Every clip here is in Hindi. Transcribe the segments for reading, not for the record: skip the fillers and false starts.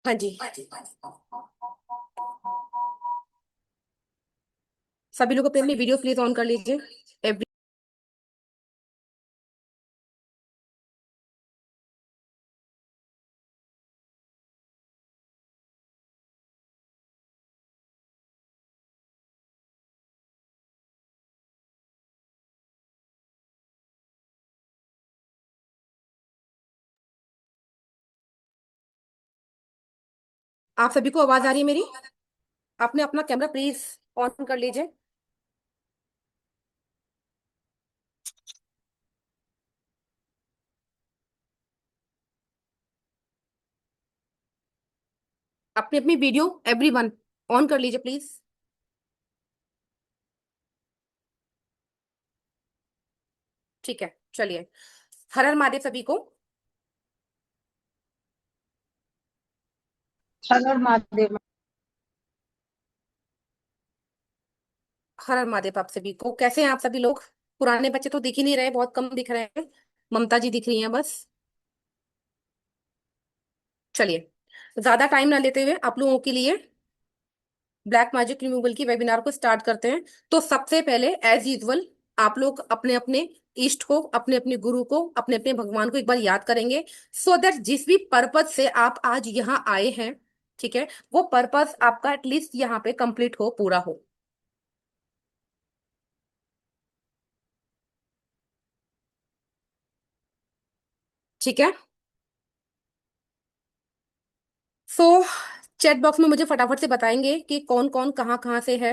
हाँ जी। सभी लोग अपने अपनी वीडियो प्लीज ऑन कर लीजिए। एवरी आप सभी को आवाज आ रही है मेरी? आपने अपना कैमरा प्लीज ऑन कर लीजिए। अपनी अपनी वीडियो एवरीवन ऑन कर लीजिए प्लीज। ठीक है, चलिए। हर हर महादेव सभी को। हर हर महादेव। हर हर महादेव आप सभी को। कैसे हैं आप सभी लोग? पुराने बच्चे तो दिख ही नहीं रहे, बहुत कम दिख रहे हैं। ममता जी दिख रही हैं बस। चलिए, ज्यादा टाइम ना लेते हुए आप लोगों के लिए ब्लैक मैजिक रिमूवल की वेबिनार को स्टार्ट करते हैं। तो सबसे पहले एज यूजुअल आप लोग अपने अपने इष्ट को, अपने अपने गुरु को, अपने अपने भगवान को एक बार याद करेंगे। सो दैट जिस भी पर्पज से आप आज यहाँ आए हैं, ठीक है, वो पर्पज आपका एटलीस्ट यहाँ पे कंप्लीट हो, पूरा हो। ठीक है। सो चैट बॉक्स में मुझे फटाफट से बताएंगे कि कौन कौन कहाँ कहाँ से है।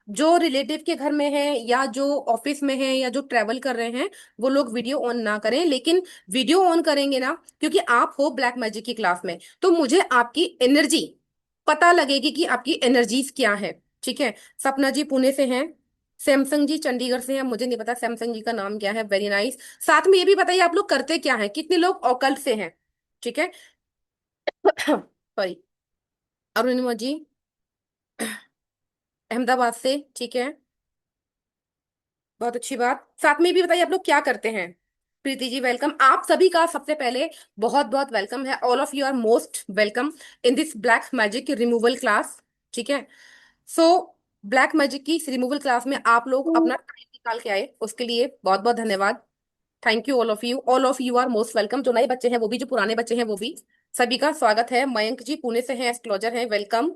जो रिलेटिव के घर में है या जो ऑफिस में है या जो ट्रेवल कर रहे हैं, वो लोग वीडियो ऑन ना करें। लेकिन वीडियो ऑन करेंगे ना, क्योंकि आप हो ब्लैक मैजिक की क्लास में, तो मुझे आपकी एनर्जी पता लगेगी कि आपकी एनर्जीज क्या है। ठीक है। सपना जी पुणे से हैं। सैमसंग जी चंडीगढ़ से हैं। मुझे नहीं पता सैमसंग जी का नाम क्या है। Very nice. साथ में ये भी बताइए आप लोग करते क्या हैं, कितने लोग ऑकल्ट से हैं? ठीक है। सॉरी। अरुणिमा जी अहमदाबाद से, ठीक है। बहुत अच्छी बात। साथ में भी बताइए आप लोग क्या करते हैं। प्रीति जी वेलकम। आप सभी का सबसे पहले बहुत बहुत वेलकम है। All of you are most welcome in this black magic removal class. ठीक है। सो ब्लैक मैजिक की रिमूवल क्लास में आप लोग अपना टाइम निकाल के आए, उसके लिए बहुत बहुत धन्यवाद। Thank you all of you. All of you are most welcome. जो नए बच्चे हैं वो भी, जो पुराने बच्चे हैं वो भी, सभी का स्वागत है। मयंक जी पुणे से हैं, एस्ट्रोलॉजर हैं, वेलकम।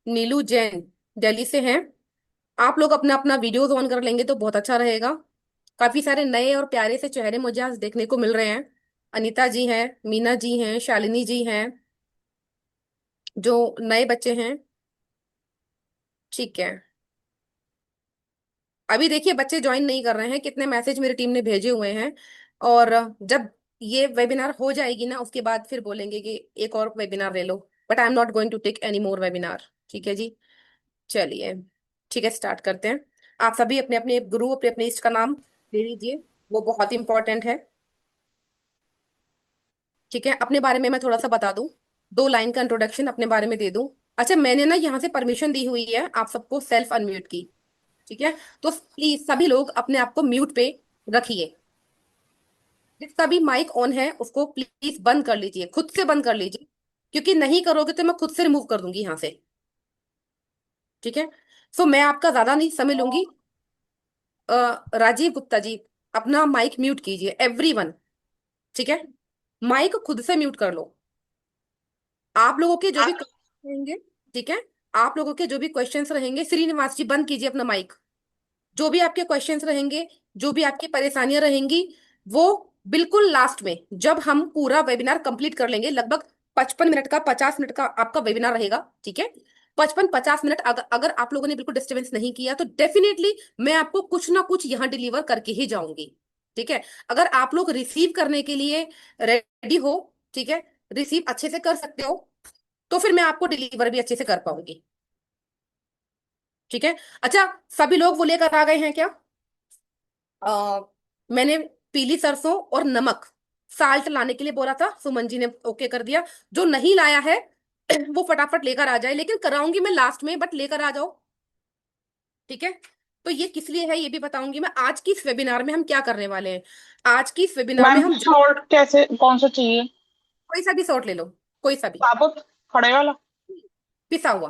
नीलू जैन दिल्ली से हैं। आप लोग अपना अपना वीडियोज ऑन कर लेंगे तो बहुत अच्छा रहेगा। काफी सारे नए और प्यारे से चेहरे मुझे आज देखने को मिल रहे हैं। अनीता जी हैं, मीना जी हैं, शालिनी जी हैं, जो नए बच्चे हैं। ठीक है। अभी देखिए बच्चे ज्वाइन नहीं कर रहे हैं, कितने मैसेज मेरी टीम ने भेजे हुए हैं। और जब ये वेबिनार हो जाएगी ना, उसके बाद फिर बोलेंगे कि एक और वेबिनार ले लो। But I am not going to take any more webinar. ठीक है जी। चलिए, ठीक है, स्टार्ट करते हैं। आप सभी अपने अपने गुरु, अपने अपने इष्ट का नाम ले लीजिए। वो बहुत इंपॉर्टेंट है। ठीक है। अपने बारे में मैं थोड़ा सा बता दूं, 2 लाइन का इंट्रोडक्शन अपने बारे में दे दूं। अच्छा, मैंने ना यहाँ से परमिशन दी हुई है आप सबको सेल्फ अनम्यूट की। ठीक है। तो प्लीज सभी लोग अपने आप को म्यूट पे रखिए। जिसका भी माइक ऑन है उसको प्लीज बंद कर लीजिए, खुद से बंद कर लीजिए। क्योंकि नहीं करोगे तो मैं खुद से रिमूव कर दूंगी यहाँ से। ठीक है। सो मैं आपका ज्यादा नहीं समय लूंगी। राजीव गुप्ता जी, अपना माइक म्यूट कीजिए एवरीवन। ठीक है। माइक खुद से म्यूट कर लो। आप लोगों के जो भी क्वेश्चन रहेंगे, ठीक है, आप लोगों के जो भी क्वेश्चंस रहेंगे, श्रीनिवास जी बंद कीजिए अपना माइक। जो भी आपके क्वेश्चंस रहेंगे, जो भी आपकी परेशानियां रहेंगी, वो बिल्कुल लास्ट में, जब हम पूरा वेबिनार कंप्लीट कर लेंगे, लगभग 55 मिनट का, 50 मिनट का आपका वेबिनार रहेगा। ठीक है। 55-50 मिनट अगर अगर आप लोगों ने बिल्कुल डिस्टर्बेंस नहीं किया तो डेफिनेटली मैं आपको कुछ ना कुछ यहाँ डिलीवर करके ही जाऊंगी। ठीक है। अगर आप लोग रिसीव करने के लिए रेडी हो, ठीक है, रिसीव अच्छे से कर सकते हो, तो फिर मैं आपको डिलीवर भी अच्छे से कर पाऊंगी। ठीक है। अच्छा, सभी लोग वो लेकर आ गए हैं क्या? आ, मैंने पीली सरसों और नमक, साल्ट लाने के लिए बोला था, सुमन जी ने ओके कर दिया। जो नहीं लाया है वो फटाफट लेकर आ जाए, लेकिन कराऊंगी मैं लास्ट में, बट लेकर आ जाओ। ठीक है। तो ये किस लिए है ये भी बताऊंगी मैं। आज की इस वेबिनार में हम क्या करने वाले हैं? आज की इस वेबिनार में मैम हम शॉर्ट कैसे कौन सा चाहिए? कोई सा भी शॉर्ट ले लो, कोई सा भी, साबुत, खड़े वाला। पिसा हुआ।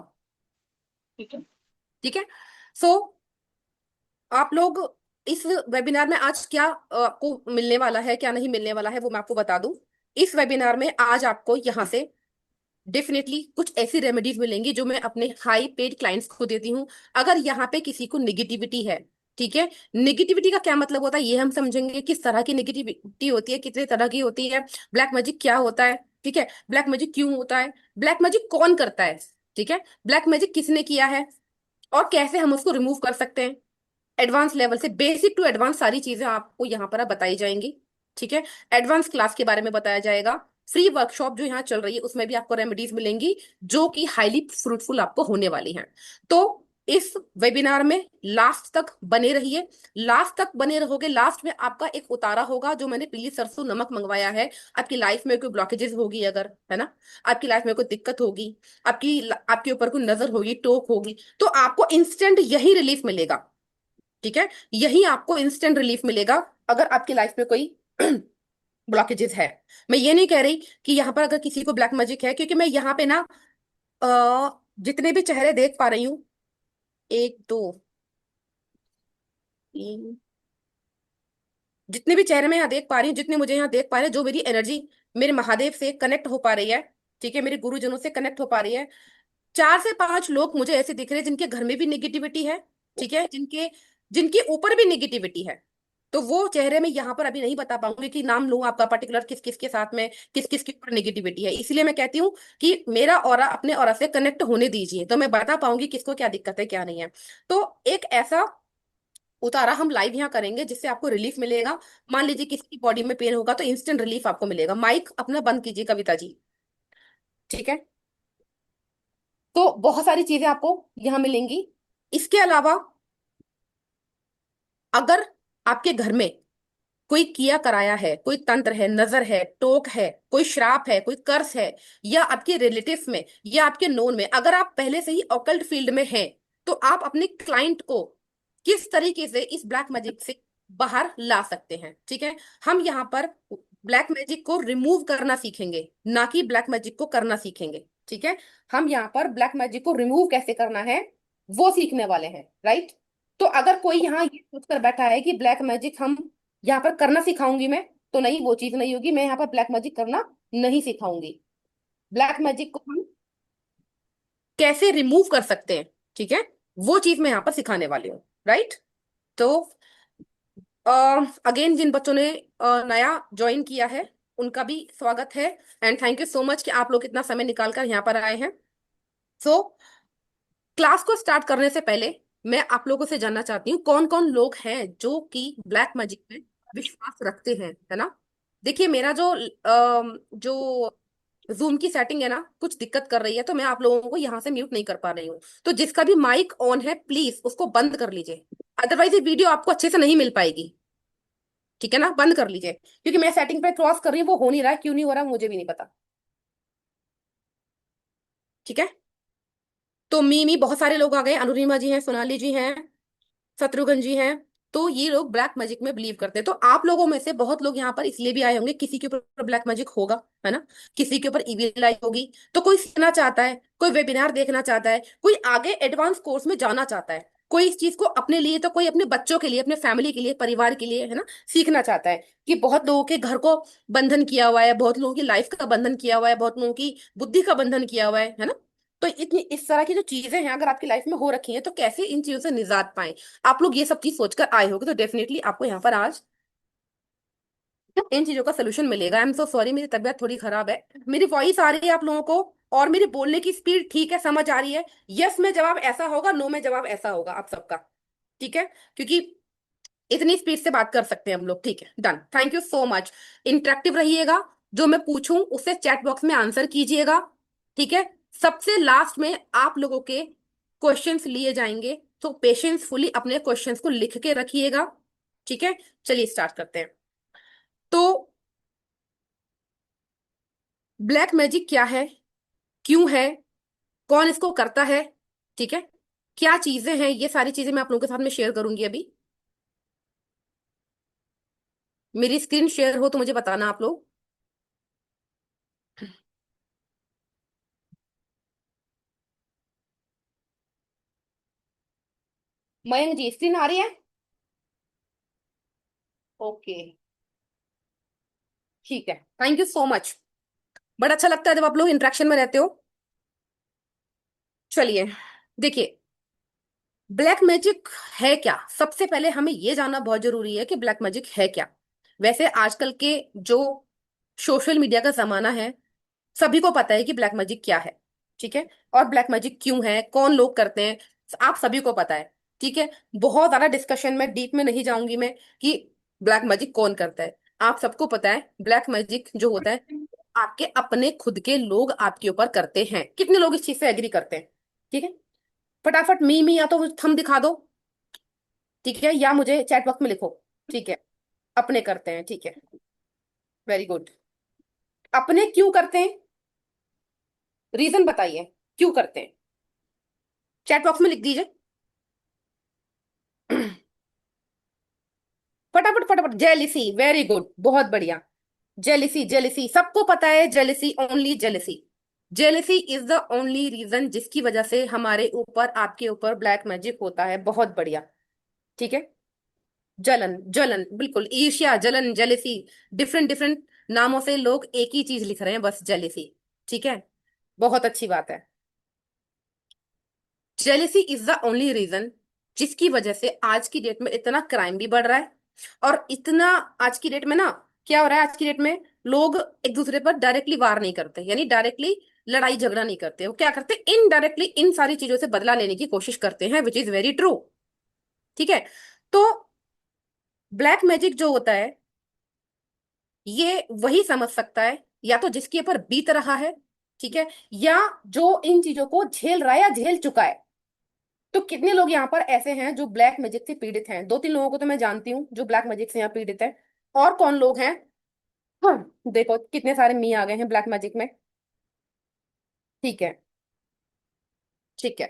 ठीक है। ठीक है। सो आप लोग इस वेबिनार में आज क्या आपको मिलने वाला है, क्या नहीं मिलने वाला है, वो मैं आपको बता दूं। इस वेबिनार में आज आपको यहाँ से डेफिनेटली कुछ ऐसी रेमेडीज मिलेंगी जो मैं अपने हाई पेड क्लाइंट्स को देती हूँ। अगर यहाँ पे किसी को निगेटिविटी है, ठीक है, निगेटिविटी का क्या मतलब होता है ये हम समझेंगे, किस तरह की निगेटिविटी होती है, कितने तरह की होती है, ब्लैक मैजिक क्या होता है, ठीक है, ब्लैक मैजिक क्यों होता है, ब्लैक मैजिक कौन करता है, ठीक है, ब्लैक मैजिक किसने किया है, और कैसे हम उसको रिमूव कर सकते हैं। एडवांस लेवल से बेसिक टू एडवांस सारी चीजें आपको यहाँ पर अब बताई जाएंगी। ठीक है। एडवांस क्लास के बारे में बताया जाएगा। फ्री वर्कशॉप जो यहाँ चल रही है उसमें भी आपको रेमेडीज मिलेंगी जो कि हाईली फ्रूटफुल आपको होने वाली हैं। तो इस वेबिनार में लास्ट तक बने रहिए। लास्ट तक बने रहोगे, लास्ट में आपका एक उतारा होगा जो मैंने पीली सरसों नमक मंगवाया है। आपकी लाइफ में कोई ब्लॉकेजेस होगी अगर, है ना, आपकी लाइफ में कोई दिक्कत होगी, आपके ऊपर कोई नजर होगी, टोक होगी, तो आपको इंस्टेंट यही रिलीफ मिलेगा। ठीक है। यही आपको इंस्टेंट रिलीफ मिलेगा अगर आपकी लाइफ में कोई ब्लॉकेजेस है। मैं ये नहीं कह रही कि यहाँ पर अगर किसी को ब्लैक मैजिक है, क्योंकि मैं यहाँ पे ना जितने भी चेहरे देख पा रही हूँ, एक दो तीन, जितने भी चेहरे मैं यहाँ देख पा रही हूँ, जितने मुझे यहाँ देख पा रहे हैं, जो मेरी एनर्जी मेरे महादेव से कनेक्ट हो पा रही है, ठीक है, मेरे गुरुजनों से कनेक्ट हो पा रही है, 4 से 5 लोग मुझे ऐसे दिख रहे हैं जिनके घर में भी निगेटिविटी है, ठीक है, जिनके जिनके ऊपर भी निगेटिविटी है। तो वो चेहरे में यहाँ पर अभी नहीं बता पाऊंगी कि नाम लूं आपका पर्टिकुलर किस किस के साथ में, किस किस के ऊपर निगेटिविटी है। इसलिए मैं कहती हूँ कि मेरा ऑरा अपने ऑरा से कनेक्ट होने दीजिए, तो मैं बता पाऊंगी किसको क्या दिक्कत है क्या नहीं है। तो एक ऐसा उतारा हम लाइव यहाँ करेंगे जिससे आपको रिलीफ मिलेगा। मान लीजिए किसी की बॉडी में पेन होगा तो इंस्टेंट रिलीफ आपको मिलेगा। माइक अपना बंद कीजिए कविता जी। ठीक है। तो बहुत सारी चीजें आपको यहाँ मिलेंगी। इसके अलावा अगर आपके घर में कोई किया कराया है, कोई तंत्र है, नजर है, टोक है, कोई श्राप है, कोई कर्स है, या आपके रिलेटिव्स में या आपके नोन में, अगर आप पहले से ही ऑकल्ट फील्ड में हैं, तो आप अपने क्लाइंट को किस तरीके से इस ब्लैक मैजिक से बाहर ला सकते हैं। ठीक है। हम यहाँ पर ब्लैक मैजिक को रिमूव करना सीखेंगे, ना कि ब्लैक मैजिक को करना सीखेंगे। ठीक है। हम यहाँ पर ब्लैक मैजिक को रिमूव कैसे करना है वो सीखने वाले हैं, राइट। तो अगर कोई यहाँ ये सोचकर बैठा है कि ब्लैक मैजिक हम यहाँ पर करना सिखाऊंगी मैं, तो नहीं, वो चीज नहीं होगी। मैं यहाँ पर ब्लैक मैजिक करना नहीं सिखाऊंगी। ब्लैक मैजिक को हम कैसे रिमूव कर सकते हैं, ठीक है, वो चीज मैं यहाँ पर सिखाने वाली हूँ, राइट। तो अगेन जिन बच्चों ने नया ज्वाइन किया है उनका भी स्वागत है। And thank you so much कि आप लोग इतना समय निकाल कर यहाँ पर आए हैं। सो क्लास को स्टार्ट करने से पहले मैं आप लोगों से जानना चाहती हूँ कौन कौन लोग हैं जो कि ब्लैक मैजिक में विश्वास रखते हैं, है ना। देखिए मेरा जो जूम की सेटिंग है ना कुछ दिक्कत कर रही है, तो मैं आप लोगों को यहाँ से म्यूट नहीं कर पा रही हूँ। तो जिसका भी माइक ऑन है प्लीज उसको बंद कर लीजिए, अदरवाइज ये वीडियो आपको अच्छे से नहीं मिल पाएगी। ठीक है ना, बंद कर लीजिए, क्योंकि मैं सेटिंग पे क्रॉस कर रही हूँ, वो हो नहीं रहा है, क्यों नहीं हो रहा है मुझे भी नहीं पता। ठीक है। तो मी बहुत सारे लोग आ गए, अनुरिमा जी हैं, सोनाली जी हैं, शत्रुघ्न जी हैं। तो ये लोग ब्लैक मैजिक में बिलीव करते हैं। तो आप लोगों में से बहुत लोग यहाँ पर इसलिए भी आए होंगे, किसी के ऊपर ब्लैक मैजिक होगा, है ना, किसी के ऊपर इविल आई होगी, तो कोई सीखना चाहता है, कोई वेबिनार देखना चाहता है, कोई आगे एडवांस कोर्स में जाना चाहता है, कोई इस चीज को अपने लिए तो कोई अपने बच्चों के लिए, अपने फैमिली के लिए, परिवार के लिए, है ना, सीखना चाहता है। कि बहुत लोगों के घर को बंधन किया हुआ है, बहुत लोगों की लाइफ का बंधन किया हुआ है, बहुत लोगों की बुद्धि का बंधन किया हुआ है ना। तो इतनी इस तरह की जो चीजें हैं अगर आपकी लाइफ में हो रखी हैं, तो कैसे इन चीजों से निजात पाएं। आप लोग ये सब चीज सोचकर आए होगे, तो डेफिनेटली आपको यहाँ पर आज इन चीजों का सोल्यूशन मिलेगा। आई एम सो सॉरी, मेरी तबीयत थोड़ी खराब है। मेरी वॉइस आ रही है आप लोगों को, और मेरी बोलने की स्पीड ठीक है, समझ आ रही है। यस में जवाब ऐसा होगा, नो में जवाब ऐसा होगा आप सबका। ठीक है। क्योंकि इतनी स्पीड से बात कर सकते हैं हम लोग। ठीक है, done, thank you so much. Interactive रहिएगा, जो मैं पूछूं उससे चैट बॉक्स में आंसर कीजिएगा। ठीक है। सबसे लास्ट में आप लोगों के क्वेश्चंस लिए जाएंगे, तो पेशेंसफुली अपने क्वेश्चंस को लिख के रखिएगा। ठीक है। चलिए स्टार्ट करते हैं। तो ब्लैक मैजिक क्या है, क्यों है, कौन इसको करता है, ठीक है, क्या चीजें हैं, ये सारी चीजें मैं आप लोगों के साथ में शेयर करूंगी अभी। मेरी स्क्रीन शेयर हो तो मुझे बताना आप लोग। मयंक जी स्क्रीन आ रही है? ओके, ठीक है, थैंक यू सो मच। बड़ा अच्छा लगता है जब आप लोग इंटरेक्शन में रहते हो। चलिए, देखिए, ब्लैक मैजिक है क्या? सबसे पहले हमें यह जानना बहुत जरूरी है कि ब्लैक मैजिक है क्या। वैसे आजकल के जो सोशल मीडिया का जमाना है, सभी को पता है कि ब्लैक मैजिक क्या है। ठीक है, और ब्लैक मैजिक क्यों है, कौन लोग करते हैं, आप सभी को पता है। ठीक है, बहुत ज्यादा डिस्कशन में डीप में नहीं जाऊंगी मैं कि ब्लैक मैजिक कौन करता है। आप सबको पता है ब्लैक मैजिक जो होता है, आपके अपने खुद के लोग आपके ऊपर करते हैं। कितने लोग इस चीज से एग्री करते हैं? ठीक है, फटाफट मी या तो थंब दिखा दो। ठीक है, या मुझे चैट बॉक्स में लिखो। ठीक है, अपने करते हैं, ठीक है, वेरी गुड। अपने क्यों करते हैं? रीजन बताइए, क्यों करते हैं? चैट बॉक्स में लिख दीजिए। फटाफट फटाफट, जेलिसी, वेरी गुड, बहुत बढ़िया। जेलिसी, जेलिसी सबको पता है, jealousy, only jealousy. Jealousy is the only reason जिसकी वजह से हमारे ऊपर, आपके ऊपर ब्लैक मैजिक होता है। बहुत बढ़िया। ठीक है, जलन, जलन, बिल्कुल, ईर्ष्या, जलन, जेलिसी। डिफरेंट डिफरेंट नामों से लोग एक ही चीज लिख रहे हैं, बस जेलिसी। ठीक है, बहुत अच्छी बात है। Jealousy is the only reason जिसकी वजह से आज की डेट में इतना क्राइम भी बढ़ रहा है। और इतना, आज की डेट में ना, क्या हो रहा है आज की डेट में, लोग एक दूसरे पर डायरेक्टली वार नहीं करते, यानी डायरेक्टली लड़ाई झगड़ा नहीं करते, वो क्या करते हैं, इनडायरेक्टली इन सारी चीजों से बदला लेने की कोशिश करते हैं, विच इज वेरी ट्रू। ठीक है, तो ब्लैक मैजिक जो होता है, ये वही समझ सकता है, या तो जिसके ऊपर बीत रहा है, ठीक है, या जो इन चीजों को झेल रहा है या झेल चुका है। तो कितने लोग यहाँ पर ऐसे हैं जो ब्लैक मैजिक से पीड़ित हैं? दो तीन लोगों को तो मैं जानती हूँ जो ब्लैक मैजिक से यहाँ पीड़ित है। और कौन लोग हैं? हाँ, देखो कितने सारे मी आ गए हैं ब्लैक मैजिक में। ठीक है, ठीक है,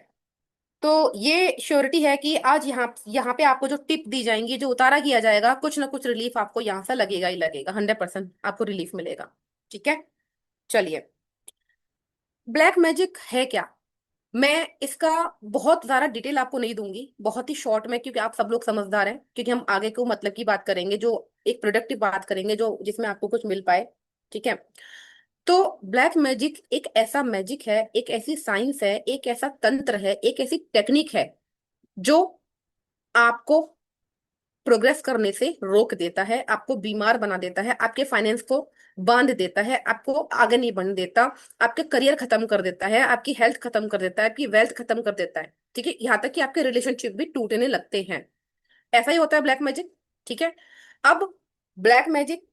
तो ये श्योरिटी है कि आज यहाँ यहाँ पे आपको जो टिप दी जाएंगी, जो उतारा किया जाएगा, कुछ ना कुछ रिलीफ आपको यहाँ से लगेगा ही लगेगा, 100% आपको रिलीफ मिलेगा। ठीक है, चलिए, ब्लैक मैजिक है क्या? मैं इसका बहुत ज्यादा डिटेल आपको नहीं दूंगी, बहुत ही शॉर्ट में, क्योंकि आप सब लोग समझदार हैं, क्योंकि हम आगे को मतलब की बात करेंगे, जो एक प्रोडक्टिव बात करेंगे, जो जिसमें आपको कुछ मिल पाए। ठीक है, तो ब्लैक मैजिक एक ऐसा मैजिक है, एक ऐसी साइंस है, एक ऐसा तंत्र है, एक ऐसी टेक्निक है जो आपको प्रोग्रेस करने से रोक देता है, आपको बीमार बना देता है, आपके फाइनेंस को बांध देता है, आपको आगे नहीं बढ़ने देता, आपके करियर खत्म कर देता है, आपकी हेल्थ खत्म कर देता है, आपकी वेल्थ खत्म कर देता है। ठीक है, यहाँ तक कि आपके रिलेशनशिप भी टूटने लगते हैं। ऐसा ही होता है ब्लैक मैजिक। ठीक है, अब ब्लैक मैजिक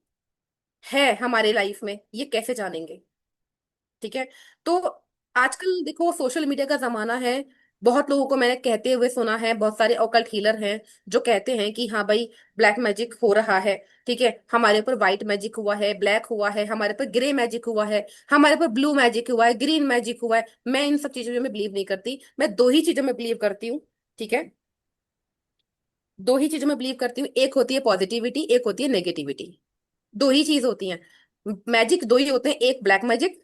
है हमारे लाइफ में, ये कैसे जानेंगे? ठीक है, तो आजकल देखो सोशल मीडिया का जमाना है। बहुत लोगों को मैंने कहते हुए सुना है, बहुत सारे ऑकल्ट हीलर हैं जो कहते हैं कि हाँ भाई, ब्लैक मैजिक हो रहा है। ठीक है, हमारे ऊपर व्हाइट मैजिक हुआ है, ब्लैक हुआ है, हमारे ऊपर ग्रे मैजिक हुआ है, हमारे ऊपर ब्लू मैजिक हुआ है, ग्रीन मैजिक हुआ है। मैं इन सब चीजों में बिलीव नहीं करती, मैं दो ही चीजों में बिलीव करती हूँ। ठीक है, दो ही चीजों में बिलीव करती हूँ, एक होती है पॉजिटिविटी, एक होती है नेगेटिविटी। दो ही चीज होती हैं। मैजिक दो ही होते हैं, एक ब्लैक मैजिक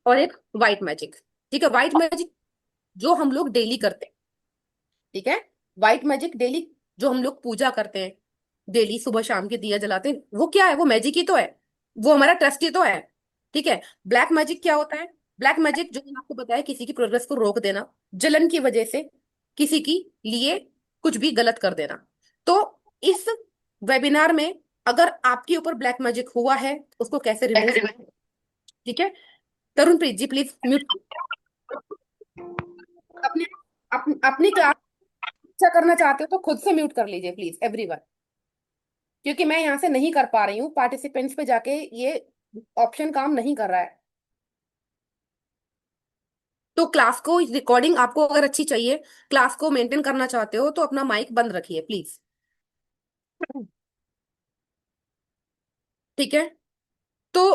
और एक व्हाइट मैजिक। ठीक है, व्हाइट मैजिक जो हम लोग डेली करते हैं। ठीक है, व्हाइट मैजिक डेली जो हम लोग पूजा करते हैं, डेली सुबह शाम के दिया जलाते हैं, वो क्या है? वो मैजिक ही तो है, वो हमारा ट्रस्ट ही तो है। ठीक है, ब्लैक मैजिक क्या होता है? ब्लैक मैजिक जो मैंने आपको बताया, किसी की प्रोग्रेस को रोक देना, जलन की वजह से किसी की लिए कुछ भी गलत कर देना। तो इस वेबिनार में अगर आपके ऊपर ब्लैक मैजिक हुआ है, उसको कैसे रिमूव, ठीक है, तरुण प्रीत जी प्लीज म्यूट। अपने अपनी क्लास अच्छा करना चाहते हो तो खुद से म्यूट कर लीजिए प्लीज एवरीवन, क्योंकि मैं यहाँ से नहीं कर पा रही हूँ, पार्टिसिपेंट्स पे जाके ये ऑप्शन काम नहीं कर रहा है। तो क्लास को रिकॉर्डिंग आपको अगर अच्छी चाहिए, क्लास को मेंटेन करना चाहते हो, तो अपना माइक बंद रखिए प्लीज। ठीक है, तो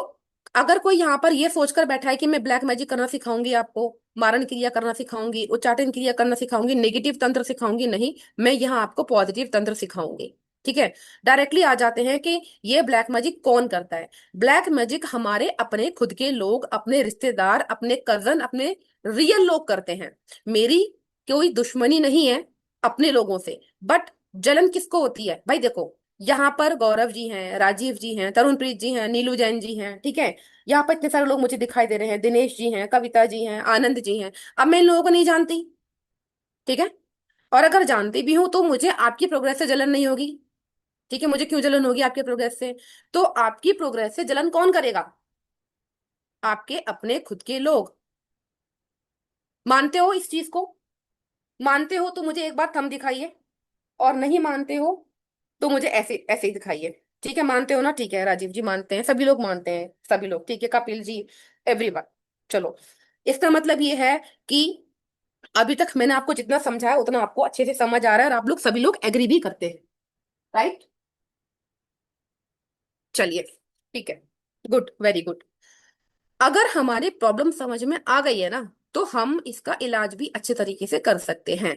अगर कोई यहाँ पर ये सोचकर बैठा है कि मैं ब्लैक मैजिक करना सिखाऊंगी आपको, मारण क्रिया करना सिखाऊंगी, उच्चाटन क्रिया करना सिखाऊंगी, नेगेटिव तंत्र सिखाऊंगी, नहीं, मैं यहाँ आपको पॉजिटिव तंत्र सिखाऊंगी। ठीक है, डायरेक्टली आ जाते हैं कि ये ब्लैक मैजिक कौन करता है। ब्लैक मैजिक हमारे अपने खुद के लोग, अपने रिश्तेदार, अपने कजन, अपने रियल लोग करते हैं। मेरी कोई दुश्मनी नहीं है, अपने लोगों से। बट जलन किसको होती है भाई? देखो, यहाँ पर गौरव जी हैं, राजीव जी हैं, तरुणप्रीत जी हैं, नीलू जैन जी हैं, ठीक है। यहाँ पर इतने सारे लोग मुझे दिखाई दे रहे हैं, दिनेश जी हैं, कविता जी हैं, आनंद जी हैं। अब मैं इन लोगों को नहीं जानती, ठीक है। और अगर जानती भी हूं तो मुझे आपकी प्रोग्रेस से जलन नहीं होगी, ठीक है। मुझे क्यों जलन होगी आपके प्रोग्रेस से? तो आपकी प्रोग्रेस से जलन कौन करेगा? आपके अपने खुद के लोग। मानते हो इस चीज को? मानते हो तो मुझे एक बार थंब दिखाइए, और नहीं मानते हो तो मुझे ऐसे ऐसे ही दिखाइए। ठीक है, मानते हो ना? ठीक है, राजीव जी मानते हैं, सभी लोग मानते हैं, सभी लोग, ठीक है, कपिल जी, एवरीवन। चलो, इसका मतलब ये है कि अभी तक मैंने आपको जितना समझाया उतना आपको अच्छे से समझ आ रहा है, और आप लोग सभी लोग एग्री भी करते हैं, राइट? चलिए, ठीक है, गुड, वेरी गुड। अगर हमारी प्रॉब्लम समझ में आ गई है ना, तो हम इसका इलाज भी अच्छे तरीके से कर सकते हैं,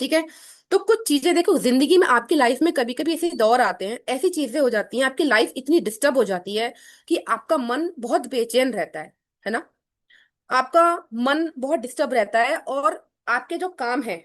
ठीक है। तो कुछ चीजें देखो, जिंदगी में आपकी लाइफ में कभी कभी ऐसे दौर आते हैं, ऐसी चीजें हो जाती हैं, आपकी लाइफ इतनी डिस्टर्ब हो जाती है कि आपका मन बहुत बेचैन रहता है ना? आपका मन बहुत डिस्टर्ब रहता है, और आपके जो काम है,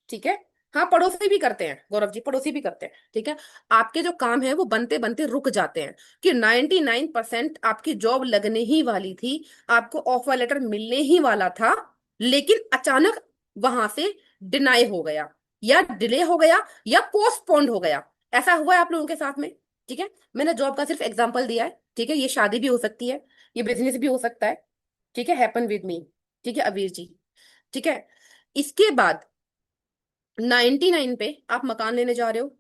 ठीक है, हाँ, पड़ोसी भी करते हैं गौरव जी, पड़ोसी भी करते हैं, ठीक है। आपके जो काम है वो बनते बनते रुक जाते हैं, कि 99% आपकी जॉब लगने ही वाली थी, आपको ऑफर लेटर मिलने ही वाला था, लेकिन अचानक वहां से डिनाई हो गया, या डिले हो गया, या पोस्टपोन्ड हो गया। ऐसा हुआ है आप लोगों के साथ में, ठीक है। मैंने जॉब का सिर्फ एग्जांपल दिया है, ठीक है। ये शादी भी हो सकती है, ये बिजनेस भी हो सकता है, ठीक है, हैपन विद मी, ठीक है, अवीर जी, ठीक है। इसके बाद 99 पे आप मकान लेने जा रहे हो,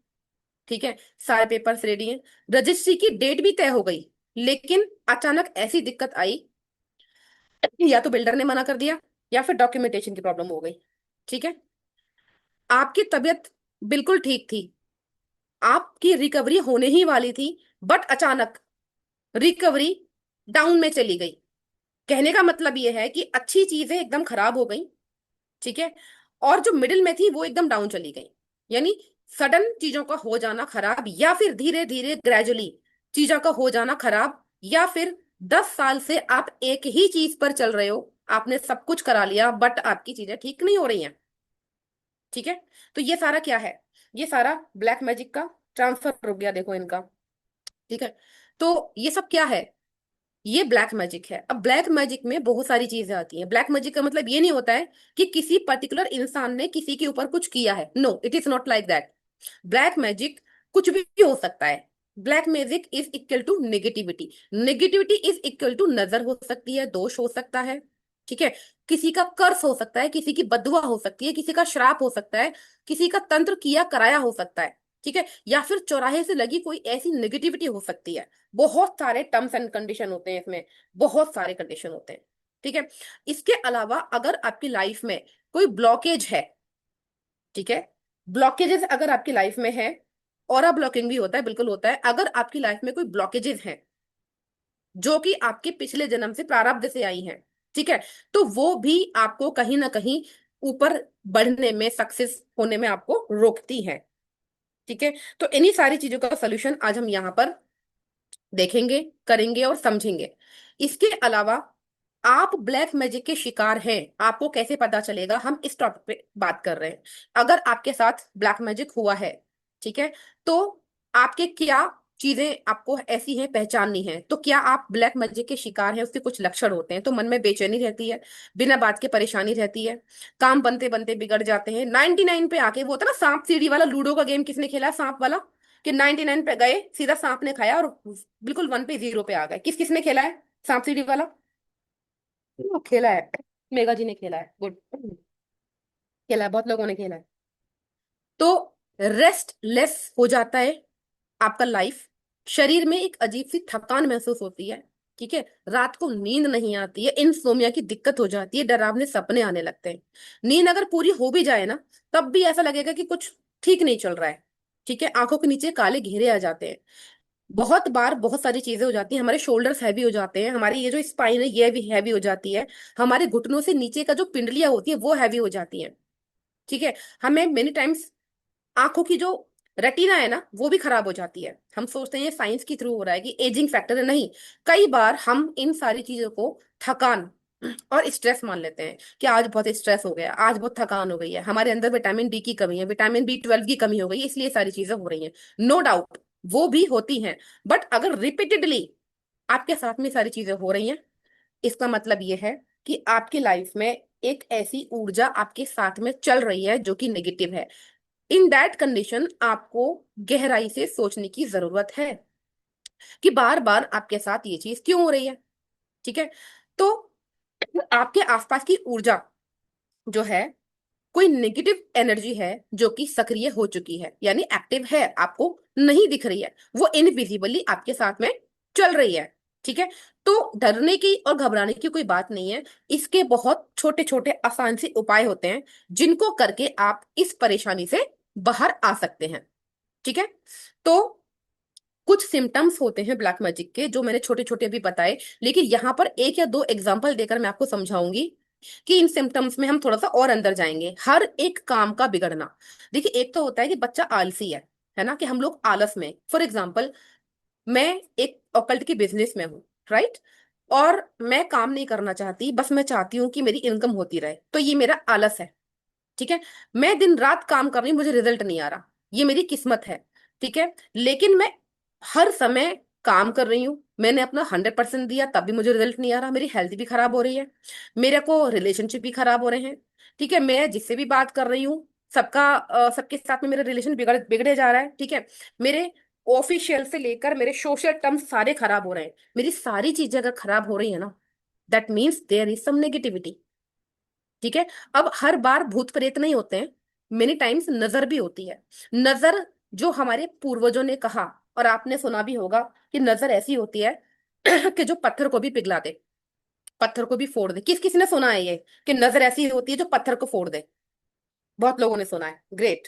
ठीक है, सारे पेपर्स रेडी हैं, रजिस्ट्री की डेट भी तय हो गई, लेकिन अचानक ऐसी दिक्कत आई, या तो बिल्डर ने मना कर दिया, या फिर डॉक्यूमेंटेशन की प्रॉब्लम हो गई, ठीक है। आपकी तबीयत बिल्कुल ठीक थी, आपकी रिकवरी होने ही वाली थी, बट अचानक रिकवरी डाउन में चली गई। कहने का मतलब ये है कि अच्छी चीजें एकदम खराब हो गई, ठीक है, और जो मिडिल में थी वो एकदम डाउन चली गई। यानी सडन चीजों का हो जाना खराब, या फिर धीरे धीरे ग्रेजुअली चीजों का हो जाना खराब, या फिर 10 साल से आप एक ही चीज पर चल रहे हो, आपने सब कुछ करा लिया, बट आपकी चीजें ठीक नहीं हो रही हैं, ठीक है। तो ये सारा क्या है? ये सारा ब्लैक मैजिक का ट्रांसफर रुक गया, देखो इनका, ठीक है। तो ये सब क्या है? ये ब्लैक मैजिक है। अब ब्लैक मैजिक में बहुत सारी चीजें आती हैं। ब्लैक मैजिक का मतलब ये नहीं होता है कि किसी पर्टिकुलर इंसान ने किसी के ऊपर कुछ किया है, no, it is not like that. Black magic कुछ भी हो सकता है। Black magic is equal to negativity, negativity is equal to नजर हो सकती है, दोष हो सकता है, ठीक है, किसी का कर्स हो सकता है, किसी की बददुआ हो सकती है, किसी का श्राप हो सकता है, किसी का तंत्र किया कराया हो सकता है, ठीक है, या फिर चौराहे से लगी कोई ऐसी नेगेटिविटी हो सकती है। बहुत सारे टर्म्स एंड कंडीशन होते हैं इसमें, बहुत सारे कंडीशन होते हैं, ठीक है। इसके अलावा अगर आपकी लाइफ में कोई ब्लॉकेज है, ठीक है, ब्लॉकेजेस अगर आपकी लाइफ में है, और ब्लॉकिंग भी होता है, बिल्कुल होता है। अगर आपकी लाइफ में कोई ब्लॉकेजेस हैं जो कि आपके पिछले जन्म से प्रारब्ध से आई हैं, ठीक है, तो वो भी आपको कहीं ना कहीं ऊपर बढ़ने में, सक्सेस होने में आपको रोकती है, ठीक है। तो इन्हीं सारी चीजों का सोल्यूशन आज हम यहाँ पर देखेंगे, करेंगे और समझेंगे। इसके अलावा आप ब्लैक मैजिक के शिकार हैं, आपको कैसे पता चलेगा, हम इस टॉपिक पे बात कर रहे हैं। अगर आपके साथ ब्लैक मैजिक हुआ है, ठीक है, तो आपके क्या चीजें आपको ऐसी हैं पहचाननी है। तो क्या आप ब्लैक मैजिक के शिकार हैं, उसके कुछ लक्षण होते हैं। तो मन में बेचैनी रहती है, बिना बात के परेशानी रहती है, काम बनते बनते बिगड़ जाते हैं, 99 पे आके, वो होता है ना सांप सीढ़ी वाला, लूडो का गेम किसने खेला है, सांप वाला, कि 99 पे गए, सीधा सांप ने खाया, और बिल्कुल 1 पे 0 पे आ गए। किस किसने खेला है सांप सीढ़ी वाला? खेला है, मेगा जी ने खेला है, गुड, खेला है, बहुत लोगों ने खेला है। तो रेस्टलेस हो जाता है आपका लाइफ, शरीर में एक अजीब सी थकान महसूस होती है, ठीक है, रात को नींद नहीं आती है, इंसोमिया की दिक्कत हो जाती है, डरावने सपने आने लगते हैं। नींद अगर पूरी हो भी जाए ना, तब भी ऐसा लगेगा कि कुछ ठीक नहीं चल रहा है, ठीक है, आंखों के नीचे काले घेरे आ जाते हैं। बहुत बार बहुत सारी चीजें हो जाती हैं, हमारे शोल्डर्स हैवी हो जाते हैं, हमारी ये जो स्पाइन है ये भी हैवी हो जाती है, हमारे घुटनों से नीचे का जो पिंडलियां होती है वो हैवी हो जाती हैं, ठीक है। हमें मेनी टाइम्स आंखों की जो रेटिना है ना वो भी खराब हो जाती है। हम सोचते हैं ये साइंस के थ्रू हो रहा है, कि एजिंग फैक्टर है, नहीं। कई बार हम इन सारी चीजों को थकान, और स्ट्रेस मान लेते हैं कि आज बहुत स्ट्रेस हो गया, आज बहुत थकान हो गई है, हमारे अंदर विटामिन डी की कमी है, विटामिन बी 12 की कमी हो गई है, इसलिए ये सारी चीजें हो रही हैं। नो डाउट, वो भी होती हैं। बट अगर रिपीटेडली आपके साथ में सारी चीजें हो रही हैं, इसका मतलब ये है कि आपकी लाइफ में एक ऐसी ऊर्जा आपके साथ में चल रही है जो कि नेगेटिव है। इन दैट कंडीशन आपको गहराई से सोचने की जरूरत है कि बार बार आपके साथ ये चीज क्यों हो रही है। ठीक है। तो आपके आसपास की ऊर्जा जो है, कोई नेगेटिव एनर्जी है जो कि सक्रिय हो चुकी है, यानी एक्टिव है, आपको नहीं दिख रही है, वो इनविजिबली आपके साथ में चल रही है। ठीक है। तो डरने की और घबराने की कोई बात नहीं है। इसके बहुत छोटे छोटे आसान से उपाय होते हैं जिनको करके आप इस परेशानी से बाहर आ सकते हैं। ठीक है। तो कुछ सिम्टम्स होते हैं ब्लैक मैजिक के जो मैंने छोटे छोटे अभी बताए, लेकिन यहाँ पर एक या दो एग्जांपल देकर मैं आपको समझाऊंगी कि इन सिम्टम्स में हम थोड़ा सा और अंदर जाएंगे। हर एक काम का बिगड़ना। देखिए, एक तो होता है कि बच्चा आलसी है ना, कि हम लोग आलस में, फॉर एग्जाम्पल मैं एक ऑकल्ट की बिजनेस में हूँ, राइट, और मैं काम नहीं करना चाहती, बस मैं चाहती हूँ कि मेरी इनकम होती रहे, तो ये मेरा आलस है। ठीक है। मैं दिन रात काम कर रही हूँ, मुझे रिजल्ट नहीं आ रहा, ये मेरी किस्मत है। ठीक है। लेकिन मैं हर समय काम कर रही हूँ, मैंने अपना 100% दिया, तब भी मुझे रिजल्ट नहीं आ रहा, मेरी हेल्थ भी खराब हो रही है, मेरे को रिलेशनशिप भी खराब हो रहे हैं। ठीक है। मैं जिससे भी बात कर रही हूँ, सबके साथ में मेरा रिलेशन बिगड़े जा रहा है। ठीक है। मेरे ऑफिशियल से लेकर मेरे सोशल टर्म्स सारे खराब हो रहे हैं। मेरी सारी चीजें अगर खराब हो रही है ना, that means there is some negativity. ठीक है। अब हर बार भूत प्रेत नहीं होते हैं, मेनी टाइम्स नजर भी होती है। नजर, जो हमारे पूर्वजों ने कहा और आपने सुना भी होगा कि नजर ऐसी होती है कि जो पत्थर को भी पिघला दे, पत्थर को भी फोड़ दे। किस किसी ने सुना है ये कि नजर ऐसी होती है जो पत्थर को फोड़ दे? बहुत लोगों ने सुना है, ग्रेट।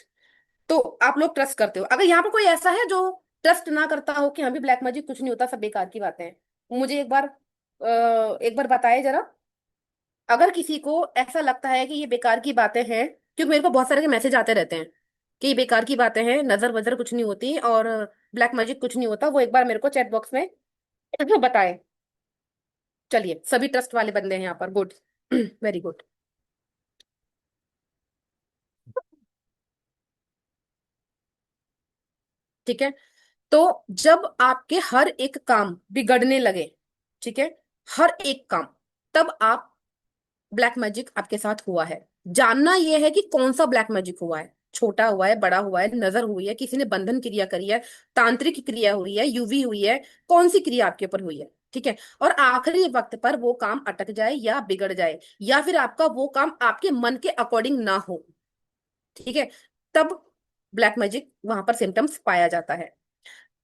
तो आप लोग ट्रस्ट करते हो। अगर यहाँ पर कोई ऐसा है जो ट्रस्ट ना करता हो कि हाँ भी ब्लैक मैजिक कुछ नहीं होता, सब बेकार की बातें हैं, मुझे एक बार बताए जरा। अगर किसी को ऐसा लगता है कि ये बेकार की बातें हैं, क्योंकि मेरे को बहुत सारे मैसेज आते रहते हैं कि ये बेकार की बातें हैं, नजर वजर कुछ नहीं होती और ब्लैक मैजिक कुछ नहीं होता, वो एक बार मेरे को चैट बॉक्स में बताए। चलिए, सभी ट्रस्ट वाले बंदे हैं यहाँ पर, गुड। Very good. ठीक है। तो जब आपके हर एक काम बिगड़ने लगे, ठीक है, हर एक काम, तब आप ब्लैक मैजिक आपके साथ हुआ है। जानना यह है कि कौन सा ब्लैक मैजिक हुआ है, छोटा हुआ है, बड़ा हुआ है, नजर हुई है, किसी ने बंधन क्रिया करी है, तांत्रिक क्रिया हुई है, यूवी हुई है, कौन सी क्रिया आपके ऊपर हुई है। ठीक है। और आखिरी वक्त पर वो काम अटक जाए या बिगड़ जाए, या फिर आपका वो काम आपके मन के अकॉर्डिंग ना हो, ठीक है, तब ब्लैक मैजिक वहां पर सिम्टम्स पाया जाता है।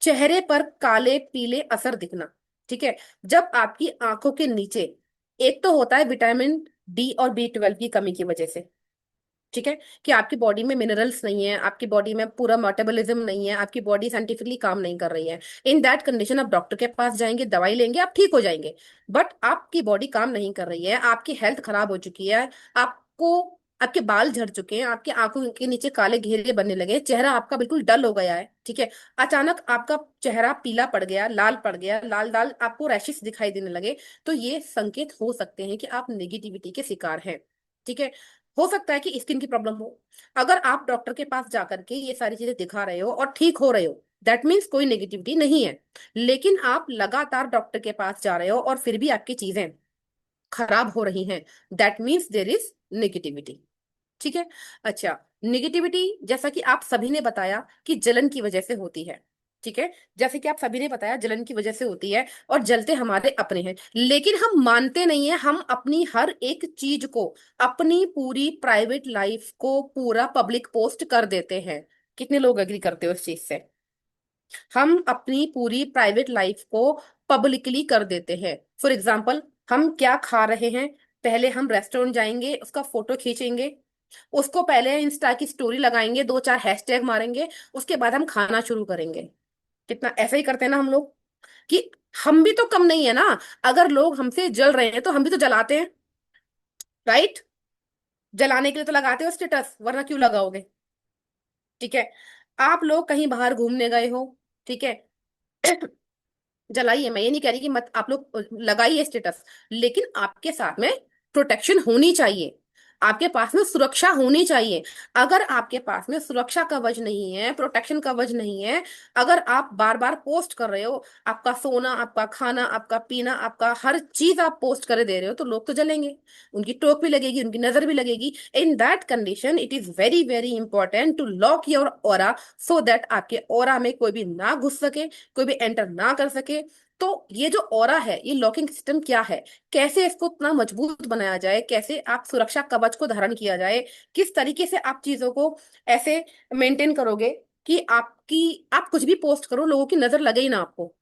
चेहरे पर काले पीले असर दिखना। ठीक है। जब आपकी आंखों के नीचे, एक तो होता है विटामिन डी और बी 12 की कमी की वजह से, ठीक है, कि आपकी बॉडी में मिनरल्स नहीं है, आपकी बॉडी में पूरा मेटाबॉलिज्म नहीं है, आपकी बॉडी साइंटिफिकली काम नहीं कर रही है। इन दैट कंडीशन आप डॉक्टर के पास जाएंगे, दवाई लेंगे, आप ठीक हो जाएंगे। बट आपकी बॉडी काम नहीं कर रही है, आपकी हेल्थ खराब हो चुकी है, आपको, आपके बाल झड़ चुके हैं, आपकी आंखों के नीचे काले घेरे बनने लगे, चेहरा आपका बिल्कुल डल हो गया है। ठीक है। अचानक आपका चेहरा पीला पड़ गया, लाल पड़ गया, लाल लाल आपको रैशेस दिखाई देने लगे, तो ये संकेत हो सकते हैं कि आप नेगेटिविटी के शिकार हैं। ठीक है। हो सकता है कि स्किन की प्रॉब्लम हो। अगर आप डॉक्टर के पास जाकर के ये सारी चीजें दिखा रहे हो और ठीक हो रहे हो, दैट मीन्स कोई नेगेटिविटी नहीं है। लेकिन आप लगातार डॉक्टर के पास जा रहे हो और फिर भी आपकी चीजें खराब हो रही हैं, that means there is negativity. ठीक है। अच्छा, निगेटिविटी जैसा कि आप सभी ने बताया कि जलन की वजह से होती है। ठीक है। जैसे कि आप सभी ने बताया जलन की वजह से होती है, और जलते हमारे अपने हैं, लेकिन हम मानते नहीं है। हम अपनी हर एक चीज को, अपनी पूरी प्राइवेट लाइफ को पूरा पब्लिक पोस्ट कर देते हैं। कितने लोग एग्री करते हो इस चीज से? हम अपनी पूरी प्राइवेट लाइफ को पब्लिकली कर देते हैं। फॉर एग्जाम्पल, हम क्या खा रहे हैं, पहले हम रेस्टोरेंट जाएंगे, उसका फोटो खींचेंगे, उसको पहले इंस्टा की स्टोरी लगाएंगे, दो चार हैशटैग मारेंगे, उसके बाद हम खाना शुरू करेंगे। कितना ऐसा ही करते हैं ना हम लोग, कि हम भी तो कम नहीं है ना। अगर लोग हमसे जल रहे हैं तो हम भी तो जलाते हैं, राइट? जलाने के लिए तो लगाते हो स्टेटस, वरना क्यों लगाओगे? ठीक है। आप लोग कहीं बाहर घूमने गए हो, ठीक है, जलाइए, मैं ये नहीं कह रही कि मत आप लोग लगाइए स्टेटस, लेकिन आपके साथ में प्रोटेक्शन होनी चाहिए, आपके पास में सुरक्षा होनी चाहिए। अगर आपके पास में सुरक्षा कवच नहीं है, प्रोटेक्शन कवच नहीं है, अगर आप बार बार पोस्ट कर रहे हो, आपका सोना, आपका खाना, आपका पीना, आपका हर चीज आप पोस्ट कर दे रहे हो, तो लोग तो जलेंगे, उनकी टोक भी लगेगी, उनकी नजर भी लगेगी। In that condition it is very very important to lock your aura, so that आपके ऑरा में कोई भी ना घुस सके, कोई भी एंटर ना कर सके। तो ये जो ऑरा है, ये लॉकिंग सिस्टम क्या है, कैसे इसको इतना मजबूत बनाया जाए, कैसे आप सुरक्षा कवच को धारण किया जाए, किस तरीके से आप चीजों को ऐसे मेंटेन करोगे कि आप कुछ भी पोस्ट करो, लोगों की नजर लगे ही ना आपको।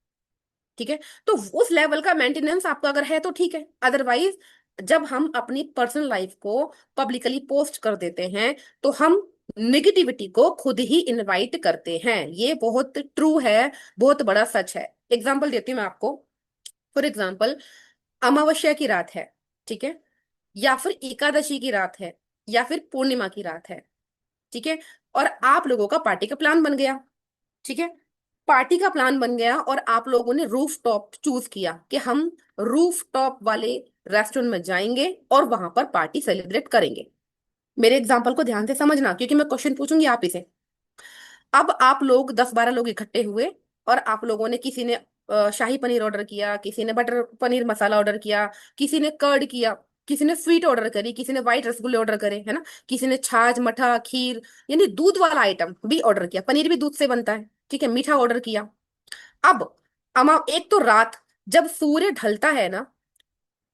ठीक है, तो उस लेवल का मेंटेनेंस आपका अगर है तो ठीक है, अदरवाइज जब हम अपनी पर्सनल लाइफ को पब्लिकली पोस्ट कर देते हैं, तो हम निगेटिविटी को खुद ही इनवाइट करते हैं। ये बहुत ट्रू है, बहुत बड़ा सच है। एग्जाम्पल देती हूँ मैं आपको। फॉर एग्जाम्पल, अमावस्या की रात है, ठीक है, या फिर एकादशी की रात है, या फिर पूर्णिमा की रात है, ठीक है, और आप लोगों का पार्टी का प्लान बन गया। ठीक है, पार्टी का प्लान बन गया और आप लोगों ने रूफ टॉप चूज किया कि हम रूफ टॉप वाले रेस्टोरेंट में जाएंगे और वहां पर पार्टी सेलिब्रेट करेंगे। मेरे एग्जाम्पल को ध्यान से समझना, क्योंकि मैं क्वेश्चन पूछूंगी आप इसे। अब आप लोग 10-12 लोग इकट्ठे हुए, और आप लोगों ने, किसी ने शाही पनीर ऑर्डर किया, किसी ने बटर पनीर मसाला ऑर्डर किया, किसी ने कर्ड किया, किसी ने स्वीट ऑर्डर करी, किसी ने व्हाइट रसगुल्ले ऑर्डर करे, है ना, किसी ने छाछ मठा खीर, यानी दूध वाला आइटम भी ऑर्डर किया, पनीर भी दूध से बनता है, ठीक है, मीठा ऑर्डर किया। अब अमा एक तो रात, जब सूर्य ढलता है ना,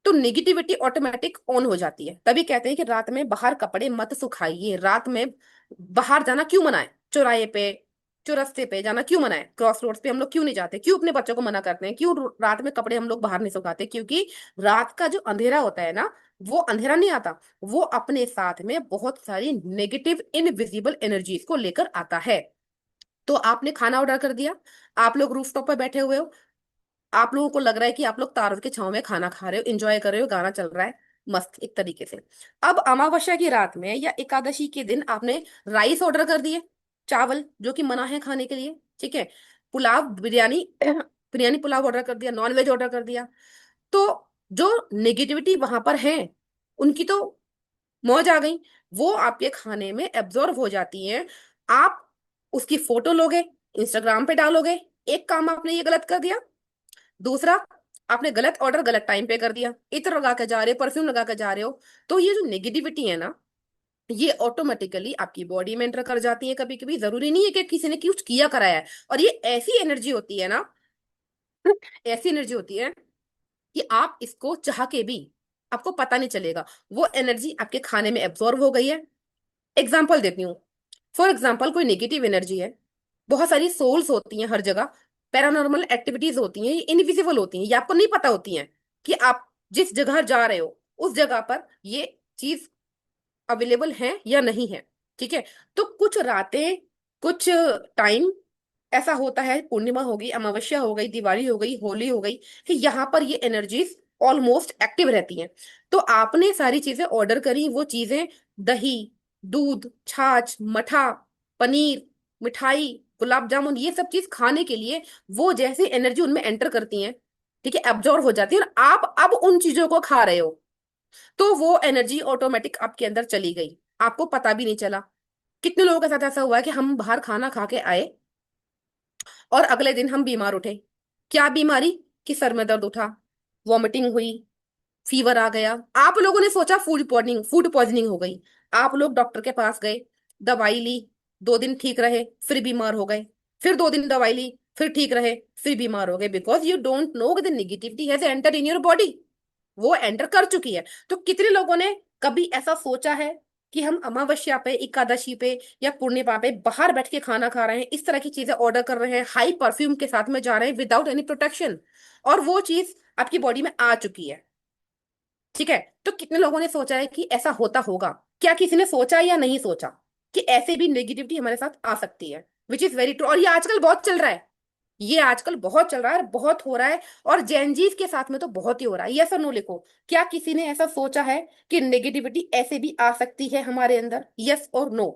तो नेगेटिविटी ऑटोमेटिक ऑन हो जाती है। तभी कहते हैं कि रात में बाहर कपड़े मत सुखाइए, रात में बाहर जाना क्यों मना है, चौराहे पे, चौरस्ते पे जाना क्यों मना है, क्रॉस रोड्स पे हम लोग क्यों नहीं जाते, क्यों अपने बच्चों को मना करते हैं, क्यों रात में कपड़े हम लोग बाहर नहीं सुखाते? क्योंकि रात का जो अंधेरा होता है ना, वो अंधेरा नहीं आता, वो अपने साथ में बहुत सारी नेगेटिव इनविजिबल एनर्जीज को लेकर आता है। तो आपने खाना ऑर्डर कर दिया, आप लोग रूफटॉप पर बैठे हुए हो, आप लोगों को लग रहा है कि आप लोग तारों के छांव में खाना खा रहे हो, एंजॉय कर रहे हो, गाना चल रहा है, मस्त एक तरीके से। अब अमावस्या की रात में या एकादशी के दिन आपने राइस ऑर्डर कर दिए, चावल जो कि मना है खाने के लिए, ठीक है, पुलाव, बिरयानी बिरयानी पुलाव ऑर्डर कर दिया, नॉन वेज ऑर्डर कर दिया। तो जो नेगेटिविटी वहां पर है, उनकी तो मौज आ गई, वो आपके खाने में एब्जॉर्ब हो जाती है। आप उसकी फोटो लोगे, इंस्टाग्राम पे डालोगे। एक काम आपने ये गलत कर दिया। दूसरा, आपने गलत ऑर्डर गलत टाइम पे कर दिया, इत्र लगा के जा रहे हो, परफ्यूम लगा के जा रहे हो। तो ये जो नेगेटिविटी है ना, ये ऑटोमेटिकली आपकी बॉडी में एंटर कर जाती है। कभी कभी जरूरी नहीं है कि किसी ने कुछ किया कराया है, और ये ऐसी एनर्जी होती है ना, ऐसी एनर्जी होती है कि आप इसको चाह के भी आपको पता नहीं चलेगा, वो एनर्जी आपके खाने में एब्जॉर्ब हो गई है। एग्जाम्पल देती हूँ। फॉर एग्जाम्पल, कोई नेगेटिव एनर्जी है, बहुत सारी सोल्स होती हैं हर जगह, पैरानॉर्मल एक्टिविटीज होती हैं, ये इनविजिबल होती हैं, ये आपको नहीं पता होती हैं कि आप जिस जगह जा रहे हो उस जगह पर ये चीज अवेलेबल है या नहीं है। ठीक है, तो कुछ रातें, कुछ टाइम ऐसा होता है, पूर्णिमा हो गई, अमावस्या हो गई, दिवाली हो गई, होली हो गई, कि यहाँ पर ये एनर्जीज ऑलमोस्ट एक्टिव रहती हैं। तो आपने सारी चीजें ऑर्डर करी, वो चीजें दही, दूध, छाछ, मठा, पनीर, मिठाई, गुलाब जामुन, ये सब चीज खाने के लिए, वो जैसी एनर्जी उनमें एंटर करती हैं, ठीक है, एब्जॉर्ब हो जाती है, और आप अब उन चीजों को खा रहे हो, तो वो एनर्जी ऑटोमेटिक आपके अंदर चली गई, आपको पता भी नहीं चला। कितने लोगों के साथ ऐसा हुआ है कि हम बाहर खाना खा के आए और अगले दिन हम बीमार उठे। क्या बीमारी? कि सर में दर्द उठा, वॉमिटिंग हुई, फीवर आ गया। आप लोगों ने सोचा फूड पॉइजनिंग हो गई। आप लोग डॉक्टर के पास गए, दवाई ली, 2 दिन ठीक रहे, फिर बीमार हो गए, फिर 2 दिन दवाई ली, फिर ठीक रहे, फिर बीमार हो गए, because you don't know the negativity has enter in your body, वो एंटर कर चुकी है। तो कितने लोगों ने कभी ऐसा सोचा है कि हम अमावस्या पे, एकादशी पे या पूर्णिमा पे बाहर बैठ के खाना खा रहे हैं, इस तरह की चीजें ऑर्डर कर रहे हैं, हाई परफ्यूम के साथ में जा रहे हैं विदाउट एनी प्रोटेक्शन, और वो चीज आपकी बॉडी में आ चुकी है? ठीक है, तो कितने लोगों ने सोचा है कि ऐसा होता होगा? क्या किसी ने सोचा या नहीं सोचा कि ऐसे भी नेगेटिविटी हमारे साथ आ सकती है? विच इज वेरी ट्रू, और ये आजकल बहुत चल रहा है, ये आजकल बहुत चल रहा है और बहुत हो रहा है, और जेनजीज के साथ में तो बहुत ही हो रहा है। यस और नो लिखो, क्या किसी ने ऐसा सोचा है कि नेगेटिविटी ऐसे भी आ सकती है हमारे अंदर? यस और नो?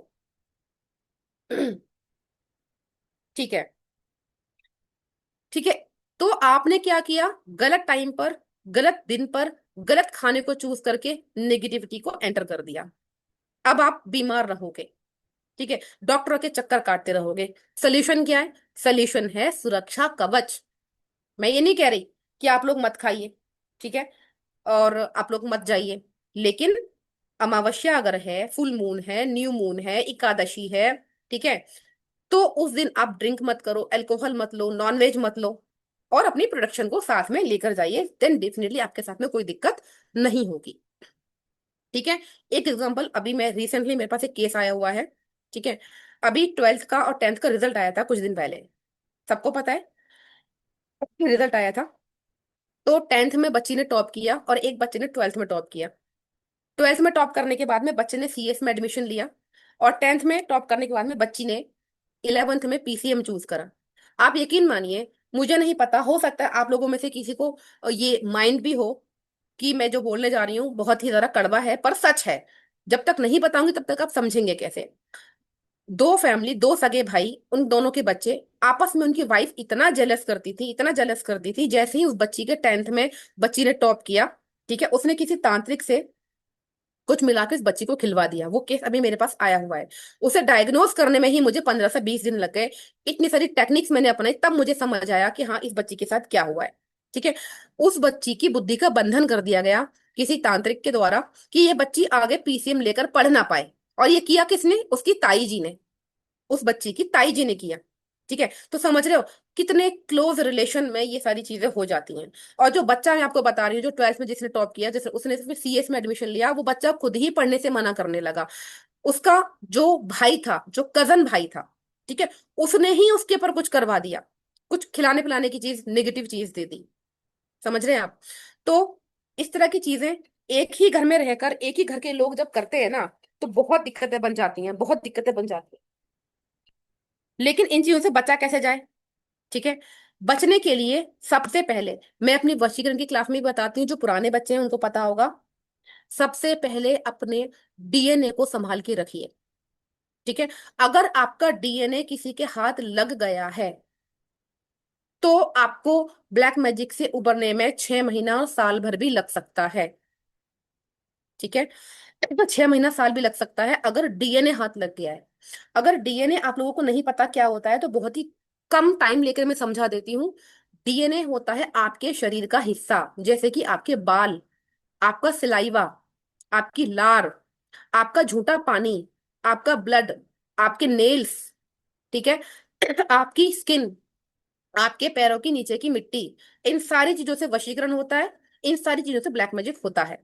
ठीक है, ठीक है, तो आपने क्या किया, गलत टाइम पर, गलत दिन पर, गलत खाने को चूज करके नेगेटिविटी को एंटर कर दिया। अब आप बीमार रहोगे, ठीक है, डॉक्टरों के चक्कर काटते रहोगे। सोल्यूशन क्या है? सोल्यूशन है सुरक्षा कवच। मैं ये नहीं कह रही कि आप लोग मत खाइए, ठीक है, और आप लोग मत जाइए, लेकिन अमावस्या अगर है, फुल मून है, न्यू मून है, एकादशी है, ठीक है, तो उस दिन आप ड्रिंक मत करो, अल्कोहल मत लो, नॉनवेज मत लो, और अपनी प्रोडक्शन को साथ में लेकर जाइए, देन डेफिनेटली आपके साथ में कोई दिक्कत नहीं होगी। ठीक है। एक एग्जांपल, अभी मैं रिसेंटली मेरे पास एक केस आया हुआ है, ठीक है, अभी 12th का और 10th का रिजल्ट आया था कुछ दिन पहले, सबको पता है रिजल्ट आया था। तो 10th में बच्ची ने टॉप किया और एक बच्चे ने 12th में टॉप किया। 12th में टॉप करने के बाद में बच्चे ने सीएस में एडमिशन लिया, और 10th में टॉप करने के बाद में बच्ची ने 11th में पीसीएम चूज करा। आप यकीन मानिए, मुझे नहीं पता, हो सकता है आप लोगों में से किसी को ये माइंड भी हो कि मैं जो बोलने जा रही हूँ बहुत ही ज्यादा कड़वा है, पर सच है। जब तक नहीं बताऊंगी तब तक आप समझेंगे कैसे। दो फैमिली, दो सगे भाई, उन दोनों के बच्चे, आपस में उनकी वाइफ इतना जेलस करती थी, इतना जेलस करती थी, जैसे ही उस बच्ची के 10th में बच्ची ने टॉप किया, ठीक है, उसने किसी तांत्रिक से कुछ मिला के इस बच्ची को खिलवा दिया। वो केस अभी मेरे पास आया हुआ है। उसे डायग्नोज करने में ही मुझे 15 से 20 दिन लग गए। इतनी सारी टेक्निक्स मैंने अपनाई, तब मुझे समझ आया कि हाँ, इस बच्ची के साथ क्या हुआ है। ठीक है। उस बच्ची की बुद्धि का बंधन कर दिया गया किसी तांत्रिक के द्वारा, कि ये बच्ची आगे पीसीएम लेकर पढ़ ना पाए। और ये किया किसने? उसकी ताई जी ने, उस बच्ची की ताई जी ने किया। ठीक है, तो समझ रहे हो कितने क्लोज रिलेशन में ये सारी चीजें हो जाती हैं। और जो बच्चा मैं आपको बता रही हूँ, जो 12th में जिसने टॉप किया, जैसे उसने सिर्फ सीएस में एडमिशन लिया, वो बच्चा खुद ही पढ़ने से मना करने लगा। उसका जो भाई था, जो कजन भाई था, ठीक है, उसने ही उसके ऊपर कुछ करवा दिया, कुछ खिलाने पिलाने की चीज, नेगेटिव चीज दे दी। समझ रहे हैं आप? तो इस तरह की चीजें एक ही घर में रहकर एक ही घर के लोग जब करते हैं ना, तो बहुत दिक्कतें बन जाती हैं, बहुत दिक्कतें बन जाती हैं। लेकिन इन चीजों से बचा कैसे जाए? ठीक है, बचने के लिए सबसे पहले मैं अपनी वशीकरण की क्लास में भी बताती हूँ, जो पुराने बच्चे हैं उनको पता होगा। सबसे पहले अपने डीएनए को संभाल के रखिए। ठीक है, अगर आपका डीएनए किसी के हाथ लग गया है, तो आपको ब्लैक मैजिक से उबरने में 6 महीना और साल भर भी लग सकता है। ठीक है, तो 6 महीना साल भी लग सकता है अगर डीएनए हाथ लग गया है। अगर डीएनए आप लोगों को नहीं पता क्या होता है, तो बहुत ही कम टाइम लेकर मैं समझा देती हूँ। डीएनए होता है आपके शरीर का हिस्सा, जैसे कि आपके बाल, आपका सलाइवा, आपकी लार, आपका झूठा पानी, आपका ब्लड, आपके नेल्स, ठीक है, आपकी स्किन, आपके पैरों की नीचे की मिट्टी, इन सारी चीजों से वशीकरण होता है। इन सारी चीजों से ब्लैक मैजिक होता है।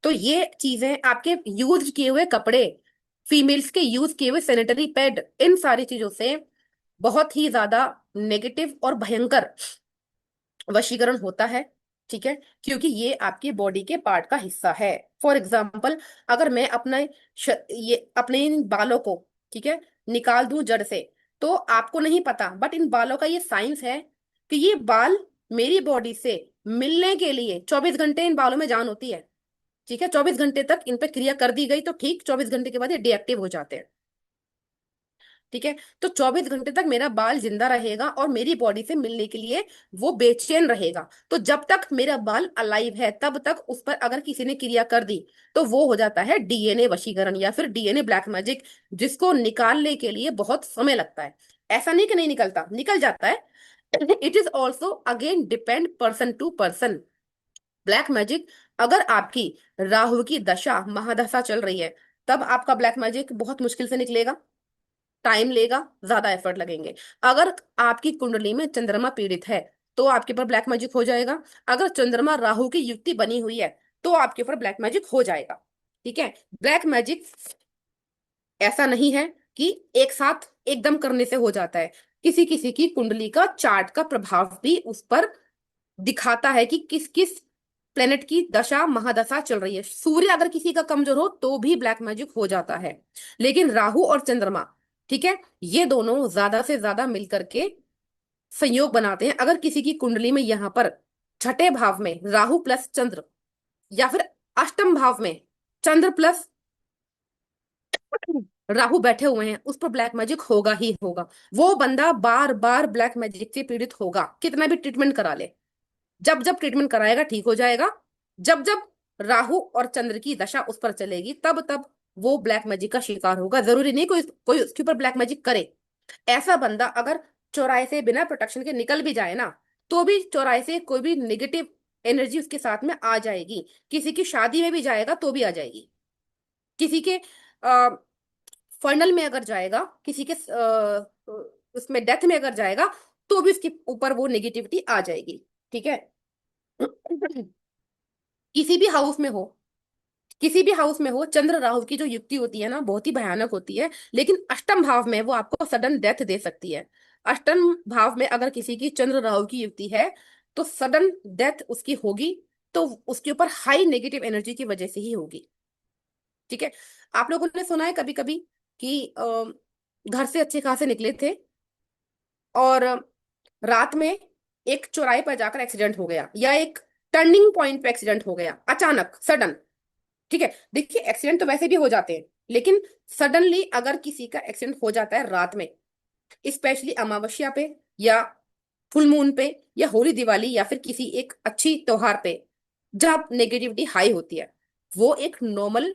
तो ये चीजें, आपके यूज किए हुए कपड़े, फीमेल्स के यूज किए हुए सैनिटरी पैड, इन सारी चीजों से बहुत ही ज्यादा नेगेटिव और भयंकर वशीकरण होता है। ठीक है, क्योंकि ये आपकी बॉडी के पार्ट का हिस्सा है। फॉर एग्जाम्पल, अगर मैं ये अपने इन बालों को, ठीक है, निकाल दूं जड़ से, तो आपको नहीं पता, बट इन बालों का ये साइंस है कि ये बाल मेरी बॉडी से मिलने के लिए 24 घंटे इन बालों में जान होती है। ठीक है, 24 घंटे तक इन पे क्रिया कर दी गई तो ठीक, 24 घंटे के बाद ये डीएक्टिव हो जाते हैं। ठीक है, तो 24 घंटे तक मेरा बाल जिंदा रहेगा और मेरी बॉडी से मिलने के लिए वो बेचैन रहेगा। तो जब तक मेरा बाल अलाइव है, तब तक उस पर अगर किसी ने क्रिया कर दी, तो वो हो जाता है डीएनए वशीकरण या फिर डीएनए ब्लैक मैजिक, जिसको निकालने के लिए बहुत समय लगता है। ऐसा नहीं कि नहीं निकलता, निकल जाता है। It is also again depend person to person. Black magic, अगर आपकी राहु की दशा महादशा चल रही है, तब आपका ब्लैक मैजिक बहुत मुश्किल से निकलेगा, टाइम लेगा, ज्यादा एफर्ट लगेंगे। अगर आपकी कुंडली में चंद्रमा पीड़ित है, तो आपके ऊपर ब्लैक मैजिक हो जाएगा। अगर चंद्रमा राहु की युक्ति बनी हुई है, तो आपके ऊपर ब्लैक मैजिक हो जाएगा। ठीक है, ब्लैक मैजिक ऐसा नहीं है कि एक साथ एकदम करने से हो जाता है। किसी किसी की कुंडली का चार्ट का प्रभाव भी उस पर दिखाता है कि किस किस प्लेनेट की दशा महादशा चल रही है। सूर्य अगर किसी का कमजोर हो तो भी ब्लैक मैजिक हो जाता है। लेकिन राहु और चंद्रमा, ठीक है, ये दोनों ज्यादा से ज्यादा मिलकर के संयोग बनाते हैं। अगर किसी की कुंडली में यहाँ पर छठे भाव में राहु प्लस चंद्र, या फिर अष्टम भाव में चंद्र प्लस राहु बैठे हुए हैं, उस पर ब्लैक मैजिक होगा ही होगा। वो बंदा बार बार ब्लैक मैजिक से पीड़ित होगा, कितना भी ट्रीटमेंट करा ले। जब जब ट्रीटमेंट कराएगा ठीक हो जाएगा। जब जब राहु और चंद्र की दशा उस पर चलेगी, तब तब वो ब्लैक मैजिक का शिकार होगा। जरूरी नहीं कोई कोई उसके ऊपर ब्लैक मैजिक करे। ऐसा बंदा अगर चौराहे से बिना प्रोटेक्शन के निकल भी जाए ना, तो भी चौराहे से कोई भी नेगेटिव एनर्जी उसके साथ में आ जाएगी। किसी की शादी में भी जाएगा तो भी आ जाएगी। किसी के फर्नल में अगर जाएगा, किसी के उसमें डेथ में अगर जाएगा, तो भी उसके ऊपर वो नेगेटिविटी आ जाएगी। ठीक है। किसी भी हाउस में हो, किसी भी हाउस में हो, चंद्र राहु की जो युक्ति होती है ना, बहुत ही भयानक होती है। लेकिन अष्टम भाव में वो आपको सडन डेथ दे सकती है। अष्टम भाव में अगर किसी की चंद्र राहु की युक्ति है, तो सडन डेथ उसकी होगी। तो उसके ऊपर हाई नेगेटिव एनर्जी की वजह से ही होगी। ठीक है। आप लोगों ने सुना है कभी कभी कि घर से अच्छे खासे निकले थे, और रात में एक चौराहे पर जाकर एक्सीडेंट हो गया, या एक टर्निंग पॉइंट पे एक्सीडेंट हो गया अचानक सडन। ठीक है। देखिए, एक्सीडेंट तो वैसे भी हो जाते हैं, लेकिन सडनली अगर किसी का एक्सीडेंट हो जाता है रात में, स्पेशली अमावस्या पे, या फुल मून पे, या होली दिवाली, या फिर किसी एक अच्छी त्योहार पे, जब नेगेटिविटी हाई होती है, वो एक नॉर्मल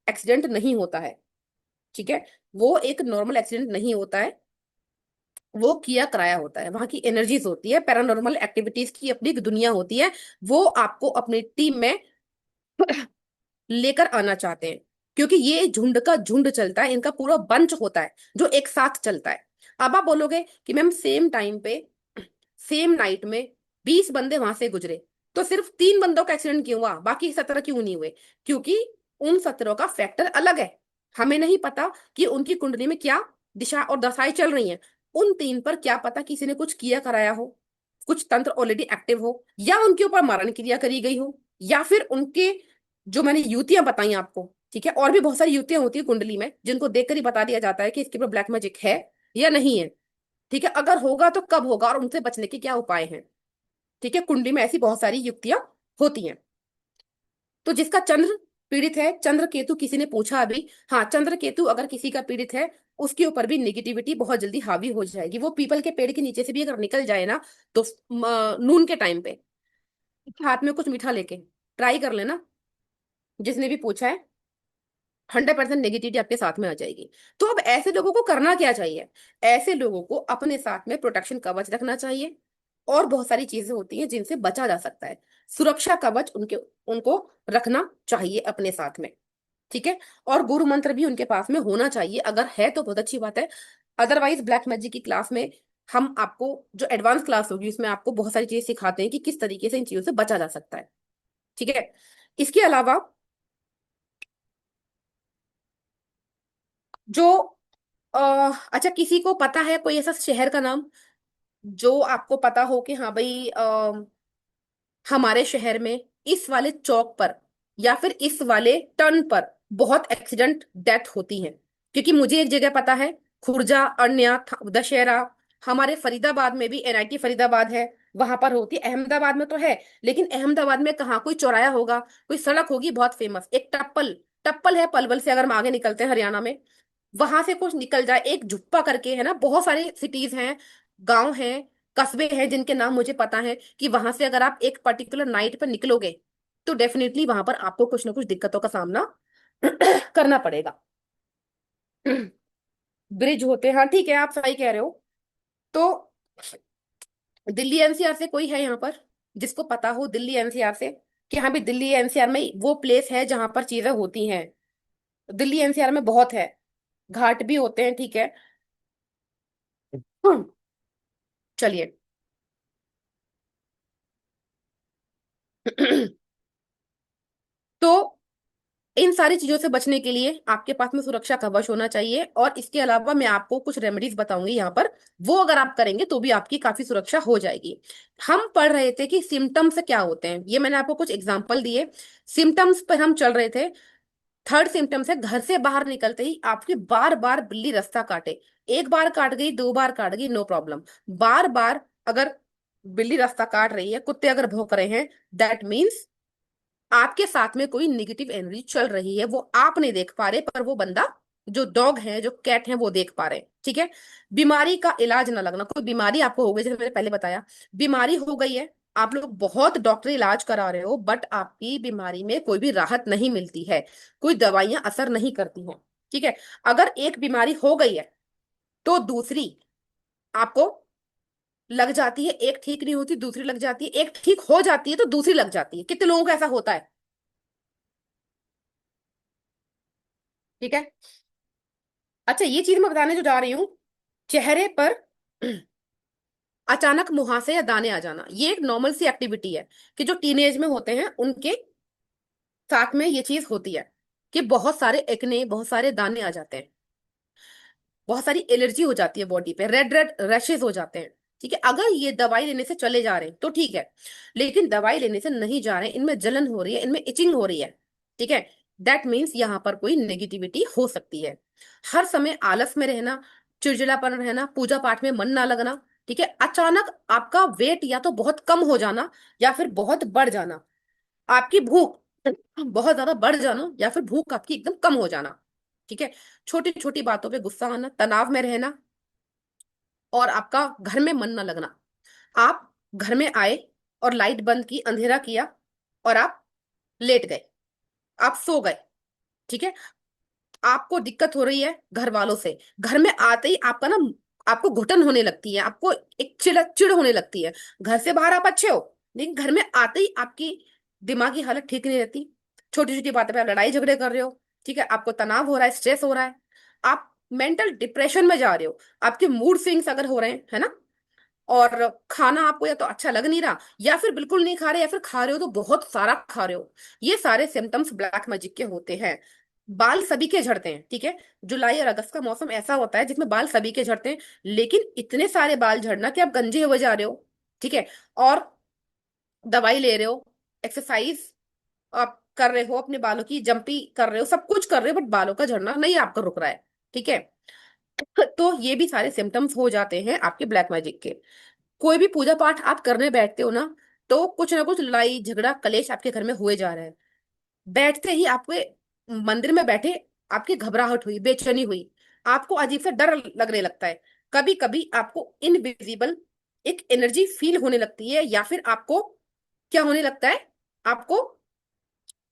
एक्सीडेंट नहीं होता है। ठीक है। वो एक नॉर्मल एक्सीडेंट नहीं होता है, वो किया कराया होता है। वहां की एनर्जीज होती है, पैरानॉर्मल एक्टिविटीज की अपनी एक दुनिया होती है। वो आपको अपनी टीम में लेकर आना चाहते हैं, क्योंकि ये झुंड का झुंड चलता है, इनका पूरा बंच होता है जो एक साथ चलता है। अब आप बोलोगे कि मैम सेम टाइम पे, सेम नाइट में 20 बंदे वहां से गुजरे, तो सिर्फ 3 बंदों का एक्सीडेंट क्यों हुआ, बाकी 17 क्यों नहीं हुए? क्योंकि उन 17 का फैक्टर अलग है। हमें नहीं पता कि उनकी कुंडली में क्या दिशा और दशाएं चल रही हैं। उन 3 पर क्या पता किसी ने कुछ किया कराया हो, कुछ तंत्र ऑलरेडी एक्टिव हो, या उनके ऊपर मारण क्रिया करी गई हो, या फिर उनके, जो मैंने युतियां बताई आपको, ठीक है, और भी बहुत सारी युतियां होती है कुंडली में, जिनको देखकर ही बता दिया जाता है कि इसके ऊपर ब्लैक मैजिक है या नहीं है। ठीक है। अगर होगा तो कब होगा और उनसे बचने के क्या उपाय हैं। ठीक है। कुंडली में ऐसी बहुत सारी युक्तियां होती हैं। तो जिसका चंद्र पीड़ित है, चंद्र केतु किसी ने पूछा अभी, हाँ, चंद्र केतु अगर किसी का पीड़ित है, उसके ऊपर भी निगेटिविटी बहुत जल्दी हावी हो जाएगी। वो पीपल के पेड़ के नीचे से भी अगर निकल जाए ना, तो नून के टाइम पे हाथ में कुछ मीठा लेके ट्राई कर लेना, जिसने भी पूछा है, 100% नेगेटिविटी आपके साथ में आ जाएगी। तो अब ऐसे लोगों को करना क्या चाहिए? ऐसे लोगों को अपने साथ में प्रोटेक्शन कवच रखना चाहिए। और बहुत सारी चीजें होती हैं जिनसे बचा जा सकता है। सुरक्षा कवच उनके उनको रखना चाहिए अपने साथ में। ठीक है। और गुरु मंत्र भी उनके पास में होना चाहिए, अगर है तो बहुत अच्छी बात है। अदरवाइज ब्लैक मैजिक की क्लास में हम आपको, जो एडवांस क्लास होगी, उसमें आपको बहुत सारी चीजें सिखाते हैं कि किस तरीके से इन चीजों से बचा जा सकता है। ठीक है। इसके अलावा जो अ, अच्छा, किसी को पता है कोई ऐसा शहर का नाम जो आपको पता हो कि हाँ भाई, हमारे शहर में इस वाले चौक पर, या फिर इस वाले टर्न पर बहुत एक्सीडेंट डेथ होती है? क्योंकि मुझे एक जगह पता है, खुर्जा, अरण्या, दशहरा, हमारे फरीदाबाद में भी एनआईटी फरीदाबाद है, वहां पर होती है। अहमदाबाद में तो है, लेकिन अहमदाबाद में कहाँ कोई चौराया होगा, कोई सड़क होगी बहुत फेमस, एक टप्पल, टप्पल है पलवल से, अगर हम आगे निकलते हैं हरियाणा में, वहां से कुछ निकल जाए, एक झुप्पा करके है ना, बहुत सारी सिटीज हैं, गांव हैं, कस्बे हैं, जिनके नाम मुझे पता है, कि वहां से अगर आप एक पर्टिकुलर नाइट पर निकलोगे, तो डेफिनेटली वहां पर आपको कुछ ना कुछ दिक्कतों का सामना करना पड़ेगा। ब्रिज होते हैं, हाँ ठीक है, आप सही कह रहे हो। तो दिल्ली एनसीआर से कोई है यहाँ पर जिसको पता हो, दिल्ली एनसीआर से, कि हाँ भी दिल्ली एनसीआर में वो प्लेस है जहां पर चीजें होती हैं? दिल्ली एनसीआर में बहुत है, घाट भी होते हैं। ठीक है। हम्म, चलिए। तो इन सारी चीजों से बचने के लिए आपके पास में सुरक्षा कवच होना चाहिए, और इसके अलावा मैं आपको कुछ रेमेडीज बताऊंगी यहाँ पर। वो अगर आप करेंगे तो भी आपकी काफी सुरक्षा हो जाएगी। हम पढ़ रहे थे कि सिम्टम्स क्या होते हैं, ये मैंने आपको कुछ एग्जांपल दिए। सिम्टम्स पर हम चल रहे थे। थर्ड सिम्टम्स है, घर से बाहर निकलते ही आपकी बार बार बिल्ली रास्ता काटे। एक बार काट गई, 2 बार काट गई, नो प्रॉब्लम। बार बार अगर बिल्ली रास्ता काट रही है, कुत्ते अगर भौंक रहे हैं, दैट मीन्स आपके साथ में कोई निगेटिव एनर्जी चल रही है। वो आप नहीं देख पा रहे, पर वो बंदा जो डॉग है, जो कैट है, वो देख पा रहे हैं, ठीक है। बीमारी का इलाज ना लगना, कोई बीमारी आपको हो गई, जैसे मैंने पहले बताया, बीमारी हो गई है, आप लोग बहुत डॉक्टरी इलाज करा रहे हो, बट आपकी बीमारी में कोई भी राहत नहीं मिलती है, कोई दवाइयां असर नहीं करती हैं, ठीक है। अगर एक बीमारी हो गई है तो दूसरी आपको लग जाती है, एक ठीक नहीं होती दूसरी लग जाती है, एक ठीक हो जाती है तो दूसरी लग जाती है। कितने लोगों को ऐसा होता है, ठीक है। अच्छा, ये चीज मैं बताने जो जा रही हूँ, चेहरे पर अचानक मुहासे या दाने आ जाना, ये एक नॉर्मल सी एक्टिविटी है कि जो टीनेज में होते हैं उनके साथ में ये चीज होती है, कि बहुत सारे एक्ने, बहुत सारे दाने आ जाते हैं, बहुत सारी एलर्जी हो जाती है बॉडी पे, रेड रेड रैशेस हो जाते हैं, ठीक है। अगर ये दवाई लेने से चले जा रहे हैं तो ठीक है, लेकिन दवाई लेने से नहीं जा रहे हैं, इनमें जलन हो रही है, इनमें इचिंग हो रही है, ठीक है, दैट मीन्स यहाँ पर कोई नेगेटिविटी हो सकती है। हर समय आलस में रहना, चिड़चिड़ापन रहना, पूजा पाठ में मन ना लगना, ठीक है। अचानक आपका वेट या तो बहुत कम हो जाना या फिर बहुत बढ़ जाना, आपकी भूख बहुत ज्यादा बढ़ जाना या फिर भूख आपकी एकदम कम हो जाना, ठीक है। छोटी छोटी बातों पे गुस्सा आना, तनाव में रहना, और आपका घर में मन न लगना। आप घर में आए और लाइट बंद की, अंधेरा किया, और आप लेट गए, आप सो गए, ठीक है। आपको दिक्कत हो रही है घर वालों से, घर में आते ही आपका ना, आपको घुटन होने लगती है, आपको एक चिड़ होने लगती है। घर से बाहर आप अच्छे हो, लेकिन घर में आते ही आपकी दिमागी हालत ठीक नहीं रहती, छोटी छोटी बातों पे आप लड़ाई झगड़े कर रहे हो, ठीक है। आपको तनाव हो रहा है, स्ट्रेस हो रहा है, आप मेंटल डिप्रेशन में जा रहे हो, आपके मूड स्विंग्स अगर हो रहे हैं, है ना, और खाना आपको या तो अच्छा लग नहीं रहा, या फिर बिल्कुल नहीं खा रहे, या फिर खा रहे हो तो बहुत सारा खा रहे हो, ये सारे सिम्टम्स ब्लैक मैजिक के होते हैं। बाल सभी के झड़ते हैं, ठीक है। जुलाई और अगस्त का मौसम ऐसा होता है जिसमें बाल सभी के झड़ते हैं, लेकिन इतने सारे बाल झड़ना कि आप गंजे हुए जा रहे हो, ठीक है, और दवाई ले रहे हो, एक्सरसाइज आप कर रहे हो, अपने बालों की जंपी कर रहे हो, सब कुछ कर रहे हो, बट बालों का झड़ना नहीं आपका रुक रहा है, ठीक है। तो ये भी सारे सिम्टम्स हो जाते हैं आपके ब्लैक मैजिक के। कोई भी पूजा पाठ आप करने बैठते हो ना, तो कुछ ना कुछ लड़ाई झगड़ा कलेश आपके घर में हुए जा रहा है। बैठते ही आपके मंदिर में बैठे आपकी घबराहट हुई, बेचैनी हुई, आपको अजीब सा डर लगने लगता है, कभी कभी आपको इनविजिबल एक एनर्जी फील होने लगती है, या फिर आपको क्या होने लगता है, आपको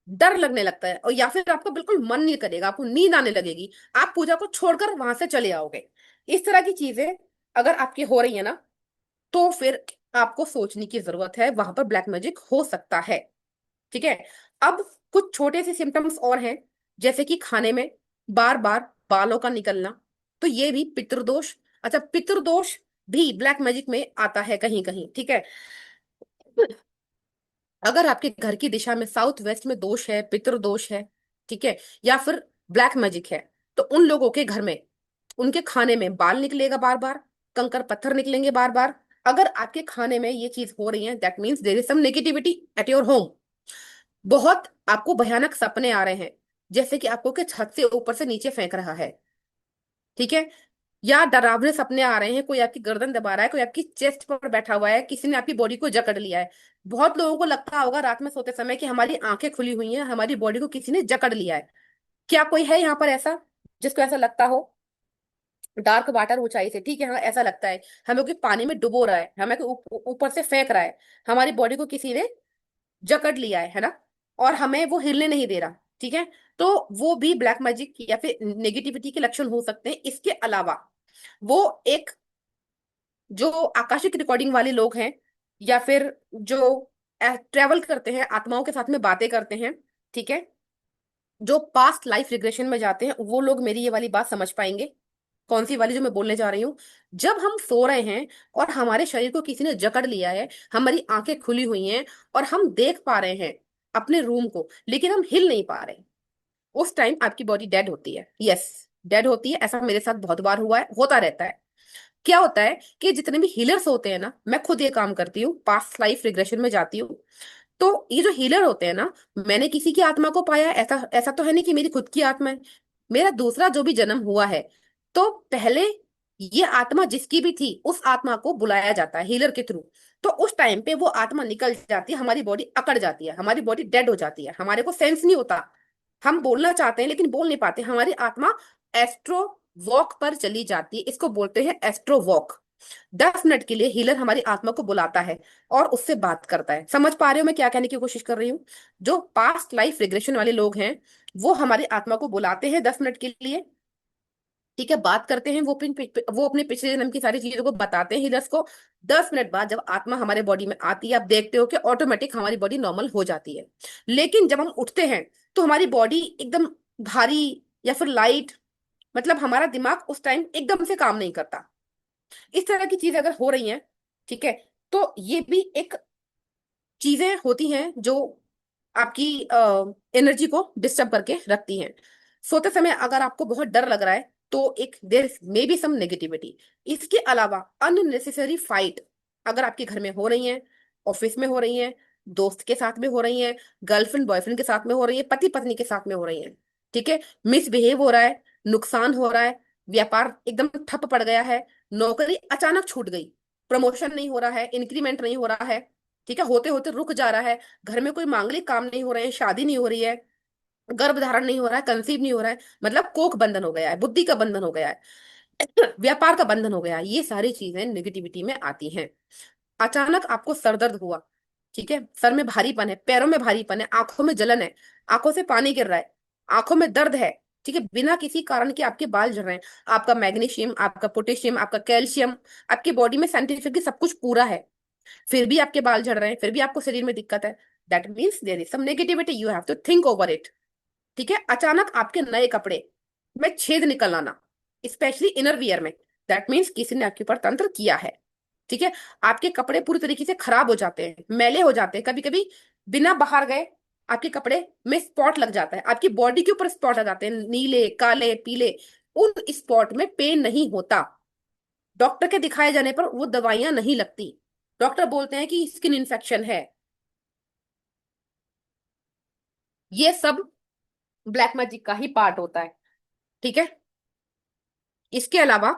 डर लगने लगता है, और या फिर आपको बिल्कुल मन नहीं करेगा, आपको नींद आने लगेगी, आप पूजा को छोड़कर वहां से चले आओगे। इस तरह की चीजें अगर आपकी हो रही है ना, तो फिर आपको सोचने की जरूरत है, वहां पर ब्लैक मैजिक हो सकता है, ठीक है। अब कुछ छोटे से सिम्टम्स और हैं, जैसे कि खाने में बार बार बालों का निकलना, तो ये भी पितृदोष। अच्छा, पितृदोष भी ब्लैक मैजिक में आता है कहीं कहीं, ठीक है। अगर आपके घर की दिशा में साउथ वेस्ट में दोष है, पितृदोष है, ठीक है, या फिर ब्लैक मैजिक है, तो उन लोगों के घर में, उनके खाने में बाल निकलेगा बार बार, कंकर पत्थर निकलेंगे बार बार। अगर आपके खाने में ये चीज हो रही है, that means there is some negativity at your home. बहुत आपको भयानक सपने आ रहे हैं, जैसे कि आपको के छत से ऊपर से नीचे फेंक रहा है, ठीक है, या डरावने सपने आ रहे हैं, कोई आपकी गर्दन दबा रहा है, कोई आपकी चेस्ट पर बैठा हुआ है, किसी ने आपकी बॉडी को जकड़ लिया है। बहुत लोगों को लगता होगा रात में सोते समय कि हमारी आंखें खुली हुई हैं, हमारी बॉडी को किसी ने जकड़ लिया है। क्या कोई है यहाँ पर ऐसा जिसको ऐसा लगता हो? डार्क वाटर ऊंचाई से, ठीक है, हाँ, ऐसा लगता है हमें कोई पानी में डुबो रहा है, हमें कोई ऊपर से फेंक रहा है, हमारी बॉडी को किसी ने जकड़ लिया है ना, और हमें वो हिलने नहीं दे रहा, ठीक है। तो वो भी ब्लैक मैजिक या फिर नेगेटिविटी के लक्षण हो सकते हैं। इसके अलावा वो एक, जो आकाशिक रिकॉर्डिंग वाले लोग हैं, या फिर जो ट्रेवल करते हैं, आत्माओं के साथ में बातें करते हैं, ठीक है, जो पास्ट लाइफ रिग्रेशन में जाते हैं, वो लोग मेरी ये वाली बात समझ पाएंगे, कौन सी वाली जो मैं बोलने जा रही हूँ। जब हम सो रहे हैं और हमारे शरीर को किसी ने जकड़ लिया है, हमारी आंखें खुली हुई हैं, और हम देख पा रहे हैं अपने रूम को, लेकिन हम हिल नहीं पा रहे, उस टाइम आपकी बॉडी डेड होती है। यस, डेड होती है, ऐसा मेरे साथ बहुत बार हुआ है, होता रहता है। क्या होता है कि जितने भी हीलर्स होते हैं ना, मैं खुद ये काम करती हूँ, पास्ट लाइफ रिग्रेशन में जाती हूँ, तो ये जो हीलर होते हैं ना, मैंने किसी की आत्मा को पाया है, ऐसा ऐसा तो है नहीं कि मेरी खुद की आत्मा है, मेरा दूसरा जो भी जन्म हुआ है, तो पहले ये आत्मा जिसकी भी थी, उस आत्मा को बुलाया जाता है हीलर के थ्रू। तो उस टाइम पे वो आत्मा निकल जाती है, हमारी बॉडी अकड़ जाती है, हमारी बॉडी डेड हो जाती है, हमारे को सेंस नहीं होता, हम बोलना चाहते हैं लेकिन बोल नहीं पाते, हमारी आत्मा एस्ट्रो वॉक पर चली जाती है, इसको बोलते हैं एस्ट्रो वॉक। 10 मिनट के लिए हीलर हमारी आत्मा को बुलाता है और उससे बात करता है। समझ पा रहे हो मैं क्या कहने की कोशिश कर रही हूँ? जो पास्ट लाइफ रिग्रेशन वाले लोग हैं, वो हमारी आत्मा को बुलाते हैं 10 मिनट के लिए, ठीक है, बात करते हैं, वो अपने पिछले जन्म की सारी चीजों को बताते हैं हीलर्स को। 10 मिनट बाद जब आत्मा हमारे बॉडी में आती है, आप देखते हो कि ऑटोमेटिक हमारी बॉडी नॉर्मल हो जाती है। लेकिन जब हम उठते हैं तो हमारी बॉडी एकदम भारी या फिर लाइट, मतलब हमारा दिमाग उस टाइम एकदम से काम नहीं करता। इस तरह की चीजें अगर हो रही हैं, ठीक है, तो ये भी एक चीजें होती हैं जो आपकी एनर्जी को डिस्टर्ब करके रखती हैं। सोते समय अगर आपको बहुत डर लग रहा है तो एक देर मे बी सम नेगेटिविटी। इसके अलावा अननेसेसरी फाइट अगर आपके घर में हो रही है, ऑफिस में हो रही है, दोस्त के साथ में हो रही है, गर्लफ्रेंड बॉयफ्रेंड के साथ में हो रही है, पति पत्नी के साथ में हो रही है, ठीक है, मिसबिहेव हो रहा है, नुकसान हो रहा है, व्यापार एकदम ठप पड़ गया है, नौकरी अचानक छूट गई, प्रमोशन नहीं हो रहा है, इंक्रीमेंट नहीं हो रहा है, ठीक है, होते होते रुक जा रहा है, घर में कोई मांगलिक काम नहीं हो रहे हैं, शादी नहीं हो रही है, गर्भ धारण नहीं हो रहा है, कंसीव नहीं हो रहा है, मतलब कोख बंधन हो गया है, बुद्धि का बंधन हो गया है, व्यापार का बंधन हो गया है, ये सारी चीजें नेगेटिविटी में आती हैं। अचानक आपको सर दर्द हुआ, ठीक है, सर में भारीपन है, पैरों में भारीपन है, आंखों में जलन है, आंखों से पानी गिर रहा है, आंखों में दर्द है, ठीक है, बिना किसी कारण के आपके बाल झड़ रहे हैं, आपका मैग्नीशियम, आपका पोटेशियम, आपका कैल्शियम, आपकी बॉडी में साइंटिफिकली सब कुछ पूरा है, फिर भी आपके बाल झड़ रहे हैं, फिर भी आपको शरीर में दिक्कत है, that means there is some negativity, you have to think over it. ठीक है, अचानक आपके नए कपड़े में छेद निकल आना, स्पेशली इनर वियर में, दैट मीन्स किसी ने आपके ऊपर तंत्र किया है। ठीक है, आपके कपड़े पूरी तरीके से खराब हो जाते हैं, मैले हो जाते हैं, कभी कभी बिना बाहर गए आपके कपड़े में स्पॉट लग जाता है, आपकी बॉडी के ऊपर स्पॉट आ जाते हैं, नीले काले पीले, उन स्पॉट में पेन नहीं होता, डॉक्टर के दिखाए जाने पर वो दवाइयां नहीं लगती, डॉक्टर बोलते हैं कि स्किन इन्फेक्शन है। ये सब ब्लैक मैजिक का ही पार्ट होता है। ठीक है, इसके अलावा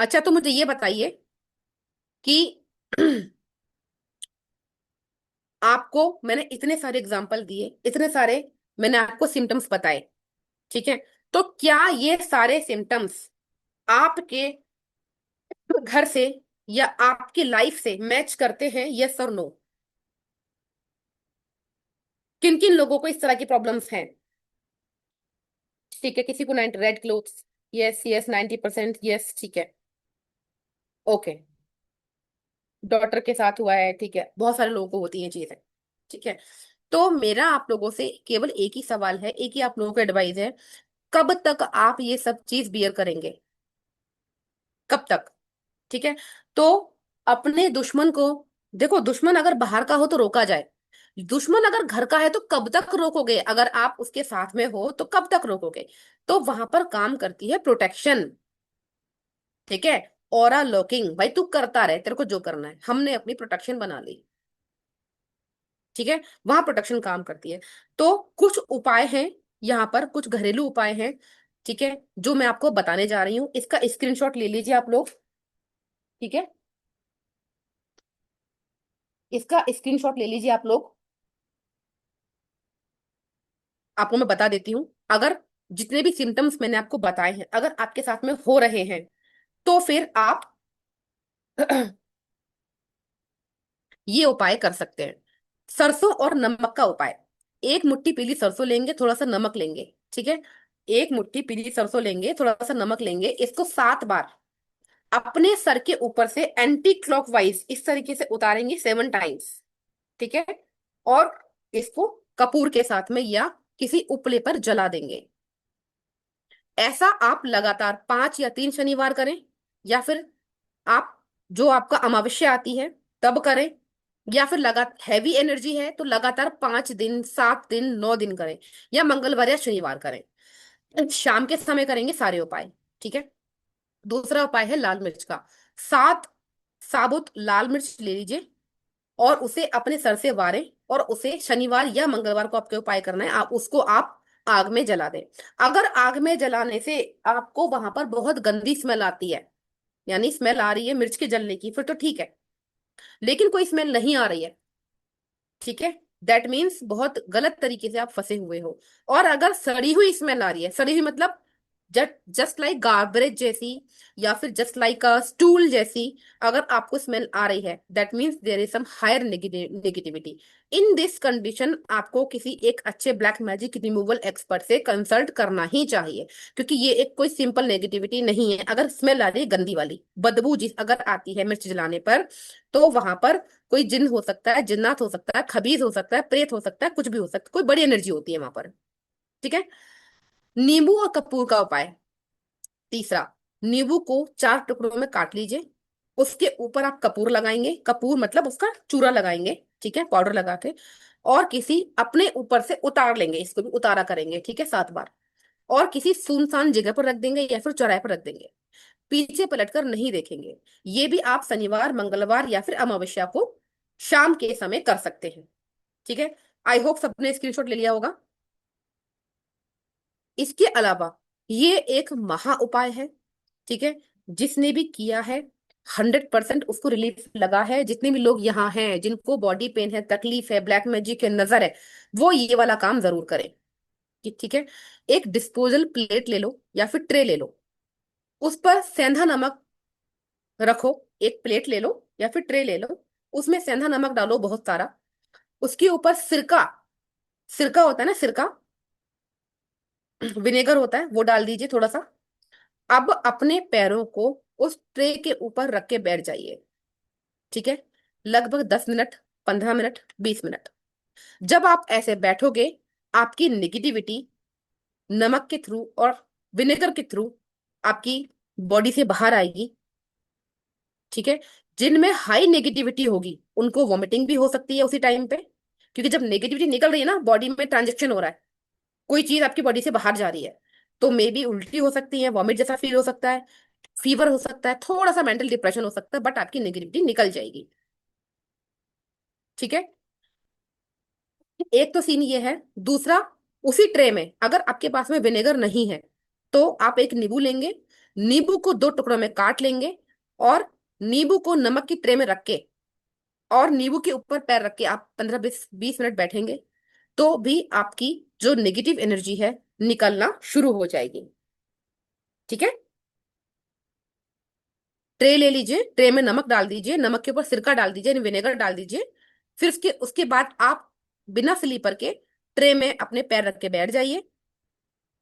अच्छा तो मुझे ये बताइए कि आपको मैंने इतने सारे एग्जांपल दिए, इतने सारे मैंने आपको सिम्टम्स बताए, ठीक है, तो क्या ये सारे सिम्टम्स आपके घर से या आपकी लाइफ से मैच करते हैं, यस और नो? किन किन लोगों को इस तरह की प्रॉब्लम्स हैं? ठीक है, किसी को 90 red clothes, yes yes, 90% yes, ठीक है, ओके, डॉटर के साथ हुआ है, ठीक है, बहुत सारे लोगों को होती हैं चीजें, ठीक है। तो मेरा आप लोगों से केवल एक ही सवाल है, एक ही आप लोगों को एडवाइस है, कब तक आप ये सब चीज बियर करेंगे? कब तक? ठीक है, तो अपने दुश्मन को देखो, दुश्मन अगर बाहर का हो तो रोका जाए, दुश्मन अगर घर का है तो कब तक रोकोगे? अगर आप उसके साथ में हो तो कब तक रोकोगे? तो वहां पर काम करती है प्रोटेक्शन, ठीक है, ऑरा लॉकिंग, भाई तू करता रहे, तेरे को जो करना है, हमने अपनी प्रोटेक्शन बना ली, ठीक है, वहां प्रोटेक्शन काम करती है। तो कुछ उपाय हैं, यहाँ पर कुछ घरेलू उपाय हैं, ठीक है, जो मैं आपको बताने जा रही हूँ, इसका स्क्रीनशॉट ले लीजिए आप लोग, ठीक है, इसका स्क्रीनशॉट ले लीजिए आप लोग। आपको मैं बता देती हूँ, अगर जितने भी सिम्टम्स मैंने आपको बताए हैं अगर आपके साथ में हो रहे हैं तो फिर आप ये उपाय कर सकते हैं। सरसों और नमक का उपाय, एक मुट्ठी पीली सरसों लेंगे, थोड़ा सा नमक लेंगे, ठीक है, एक मुट्ठी पीली सरसों लेंगे, थोड़ा सा नमक लेंगे, इसको 7 बार अपने सर के ऊपर से एंटी क्लॉकवाइज इस तरीके से उतारेंगे 7 टाइम्स, ठीक है, और इसको कपूर के साथ में या किसी उपले पर जला देंगे। ऐसा आप लगातार 5 या 3 शनिवार करें, या फिर आप जो आपका अमावस्या आती है तब करें, या फिर लगा हैवी एनर्जी है तो लगातार 5 दिन, 7 दिन, 9 दिन करें, या मंगलवार या शनिवार करें, शाम के समय करेंगे सारे उपाय, ठीक है। दूसरा उपाय है लाल मिर्च का, 7 साबुत लाल मिर्च ले लीजिए और उसे अपने सर से वारें, और उसे शनिवार या मंगलवार को आपके उपाय करना है, आप उसको आप आग में जला दें। अगर आग में जलाने से आपको वहां पर बहुत गंदी स्मेल आती है, यानी स्मेल आ रही है मिर्च के जलने की, फिर तो ठीक है, लेकिन कोई स्मेल नहीं आ रही है, ठीक है, दैट मीन्स बहुत गलत तरीके से आप फंसे हुए हो। और अगर सड़ी हुई स्मेल आ रही है, सड़ी हुई मतलब जस्ट जस्ट लाइक गार्बेज जैसी, या फिर जस्ट लाइक अ स्टूल जैसी, अगर आपको स्मेल आ रही है, that means there is some higher negativity. In this condition आपको किसी एक अच्छे ब्लैक मैजिक रिमूवल एक्सपर्ट से कंसल्ट करना ही चाहिए, क्योंकि ये एक कोई सिंपल नेगेटिविटी नहीं है। अगर स्मेल आ रही है गंदी वाली, बदबू जिस अगर आती है मिर्च जलाने पर, तो वहां पर कोई जिन हो सकता है, जिन्नात हो सकता है, खबीज हो सकता है, प्रेत हो सकता है, कुछ भी हो सकता है, कोई बड़ी एनर्जी होती है वहां पर। ठीक है। नींबू और कपूर का उपाय। तीसरा, नींबू को 4 टुकड़ों में काट लीजिए, उसके ऊपर आप कपूर लगाएंगे, कपूर मतलब उसका चूरा लगाएंगे, ठीक है, पाउडर लगा के, और किसी अपने ऊपर से उतार लेंगे, इसको भी उतारा करेंगे, ठीक है, 7 बार, और किसी सुनसान जगह पर रख देंगे या फिर चौराहे पर रख देंगे। पीछे पलटकर नहीं देखेंगे। ये भी आप शनिवार, मंगलवार या फिर अमावस्या को शाम के समय कर सकते हैं। ठीक है। आई होप सबने स्क्रीनशॉट ले लिया होगा। इसके अलावा ये एक महा उपाय है, ठीक है, जिसने भी किया है 100% उसको रिलीफ लगा है। जितने भी लोग यहाँ हैं जिनको बॉडी पेन है, तकलीफ है, ब्लैक मैजिक है, नजर है, वो ये वाला काम जरूर करें। ठीक है। एक डिस्पोजल प्लेट ले लो या फिर ट्रे ले लो, उस पर सेंधा नमक रखो। एक प्लेट ले लो या फिर ट्रे ले लो, उसमें सेंधा नमक डालो बहुत सारा, उसके ऊपर सिरका, सिरका होता है ना, सिरका, विनेगर होता है, वो डाल दीजिए थोड़ा सा। अब अपने पैरों को उस ट्रे के ऊपर रख के बैठ जाइए। ठीक है। लगभग 10 मिनट, 15 मिनट, 20 मिनट। जब आप ऐसे बैठोगे, आपकी नेगेटिविटी नमक के थ्रू और विनेगर के थ्रू आपकी बॉडी से बाहर आएगी। ठीक है। जिनमें हाई नेगेटिविटी होगी उनको वॉमिटिंग भी हो सकती है उसी टाइम पे, क्योंकि जब नेगेटिविटी निकल रही है ना, बॉडी में ट्रांजेक्शन हो रहा है, कोई चीज आपकी बॉडी से बाहर जा रही है, तो मे बी उल्टी हो सकती है, वॉमिट जैसा फील हो सकता है, फीवर हो सकता है, थोड़ा सा मेंटल डिप्रेशन हो सकता है, बट आपकी नेगेटिविटी निकल जाएगी। ठीक है। एक तो सीन ये है। दूसरा, उसी ट्रे में अगर आपके पास में विनेगर नहीं है, तो आप एक नींबू लेंगे, नींबू को 2 टुकड़ों में काट लेंगे, और नींबू को नमक की ट्रे में रख के, और नींबू के ऊपर पैर रख के आप 15 20 20 मिनट बैठेंगे, तो भी आपकी जो नेगेटिव एनर्जी है निकलना शुरू हो जाएगी। ठीक है। ट्रे ले लीजिए, ट्रे में नमक डाल दीजिए, नमक के ऊपर सिरका डाल दीजिए, यानी विनेगर डाल दीजिए। फिर उसके उसके बाद आप बिना स्लीपर के ट्रे में अपने पैर रख के बैठ जाइए।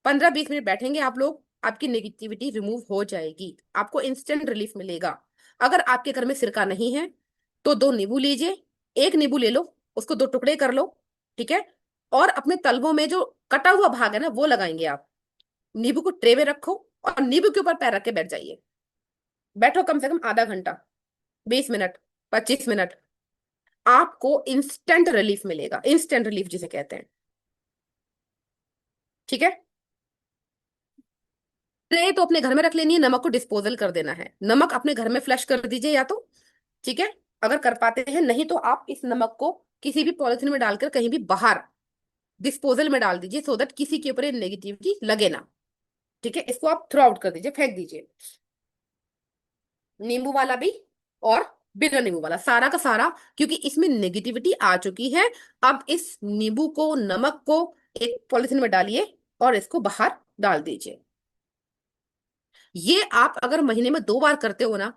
15 20 मिनट बैठेंगे आप लोग, आपकी नेगेटिविटी रिमूव हो जाएगी, आपको इंस्टेंट रिलीफ मिलेगा। अगर आपके घर में सिरका नहीं है, तो 2 नींबू लीजिए, एक नींबू ले लो, उसको 2 टुकड़े कर लो। ठीक है। और अपने तलवों में जो कटा हुआ भाग है ना, वो लगाएंगे आप। नींबू को ट्रे में रखो और नींबू के ऊपर पैर रख के बैठ जाइए। बैठो कम से कम आधा घंटा, 20 मिनट, 25 मिनट। आपको इंस्टेंट रिलीफ मिलेगा, इंस्टेंट रिलीफ जिसे कहते हैं। ठीक है। ट्रे तो अपने घर में रख लेनी है, नमक को डिस्पोजल कर देना है, नमक अपने घर में फ्लश कर दीजिए या तो। ठीक है। अगर कर पाते हैं, नहीं तो आप इस नमक को किसी भी पॉलिथीन में डालकर कहीं भी बाहर डिस्पोजल में डाल दीजिए, सो दैट किसी के ऊपर नेगेटिविटी लगे ना। ठीक है। इसको आप थ्रो आउट कर दीजिए, फेंक दीजिए, नींबू वाला भी और बिना नींबू वाला, सारा का सारा, क्योंकि इसमें नेगेटिविटी आ चुकी है। अब इस नींबू को, नमक को एक पॉलिथीन में डालिए और इसको बाहर डाल दीजिए। ये आप अगर महीने में 2 बार करते हो ना,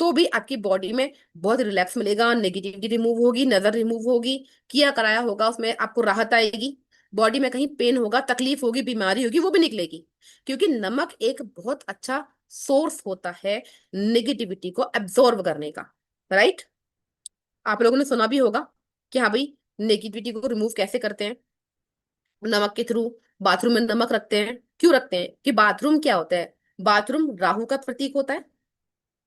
तो भी आपकी बॉडी में बहुत रिलैक्स मिलेगा, नेगेटिविटी रिमूव होगी, नजर रिमूव होगी, किया कराया होगा उसमें आपको राहत आएगी, बॉडी में कहीं पेन होगा, तकलीफ होगी, बीमारी होगी, वो भी निकलेगी। क्योंकि नमक एक बहुत अच्छा सोर्स होता है नेगेटिविटी को एब्जॉर्ब करने का। राइट। आप लोगों ने सुना भी होगा कि हाँ भाई, नेगेटिविटी को रिमूव कैसे करते हैं, नमक के थ्रू। बाथरूम में नमक रखते हैं, क्यों रखते हैं? कि बाथरूम क्या होता है, बाथरूम राहु का प्रतीक होता है।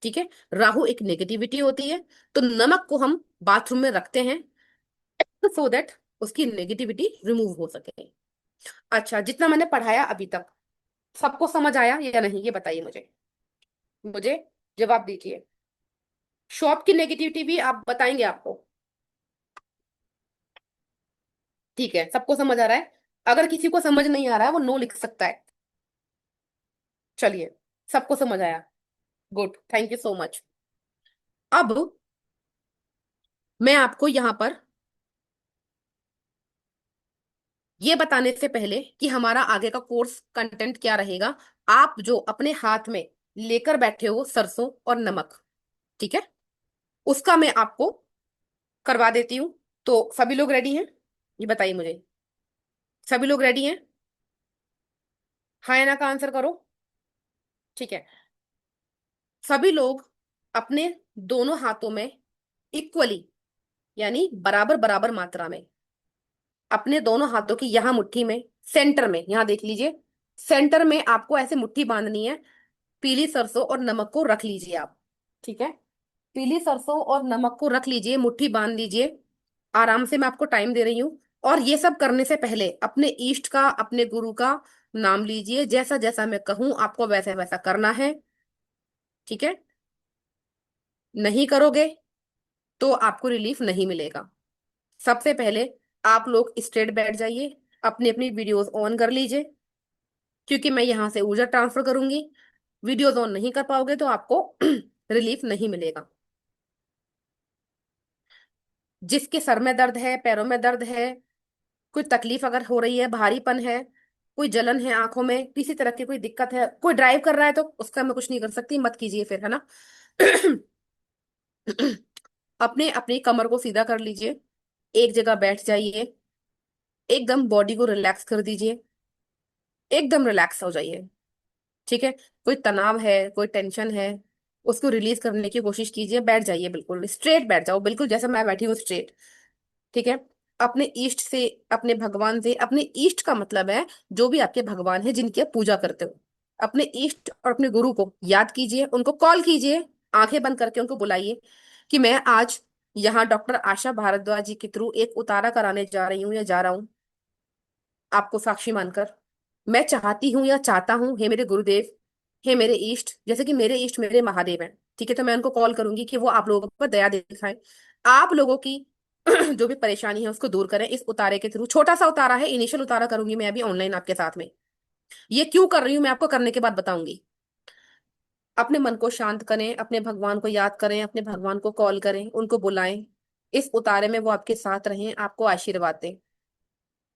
ठीक है। राहु एक नेगेटिविटी होती है, तो नमक को हम बाथरूम में रखते हैं, सो दैट उसकी नेगेटिविटी रिमूव हो सके। अच्छा, जितना मैंने पढ़ाया अभी तक, सबको समझ आया या नहीं, ये बताइए मुझे, मुझे जवाब दीजिए। शॉप की नेगेटिविटी भी आप बताएंगे आपको? ठीक है, सबको समझ आ रहा है। अगर किसी को समझ नहीं आ रहा है, वो नो लिख सकता है। चलिए, सबको समझ आया, good, thank you so much. अब मैं आपको यहाँ पर ये बताने से पहले कि हमारा आगे का कोर्स कंटेंट क्या रहेगा, आप जो अपने हाथ में लेकर बैठे हो सरसों और नमक, ठीक है, उसका मैं आपको करवा देती हूँ। तो सभी लोग रेडी हैं? ये बताइए मुझे, सभी लोग रेडी हैं? हाँ या ना का आंसर करो। ठीक है, सभी लोग अपने दोनों हाथों में इक्वली, यानी बराबर बराबर मात्रा में, अपने दोनों हाथों की यहां मुट्ठी में, सेंटर में, यहां देख लीजिए, सेंटर में आपको ऐसे मुट्ठी बांधनी है। पीली सरसों और नमक को रख लीजिए आप, ठीक है, पीली सरसों और नमक को रख लीजिए, मुट्ठी बांध लीजिए आराम से। मैं आपको टाइम दे रही हूँ। और ये सब करने से पहले अपने इष्ट का, अपने गुरु का नाम लीजिए। जैसा जैसा मैं कहूं आपको वैसा वैसा करना है, ठीक है। नहीं करोगे तो आपको रिलीफ नहीं मिलेगा। सबसे पहले आप लोग स्ट्रेट बैठ जाइए, अपनी अपनी वीडियोस ऑन कर लीजिए, क्योंकि मैं यहां से ऊर्जा ट्रांसफर करूंगी। वीडियोस ऑन नहीं कर पाओगे तो आपको रिलीफ नहीं मिलेगा। जिसके सर में दर्द है, पैरों में दर्द है, कोई तकलीफ अगर हो रही है, भारीपन है, कोई जलन है आंखों में, किसी तरह की कोई दिक्कत है, कोई ड्राइव कर रहा है तो उसका मैं कुछ नहीं कर सकती, मत कीजिए फिर, है ना। अपने अपनी कमर को सीधा कर लीजिए, एक जगह बैठ जाइए, एकदम बॉडी को रिलैक्स कर दीजिए, एकदम रिलैक्स हो जाइए, ठीक है। कोई तनाव है, कोई टेंशन है, उसको रिलीज करने की कोशिश कीजिए। बैठ जाइए, बिल्कुल स्ट्रेट बैठ जाओ, बिल्कुल जैसे मैं बैठी हूँ स्ट्रेट, ठीक है। अपने इष्ट से, अपने भगवान से, अपने इष्ट का मतलब है जो भी आपके भगवान है जिनकी आप पूजा करते हो, अपने इष्ट और अपने गुरु को याद कीजिए, उनको कॉल कीजिए, आंखें बंद करके उनको बुलाइए कि मैं आज यहाँ डॉक्टर आशा भारद्वाज जी के थ्रू एक उतारा कराने जा रही हूँ या जा रहा हूँ, आपको साक्षी मानकर। मैं चाहती हूँ या चाहता हूँ, हे मेरे गुरुदेव, हे मेरे इष्ट, जैसे कि मेरे इष्ट मेरे महादेव हैं, ठीक है, तो मैं उनको कॉल करूंगी कि वो आप लोगों पर दया दिखाएं, आप लोगों की जो भी परेशानी है उसको दूर करें इस उतारे के थ्रू। छोटा सा उतारा है, इनिशियल उतारा करूंगी मैं अभी ऑनलाइन आपके साथ में। ये क्यों कर रही हूँ मैं आपको करने के बाद बताऊंगी। अपने मन को शांत करें, अपने भगवान को याद करें, अपने भगवान को कॉल करें, उनको बुलाएं, इस उतारे में वो आपके साथ रहें, आपको आशीर्वाद दें।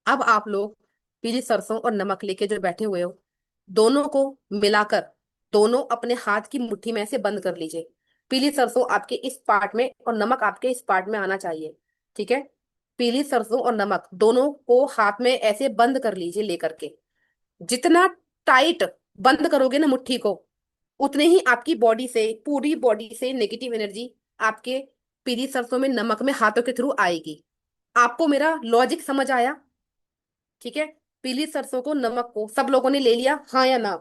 अब आप लोग पीली सरसों और नमक लेके जो बैठे हुए हो, दोनों को मिलाकर, दोनों अपने हाथ की मुट्ठी में ऐसे बंद कर लीजिए। पीली सरसों आपके इस पार्ट में और नमक आपके इस पार्ट में आना चाहिए, ठीक है। पीली सरसों और नमक दोनों को हाथ में ऐसे बंद कर लीजिए लेकर के। जितना टाइट बंद करोगे ना मुट्ठी को, उतने ही आपकी बॉडी से, पूरी बॉडी से नेगेटिव एनर्जी आपके पीली सरसों में नमक में हाथों के थ्रू आएगी। आपको मेरा लॉजिक समझ आया? ठीक है। पीली सरसों को, नमक को सब लोगों ने ले लिया, हाँ या ना?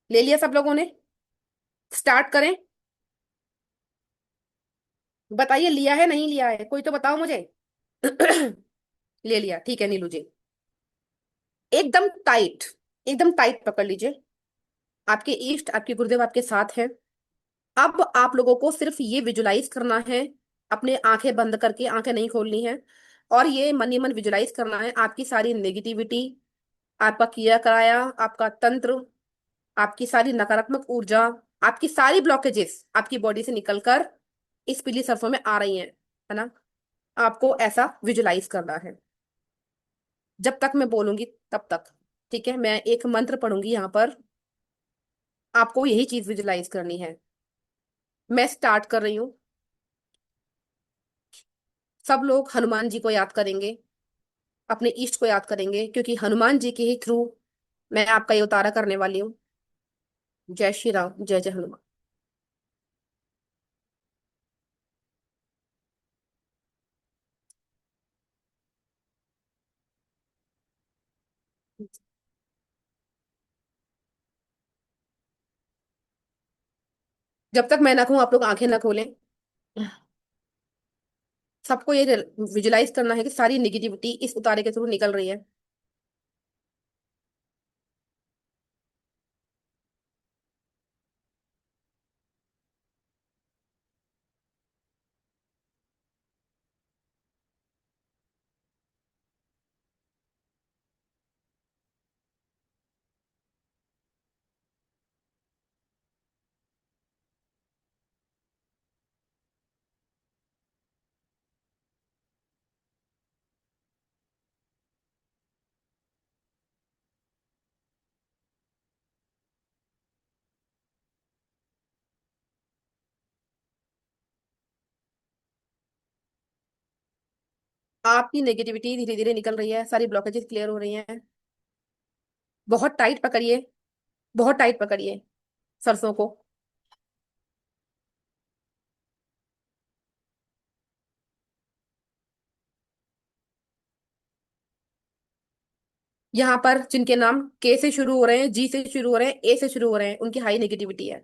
ले लिया सब लोगों ने? स्टार्ट करें? बताइए, लिया है नहीं लिया है, कोई तो बताओ मुझे। ले लिया, ठीक है नीलू जी। एकदम टाइट, एकदम टाइट पकड़ लीजिए। आपके ईष्ट, आपके गुरुदेव आपके साथ हैं। अब आप लोगों को सिर्फ ये विजुलाइज करना है, अपने आंखें बंद करके, आंखें नहीं खोलनी है, और ये मन ही मन विजुलाइज करना है आपकी सारी नेगेटिविटी, आपका किया कराया, आपका तंत्र, आपकी सारी नकारात्मक ऊर्जा, आपकी सारी ब्लॉकेजेस आपकी बॉडी से निकलकर इस पीली सरसों में आ रही हैं, है ना। आपको ऐसा विजुलाइज करना है जब तक मैं बोलूंगी तब तक, ठीक है। मैं एक मंत्र पढ़ूंगी यहाँ पर, आपको यही चीज विजुलाइज करनी है। मैं स्टार्ट कर रही हूँ। सब लोग हनुमान जी को याद करेंगे, अपने इष्ट को याद करेंगे, क्योंकि हनुमान जी के ही थ्रू मैं आपका ये उतारा करने वाली हूँ। जय श्री राम, जय जय हनुमान। जब तक मैं ना कहूं आप लोग आंखें ना खोलें। सबको ये विजुलाइज करना है कि सारी निगेटिविटी इस उतारे के थ्रू निकल रही है। आपकी नेगेटिविटी धीरे धीरे निकल रही है, सारी ब्लॉकेजेस क्लियर हो रही हैं। बहुत टाइट पकड़िए, बहुत टाइट पकड़िए सरसों को। यहाँ पर जिनके नाम के से शुरू हो रहे हैं, जी से शुरू हो रहे हैं, ए से शुरू हो रहे हैं, उनकी हाई नेगेटिविटी है।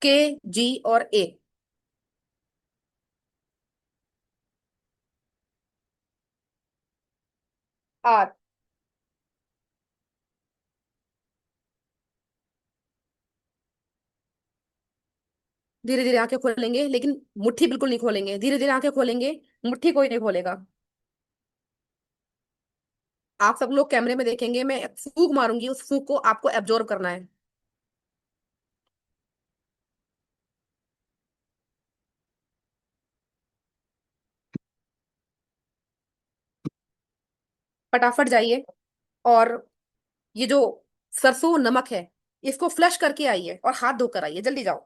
के, जी और ए। आर। धीरे धीरे आंखें खोलेंगे, लेकिन मुट्ठी बिल्कुल नहीं खोलेंगे। धीरे धीरे आंखें खोलेंगे, मुट्ठी कोई नहीं खोलेगा। आप सब लोग कैमरे में देखेंगे, मैं फूंक मारूंगी, उस फूंक को आपको एब्जॉर्ब करना है। फटाफट जाइए, और ये जो सरसों नमक है, इसको फ्लश करके आइए और हाथ धोकर आइए, जल्दी जाओ।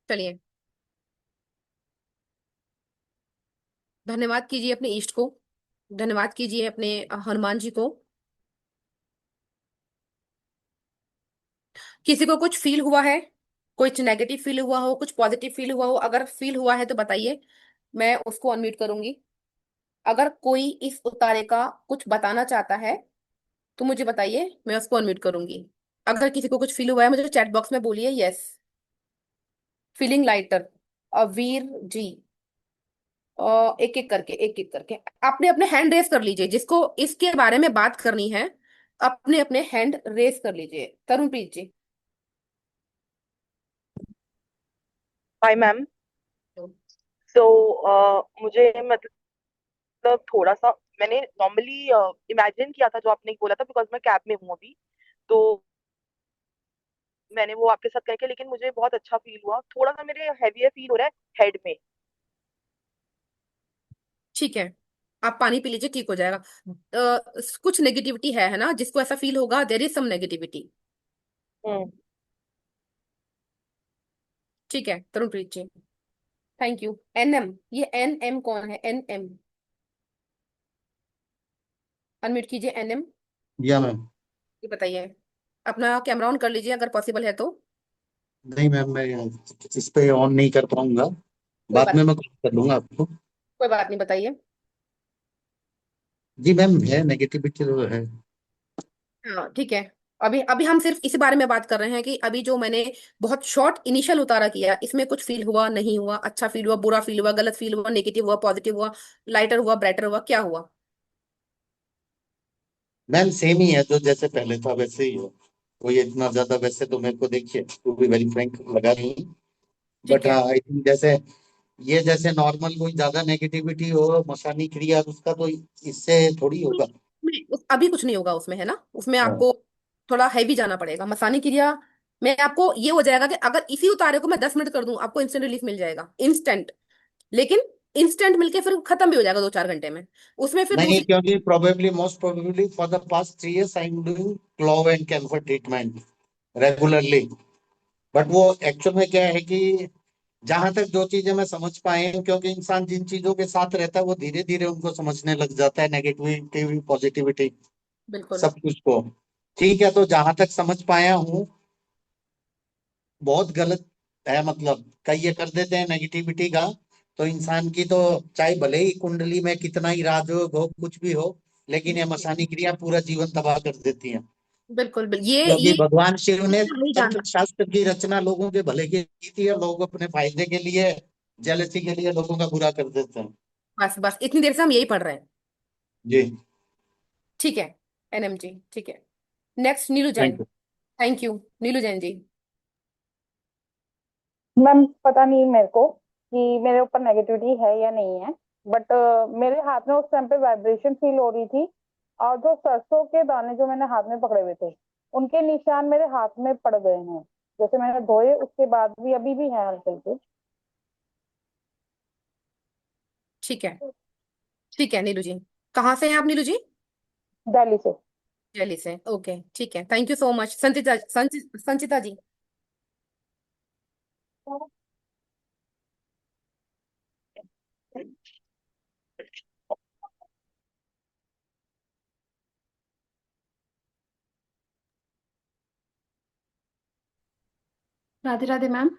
चलिए, धन्यवाद कीजिए अपने इष्ट को, धन्यवाद कीजिए अपने हनुमान जी को। किसी को कुछ फील हुआ है? कुछ नेगेटिव फील हुआ हो, कुछ पॉजिटिव फील हुआ हो? अगर फील हुआ है तो बताइए, मैं उसको अनम्यूट करूंगी। अगर कोई इस उतारे का कुछ बताना चाहता है तो मुझे बताइए, मैं उसको अनम्यूट करूंगी। अगर किसी को कुछ फील हुआ है, मुझे चैट बॉक्स में बोलिए yes. Feeling lighter, Veer ji. एक एक करके, एक एक करके अपने अपने हैंड रेस कर लीजिए, जिसको इसके बारे में बात करनी है। अपने अपने हैंड रेस कर लीजिए। तरुणप्रीत जी। Hi ma'am. सो मुझे मतलब थोड़ा सा मैंने नॉर्मली इमेजिन किया था जो आपने बोला था, बिकॉज मैं कैब में हूँ अभी। तो मैंने वो आपके साथ करके, लेकिन मुझे बहुत अच्छा फील हुआ। थोड़ा सा मेरे हैवी फील हो रहा है हेड में। ठीक है, आप पानी पी लीजिए, ठीक हो जाएगा। कुछ नेगेटिविटी है ना, जिसको ऐसा फील होगा, देर इज सम नेगेटिविटी। हम्म। ठीक है तरुणप्रीत जी, थैंक यू। एनएम, ये एन एम कौन है? एन एम, अनम्यूट कीजिए एनएम। या मैम। ये बताइए, अपना कैमरा ऑन कर लीजिए अगर पॉसिबल है तो। नहीं मैम, मैं इस पे ऑन नहीं कर पाऊंगा। कोई बाद बात में नहीं, मैं कॉल कर लूंगा आपको। कोई बात नहीं, बताइए। जी मैम, है नेगेटिविटी तो है। हाँ ठीक है। अभी अभी हम सिर्फ इसी बारे में बात कर रहे हैं कि अभी जो मैंने बहुत शॉर्ट इनिशियल उतारा किया, इसमें कुछ फील हुआ, नहीं हुआ, अच्छा फील हुआ, बुरा फील हुआ, गलत फील हुआ, नेगेटिव हुआ, पॉजिटिव हुआ, लाइटर हुआ, ब्राइटर हुआ, क्या हुआ? मैम सेम ही है, जो जैसे पहले था वैसे ही है। कोई इतना ज्यादा, वैसे तो मेरे को देखिए टू बी वेरी फ्रैंक लगा नहीं। ठीक बट है। हाँ, आई थिंक जैसे ये जैसे नॉर्मल कोई ज्यादा नेगेटिविटी हो मसानी क्रिया, उसका तो इससे थोड़ी होगा। अभी कुछ नहीं होगा उसमें, है ना? उसमें हाँ। आपको थोड़ा हैवी जाना पड़ेगा, मसानी क्रिया में आपको ये हो जाएगा कि अगर इसी उतारे को मैं 10 मिनट कर दूं, आपको इंस्टेंट रिलीफ मिल जाएगा, इंस्टेंट। लेकिन इंस्टेंट मिलके फिर खत्म भी हो जाएगा 2-4 घंटे में। उसमें फिर नहीं, दूसरी। क्योंकि probably most probably for the past 3 years I am doing clove and camphor treatment regularly. But वो एक्चुअल में क्या है कि जहां तक जो चीजें मैं समझ पाए हूं, क्योंकि इंसान जिन चीजों के साथ रहता है वो धीरे धीरे उनको समझने लग जाता है, नेगेटिविटी पॉजिटिविटी बिल्कुल। सब कुछ को। ठीक है, तो जहां तक समझ पाया हूँ बहुत गलत है। मतलब कई ये कर देते हैं नेगेटिविटी का, तो इंसान की तो चाहे भले ही कुंडली में कितना ही राजयोग हो, कुछ भी हो, लेकिन ये मसानी क्रिया पूरा जीवन तबाह कर देती है। बिल्कुल बिल्कुल, क्योंकि ये भगवान शिव ने नहीं तंत्र जानता। शास्त्र की रचना लोगों के भले के लिए की थी, और लोग अपने फायदे के लिए, जेलसी के लिए लोगों का बुरा कर देते हैं। बस बस इतनी देर से हम यही पढ़ रहे हैं। जी। ठीक है एनएम जी, ठीक है। Next Neelu Jain. Thank you. Thank you Neelu Jain ji. Ma'am पता नहीं मेरे को कि मेरे ऊपर नेगेटिविटी है या नहीं है, बट मेरे हाथ में उस टाइम पे वाइब्रेशन फील हो रही थी। और जो सरसों के दाने जो मैंने हाथ में पकड़े हुए थे, उनके निशान मेरे हाथ में पड़ गए हैं। जैसे मैंने धोए उसके बाद भी अभी भी है हल्के हल्के। ठीक है, ठीक है नीलू जी। कहाँ से हैं आप नीलू जी? दिल्ली से। दिल्ली से, ओके ठीक है, thank you so much. Sanchita Sanchita ji. Radhe Radhe ma'am.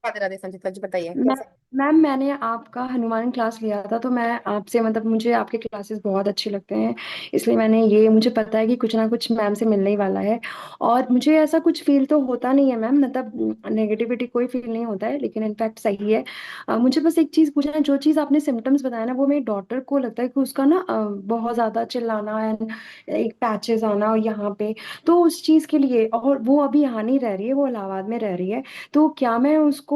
Radhe Radhe Sanchita ji, बताइए मैं कैसे? मैम मैंने आपका हनुमान क्लास लिया था, तो मैं आपसे मतलब मुझे आपके क्लासेस बहुत अच्छे लगते हैं, इसलिए मुझे पता है कि कुछ ना कुछ मैम से मिलने ही वाला है। और मुझे ऐसा कुछ फील तो होता नहीं है मैम, मतलब नेगेटिविटी कोई फील नहीं होता है, लेकिन इनफैक्ट सही है। मुझे बस एक चीज़ पूछना है, जो चीज़ आपने सिम्टम्स बताया ना, वो मेरी डॉटर को लगता है कि उसका ना बहुत ज़्यादा चिल्लाना एंड एक पैचेस आना यहाँ पे। तो उस चीज़ के लिए, और वो अभी यहाँ नहीं रह रही है, वो इलाहाबाद में रह रही है, तो क्या मैं उसको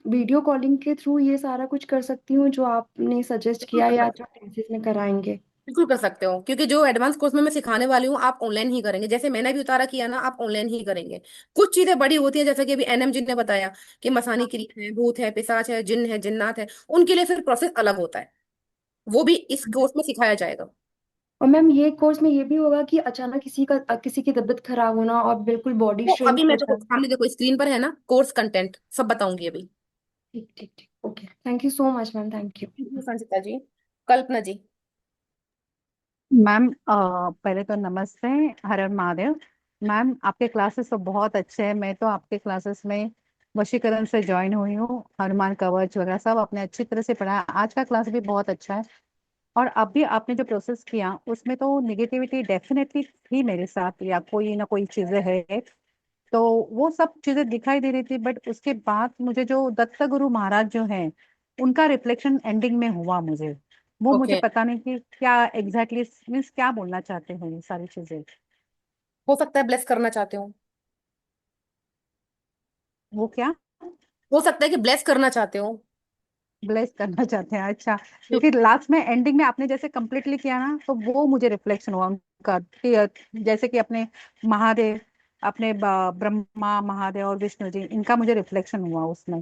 वीडियो कॉलिंग के थ्रू ये सारा कुछ कर सकती हूँ जो आपने सजेस्ट बिल्कुल किया, कर या सकते जो क्लासेस में कराएंगे? बिल्कुल कर सकते हो, क्योंकि जो एडवांस कोर्स में मैं सिखाने वाली हूँ आप ऑनलाइन ही करेंगे, जैसे मैंने भी उतारा किया ना, आप ऑनलाइन ही करेंगे। कुछ चीजें बड़ी होती है, जैसे कि अभी एनएम जी ने बताया कि मसानी क्रिया है, भूत है, पिशाच है, जिन है, जिन्नात है, उनके लिए फिर प्रोसेस अलग होता है, वो भी इस कोर्स में सिखाया जाएगा। और मैम ये कोर्स में ये भी होगा कि अचानक किसी की तबीयत खराब होना और बिल्कुल बॉडी तो श्रिंक अभी हो मैं देखो जाना? सामने, देखो स्क्रीन पर है ना कोर्स कंटेंट, सब बताऊंगी अभी। ठीक ठीक ठीक, okay, thank you so much ma'am, thank you. Sanchita ji. Kalpana ji. Ma'am पहले तो नमस्ते। हर हर महादेव। मैम आपके क्लासेस तो बहुत अच्छे हैं, मैं तो आपके क्लासेस में वशीकरण से ज्वाइन हुई हूँ, हनुमान कवच वगैरह सब आपने अच्छी तरह से पढ़ाया, आज का क्लास भी बहुत अच्छा है। और अब भी आपने जो प्रोसेस किया उसमें तो निगेटिविटी डेफिनेटली थी मेरे साथ, या कोई ना कोई चीजें है, तो वो सब चीजें दिखाई दे रही थी, बट उसके बाद मुझे जो दत्त गुरु महाराज जो हैं उनका रिफ्लेक्शन एंडिंग में हुआ मुझे, वो मुझे ओके, पता नहीं कि क्या एग्जैक्टली मीन्स क्या बोलना चाहते हैं ये सारी चीजें। हो सकता है ब्लेस करना चाहते हो। वो क्या हो सकता है कि ब्लेस करना चाहते हो। ब्लेस करना चाहते हैं, अच्छा। क्योंकि लास्ट में एंडिंग में आपने जैसे कंप्लीटली किया ना, तो वो मुझे रिफ्लेक्शन हुआ उनका कि जैसे कि अपने महादेव, अपने ब्रह्मा महादेव और विष्णु जी, इनका मुझे रिफ्लेक्शन हुआ उसमें,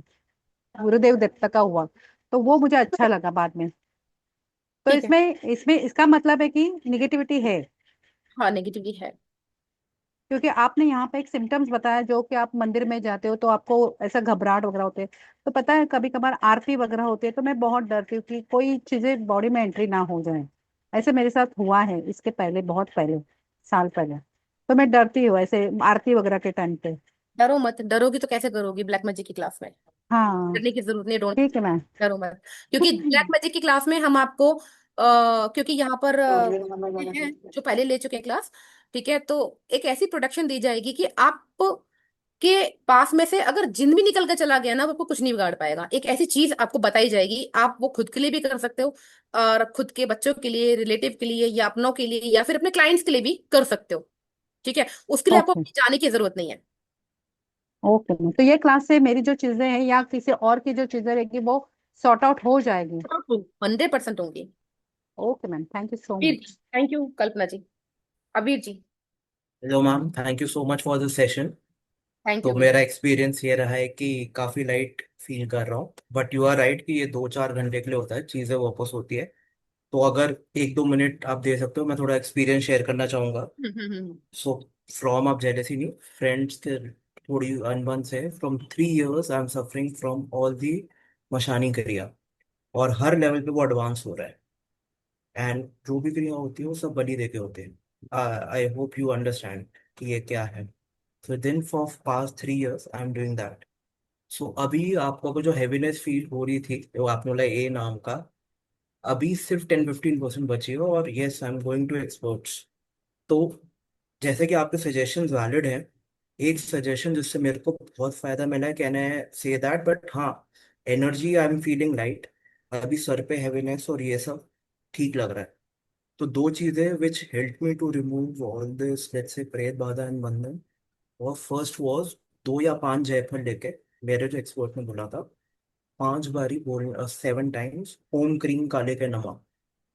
गुरुदेव दत्त का हुआ, तो वो मुझे अच्छा लगा बाद में। तो ठीक है। इसमें इसमें इसका मतलब है कि निगेटिविटी है, हाँ नेगेटिविटी है। क्योंकि आपने यहाँ पे एक सिम्टम्स बताया, जो कि आप मंदिर में जाते हो तो आपको ऐसा घबराहट वगैरह होते हैं, तो पता है कभी कभार आरती वगैरह होती है तो मैं बहुत डरती हूँ कि कोई चीजें बॉडी में एंट्री ना हो जाए। ऐसे मेरे साथ हुआ है इसके पहले, बहुत पहले, साल पहले, तो मैं डरती हूँ ऐसे आरती वगैरह के टाइम पे। डरो मत, डरोगी तो कैसे करोगी ब्लैक मैजिक की क्लास में? हाँ डरने की जरूरत नहीं, डोंट। ठीक है मैम। डरो मत, क्योंकि ब्लैक मैजिक की क्लास में हम आपको क्योंकि यहाँ पर हैं जो पहले ले चुके हैं क्लास, ठीक है, तो एक ऐसी प्रोटेक्शन दी जाएगी कि आप के पास में से अगर जिन भी निकल के चला गया ना, वो आपको कुछ नहीं बिगाड़ पाएगा। एक ऐसी चीज आपको बताई जाएगी, आप वो खुद के लिए भी कर सकते हो, और खुद के बच्चों के लिए, रिलेटिव के लिए, या अपनों के लिए, या फिर अपने क्लाइंट्स के लिए भी कर सकते हो। ठीक है, उसके लिए आपको ओके कहीं जाने की जरूरत नहीं है। ओके मैम, तो ये क्लास से मेरी जो चीजें हैं या किसी और की जो चीजें रहेगी वो सॉर्ट आउट हो जाएगी। 100% होंगी। Okay ma'am, thank you so Abir ji, much. Thank you Kalpana ji. Abir ji. Hello ma'am, thank you so much for this session. Thank you तो अबीर मेरा जी। एक्सपीरियंस ये रहा है कि काफ़ी लाइट फील कर रहा हूँ, बट यू आर राइट कि ये 2-4 घंटे के लिए होता है, चीज़ें वापस होती है। तो अगर 1-2 मिनट आप दे सकते हो, मैं थोड़ा एक्सपीरियंस शेयर करना चाहूँगा। सो फ्रॉम, आप जेलेसी नहीं, फ्रेंड्स के थोड़ी अनबन से, from 3 years I am suffering from all the मशानी क्रिया, और हर लेवल पे वो एडवांस हो रहा है। एंड जो भी क्रिया होती है वो सब बलि दे के होते हैं। आई होप यू अंडरस्टैंड कि ये क्या है। So then for past 3 years I'm doing that. So अभी आपको जो हैवीनेस फील हो रही थी, जो आपने बोला ए नाम का, अभी सिर्फ 10-15% बची हो, और yes I am going to experts. तो जैसे कि आपके सजेशंस वैलिड हैं, एक सजेशन जिससे मेरे को बहुत फायदा मिला है, can I say that, but हाँ, energy I am feeling light, अभी सर पे हैवीनेस और ये सब ठीक लग रहा है। तो दो चीजें which help me to remove all this, let's say प्रेत बाधा एंड बंधन, और फर्स्ट वाज 2 या 5 जायफल लेके, मेरे जो एक्सपर्ट ने बोला था, 5 बारी बोल 7 टाइम्स ओम क्रीम काले के नमः,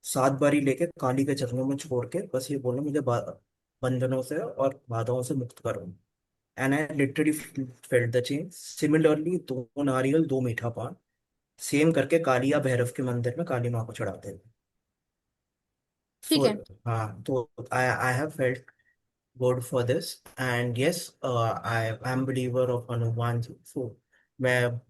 7 बारी लेके काली के चरणों में छोड़ के बस ये बोलना, मुझे बंधनों से और बाधाओं से मुक्त करो। And I literally felt the change. Similarly 2 नारियल 2 मीठा पान सेम करके कालिया भैरव के मंदिर में काली माँ को चढ़ाते हैं। ठीक सो है। हाँ, तो I I have felt good for this, and yes I am believer of Hanuman ji. So मैं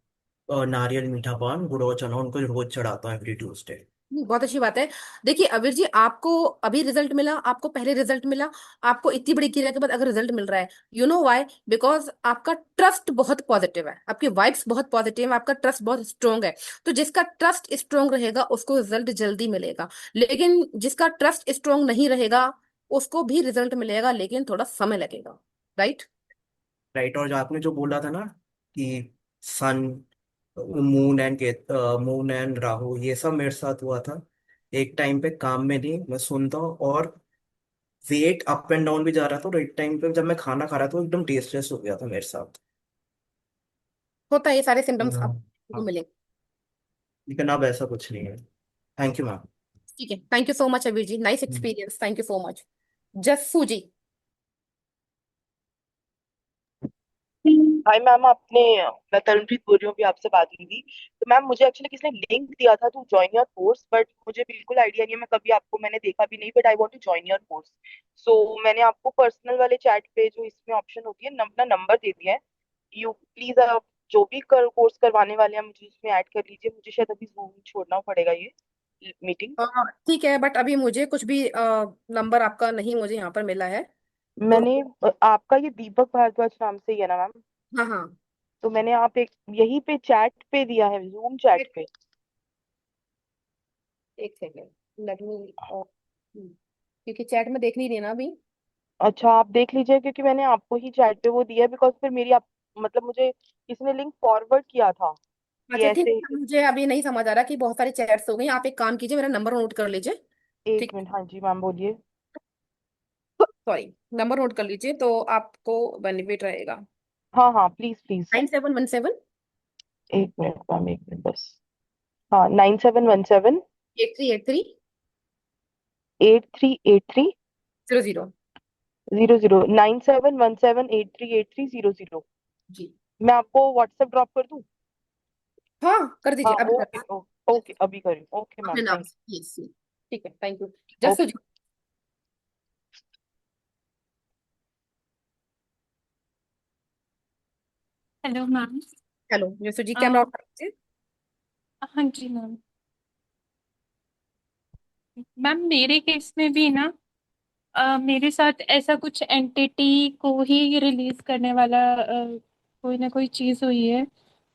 नारियल मीठा पान गुड़ और चना उनको रोज चढ़ाता हूँ एवरी ट्यूसडे। बहुत अच्छी बात है। देखिए अवीर जी, आपको अभी रिजल्ट मिला, आपको पहले रिजल्ट मिला, आपको इतनी बड़ी क्रिया के बाद अगर रिजल्ट मिल रहा है, यू नो व्हाई? बिकॉज आपका ट्रस्ट बहुत पॉजिटिव है, आपकी वाइब्स बहुत पॉजिटिव है, आपका ट्रस्ट बहुत स्ट्रोंग है। तो जिसका ट्रस्ट स्ट्रोंग रहेगा उसको रिजल्ट जल्दी मिलेगा, लेकिन जिसका ट्रस्ट स्ट्रोंग नहीं रहेगा उसको भी रिजल्ट मिलेगा लेकिन थोड़ा समय लगेगा। राइट? राइट, और जो आपने जो बोला था ना कि सन, मून एंड राहु, ये सब मेरे साथ हुआ था एक टाइम पे, काम में नहीं, मैं सुनता हूँ, और वेट अप एंड डाउन भी जा रहा था, और एक टाइम पे जब मैं खाना खा रहा था तो एकदम टेस्टलेस हो गया था मेरे साथ। होता है, ये सारे सिम्टम्स हाँ। आपको हाँ, मिले। लेकिन अब ऐसा कुछ नहीं है। Thank you ma'am. ठीक है, thank you so much Aveer ji, nice experience, thank you so much. Jassu ji. Hi ma'am, आपने मैं तरुणप्रीत बोल रही हूँ, अभी आपसे बात हुई थी। तो मैम मुझे एक्चुअली किसी ने लिंक दिया था to join your course, but मुझे बिल्कुल आइडिया नहीं है, मैं कभी आपको मैंने देखा भी नहीं, but I want to join your course. So मैंने आपको पर्सनल वाले चैट पे जो इसमें ऑप्शन होती है अपना नंबर दे दिया है। यू प्लीज आप जो भी कोर्स करवाने वाले हैं मुझे उसमें ऐड कर लीजिए। मुझे शायद अभी जूम छोड़ना पड़ेगा ये मीटिंग। ठीक है, बट अभी मुझे कुछ भी नंबर आपका नहीं मुझे यहाँ पर मिला है। तो मैंने आपका ये दीपक भारद्वाज नाम से ही है ना मैम? हाँ हाँ, तो मैंने आप एक यही पे चैट पे दिया है, जूम चैट एक पे। एक सेकेंड, लेट मी, क्योंकि चैट में देख नहीं रही ना अभी। अच्छा आप देख लीजिए, क्योंकि मैंने आपको ही चैट पे वो दिया है, बिकॉज फिर मेरी आप मतलब मुझे किसी ने लिंक फॉरवर्ड किया था कि अच्छा ठीक ऐसे। है, मुझे अभी नहीं समझ आ रहा कि बहुत सारी चैट्स हो गई, आप एक काम कीजिए, मेरा नंबर नोट कर लीजिए। एक ठीक मिनट, हाँ जी मैम बोलिए। है, सॉरी, नंबर नोट कर लीजिए तो आपको बेनिफिट रहेगा। हाँ हाँ प्लीज प्लीज। 9717 एक मिनट मैम, एक मिनट बस। हाँ, 9717 8383 8383 00। 00। 9717838300। जी। मैं आपको व्हाट्सएप ड्रॉप कर दूँ? हाँ कर दीजिए, हाँ अभी कर ओके दीजिए। ओके, अभी करी, ओके अपने मैम, नाम थैंक से, यस। ठीक है, thank you. You. Just okay. Hello ma'am. Hello Jasu ji, अ, कैमरा ऑन कर लीजिए। हाँ जी मैम। मैम मेरे केस में भी ना मेरे साथ ऐसा कुछ एंटिटी को ही रिलीज करने वाला कोई ना कोई चीज हुई है,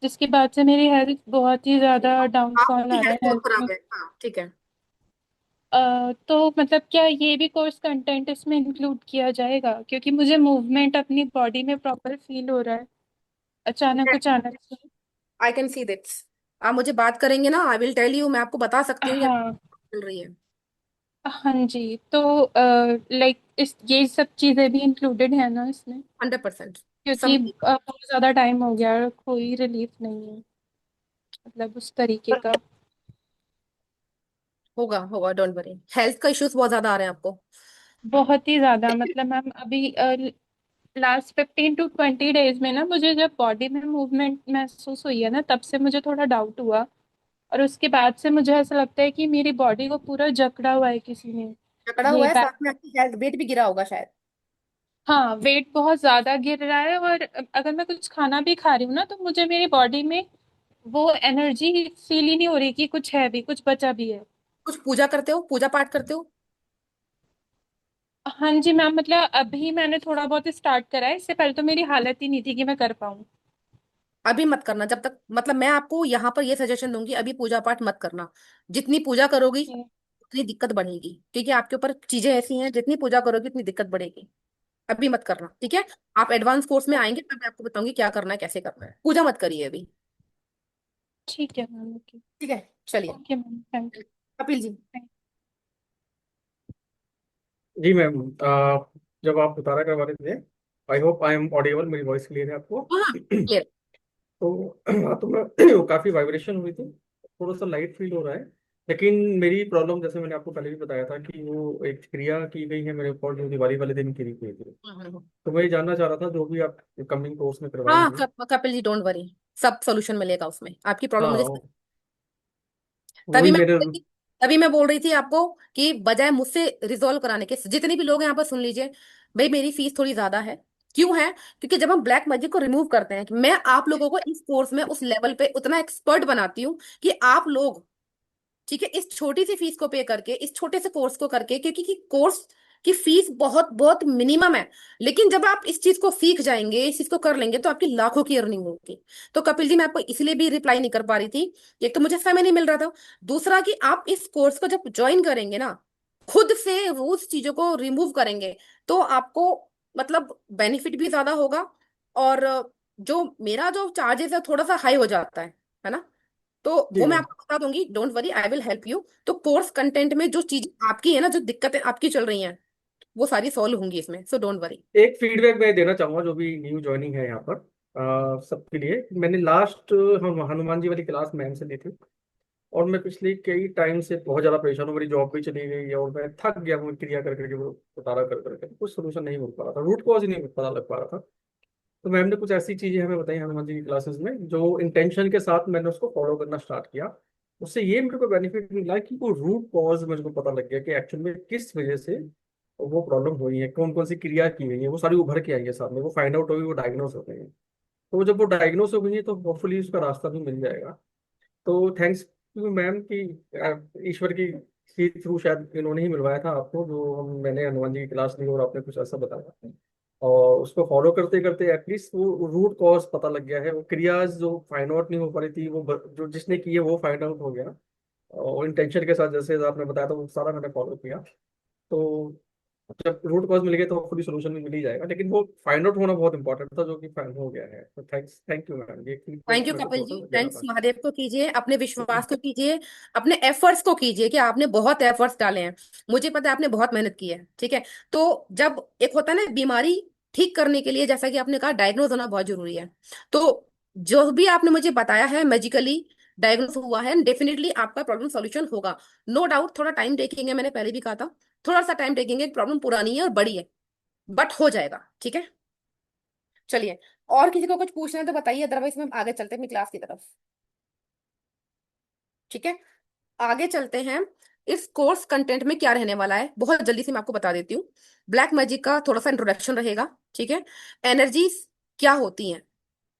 जिसके बाद से मेरी हेल्थ बहुत ही ज्यादा डाउनफॉल आपकी आ रहा हेल्थ है बहुत हेल्थ में। खराब है, हाँ ठीक है। तो मतलब क्या ये भी कोर्स कंटेंट इसमें इंक्लूड किया जाएगा, क्योंकि मुझे मूवमेंट अपनी बॉडी में प्रॉपर फील हो रहा है अचानक अचानक से। I can see that's. आप मुझे बात करेंगे ना, आई विल टेल यू, मैं आपको बता सकती हूँ ये हाँ। चल रही है। हाँ जी, तो लाइक इस ये सब चीजें भी इंक्लूडेड है ना इसमें, 100%। क्योंकि सब बहुत ज्यादा टाइम हो गया और कोई रिलीफ नहीं है, मतलब उस तरीके का। होगा होगा, डोंट वरी, हेल्थ का इश्यूज बहुत ज्यादा आ रहे हैं आपको। बहुत ही ज्यादा, मतलब मैम अभी लास्ट 15 to 20 डेज में ना मुझे जब बॉडी में मूवमेंट महसूस हुई है ना, तब से मुझे थोड़ा डाउट हुआ। और उसके बाद से मुझे ऐसा लगता है कि मेरी बॉडी को पूरा जकड़ा हुआ है किसी ने। पकड़ा ये हुआ है, बैक, साथ में आपकी हेल्थ वेट भी गिरा होगा शायद। हाँ वेट बहुत ज्यादा गिर रहा है, और अगर मैं कुछ खाना भी खा रही हूँ ना तो मुझे मेरी बॉडी में वो एनर्जी फील ही नहीं हो रही कि कुछ है भी, कुछ बचा भी है। कुछ पूजा करते हो, पूजा पाठ करते हो? हाँ जी मैम, मतलब अभी मैंने थोड़ा बहुत स्टार्ट करा है, इससे पहले तो मेरी हालत ही नहीं थी कि मैं कर पाऊँ। अभी मत करना, जब तक, मतलब मैं आपको यहाँ पर ये सजेशन दूंगी, अभी पूजा पाठ मत करना। जितनी पूजा करोगी उतनी दिक्कत बढ़ेगी, क्योंकि आपके ऊपर चीजें ऐसी हैं, जितनी पूजा करोगी उतनी दिक्कत बढ़ेगी। अभी मत करना, ठीक है? आप एडवांस कोर्स में आएंगे तब मैं आपको बताऊंगी क्या करना है, कैसे करना है। पूजा मत करिए अभी। ठीक है मैम। ओके। ठीक है, चलिए। Okay ma'am, thank Kapil ji. You. जी मैम, जब आप मुतारा करवा रहे थे, I hope I am audible, मेरी वॉइस क्लियर है आपको? हाँ, क्लियर। तो हाँ, तो मैं काफ़ी वाइब्रेशन हुई थी, थोड़ा सा लाइट फील हो रहा है। लेकिन मेरी प्रॉब्लम, जैसे मैंने आपको पहले भी बताया था, कि वो एक क्रिया की गई है मेरे ऊपर जो दिवाली वाले दिन की गई थी। तो मैं ये जानना चाह रहा था, जो भी आप कमिंग कोर्स में हाँ, करवाएंगे। कपिल जी डोंट वरी, सब सॉल्यूशन मिलेगा उसमें, आपकी प्रॉब्लम मुझे। हाँ, तभी वही मैं मेरे। तभी मैं बोल रही थी आपको कि बजाय मुझसे रिजॉल्व कराने के, जितने भी लोग हैं यहाँ पर सुन लीजिए, भाई मेरी फीस थोड़ी ज्यादा है। क्यों है? क्योंकि जब हम ब्लैक मैजिक को रिमूव करते हैं, मैं आप लोगों को इस कोर्स में उस लेवल पे उतना एक्सपर्ट बनाती हूँ कि आप लोग, ठीक है, इस छोटी सी फीस को पे करके, इस छोटे से कोर्स को करके, क्योंकि कोर्स की फीस बहुत बहुत मिनिमम है, लेकिन जब आप इस चीज को सीख जाएंगे, इस चीज को कर लेंगे, तो आपकी लाखों की अर्निंग होगी। तो कपिल जी, मैं आपको इसलिए भी रिप्लाई नहीं कर पा रही थी, एक तो मुझे समय नहीं मिल रहा था, दूसरा कि आप इस कोर्स को जब ज्वाइन करेंगे ना, खुद से वो उस चीजों को रिमूव करेंगे, तो आपको मतलब बेनिफिट भी ज्यादा होगा। और जो मेरा जो चार्जेस है थोड़ा सा हाई हो जाता है ना, तो जी वो मैं मैम, आपको बता दूंगी, don't worry, I will help you. तो कोर्स कंटेंट में जो चीज आपकी है ना, जो दिक्कतें आपकी चल रही हैं, वो सारी सॉल्व होंगी इसमें, सो डोंट वरी। एक फीडबैक मैं देना चाहूंगा जो भी न्यू ज्वाइनिंग है यहाँ पर, सबके लिए। मैंने लास्ट हनुमान जी वाली क्लास मैम से ली थी, और मैं पिछले कई टाइम से बहुत ज़्यादा परेशान हूँ। मेरी जॉब भी चली गई है, और मैं थक गया हूँ क्रिया कर करके, वो उतारा कर करके कुछ सोल्यूशन नहीं मिल पा रहा था, रूट कॉज ही नहीं पता लग पा रहा था। तो मैम ने कुछ ऐसी चीज़ें हमें बताई हनुमान जी की क्लासेस में, जो इंटेंशन के साथ मैंने उसको फॉलो करना स्टार्ट किया। उससे ये मेरे को बेनिफिट मिला कि वो रूट कॉज मेरे को पता लग गया कि एक्चुअल में किस वजह से वो प्रॉब्लम हुई है, कौन कौन सी क्रिया की गई है, वो सारी उभर के आई है सामने, वो फाइंड आउट होगी, वो डायग्नोस हो गई है। तो जब वो डायग्नोस हो गई है, तो होपफुली उसका रास्ता भी मिल जाएगा। तो थैंक्स टू मैम कि ईश्वर की थ्रू शायद इन्होंने ही मिलवाया था आपको, जो मैंने हनुमान जी की क्लास ली और आपने कुछ ऐसा बताया, और उसको फॉलो करते करते एटलीस्ट वो रूट कॉज पता लग गया है। वो क्रियाज जो फाइंड आउट नहीं हो पा रही थी, वो जो जिसने की है वो फाइंड आउट हो गया। और इंटेंशन के साथ जैसे आपने बताया था, वो सारा मैंने फॉलो किया। तो जब रूट कॉज मिल गया तो खुद ही सोल्यूशन भी मिल ही जाएगा, लेकिन वो फाइंड आउट होना बहुत इंपॉर्टेंट था, जो कि फाइंड हो गया है। तो थैंक यू मैम, ये थैंक फीडबैक यू मेरे को कपिल जी, थोड़ा सा देना थैंक्स था। महादेव को कीजिए, अपने विश्वास को कीजिए, अपने एफर्ट्स को कीजिए, कि आपने बहुत एफर्ट्स डाले हैं, मुझे पता है आपने बहुत मेहनत की है, ठीक है? तो जब एक होता है ना बीमारी ठीक करने के लिए, जैसा कि आपने कहा, डायग्नोज होना बहुत जरूरी है। तो जो भी आपने मुझे बताया है, मैजिकली डायग्नोज हुआ है, डेफिनेटली आपका प्रॉब्लम सॉल्यूशन होगा। नो डाउट, थोड़ा टाइम टेकिंग है, मैंने पहले भी कहा था, थोड़ा सा टाइम टेकिंग है, प्रॉब्लम पुरानी है और बड़ी है, बट हो जाएगा, ठीक है? चलिए, और किसी को कुछ पूछना है तो बताइए, अदरवाइज हम आगे चलते हैं अपनी क्लास की तरफ। ठीक है, आगे चलते हैं। इस कोर्स कंटेंट में क्या रहने वाला है, बहुत जल्दी से मैं आपको बता देती हूँ। ब्लैक मैजिक का थोड़ा सा इंट्रोडक्शन रहेगा, ठीक है? एनर्जीज क्या होती हैं,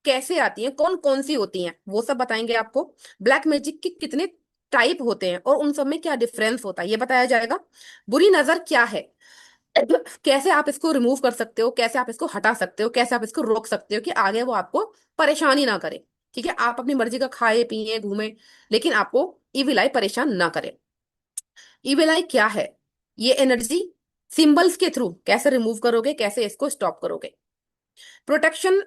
कैसे आती हैं, कौन कौन सी होती हैं, वो सब बताएंगे आपको। ब्लैक मैजिक के कितने टाइप होते हैं और उन सब में क्या डिफरेंस होता है, ये बताया जाएगा। बुरी नजर क्या है, कैसे आप इसको रिमूव कर सकते हो, कैसे आप इसको हटा सकते हो, कैसे आप इसको रोक सकते हो कि आगे वो आपको परेशानी ना करे। ठीक है, आप अपनी मर्जी का खाए पिए घूमे, लेकिन आपको इविल आई परेशान ना करे। इविल आई क्या है, ये एनर्जी सिंबल्स के थ्रू कैसे रिमूव करोगे, कैसे इसको स्टॉप करोगे। Protection,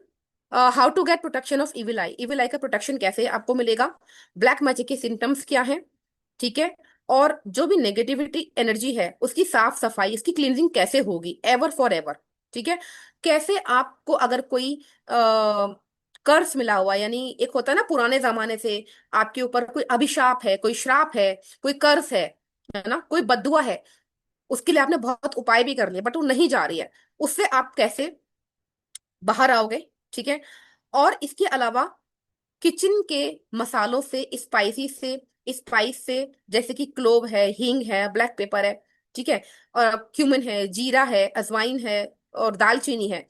how to get protection of evil eye, evil eye का प्रोटेक्शन कैसे आपको मिलेगा, ब्लैक मैजिक के सिम्टम्स क्या है, ठीक है? और जो भी नेगेटिविटी एनर्जी है, उसकी साफ सफाई, उसकी क्लींजिंग कैसे होगी एवर फॉर एवर, ठीक है? कैसे आपको अगर कोई कर्स मिला हुआ, यानी एक होता है ना पुराने जमाने से आपके ऊपर कोई अभिशाप है, कोई श्राप है, कोई कर्स है ना, कोई बद्दुआ है, उसके लिए आपने बहुत उपाय भी कर लिए बट वो नहीं जा रही है, उससे आप कैसे बाहर आओगे, ठीक है? और इसके अलावा किचन के मसालों से, स्पाइस से जैसे कि क्लोव है, हींग है, ब्लैक पेपर है, ठीक है, और क्यूमिन है, जीरा है, अजवाइन है, और दालचीनी है।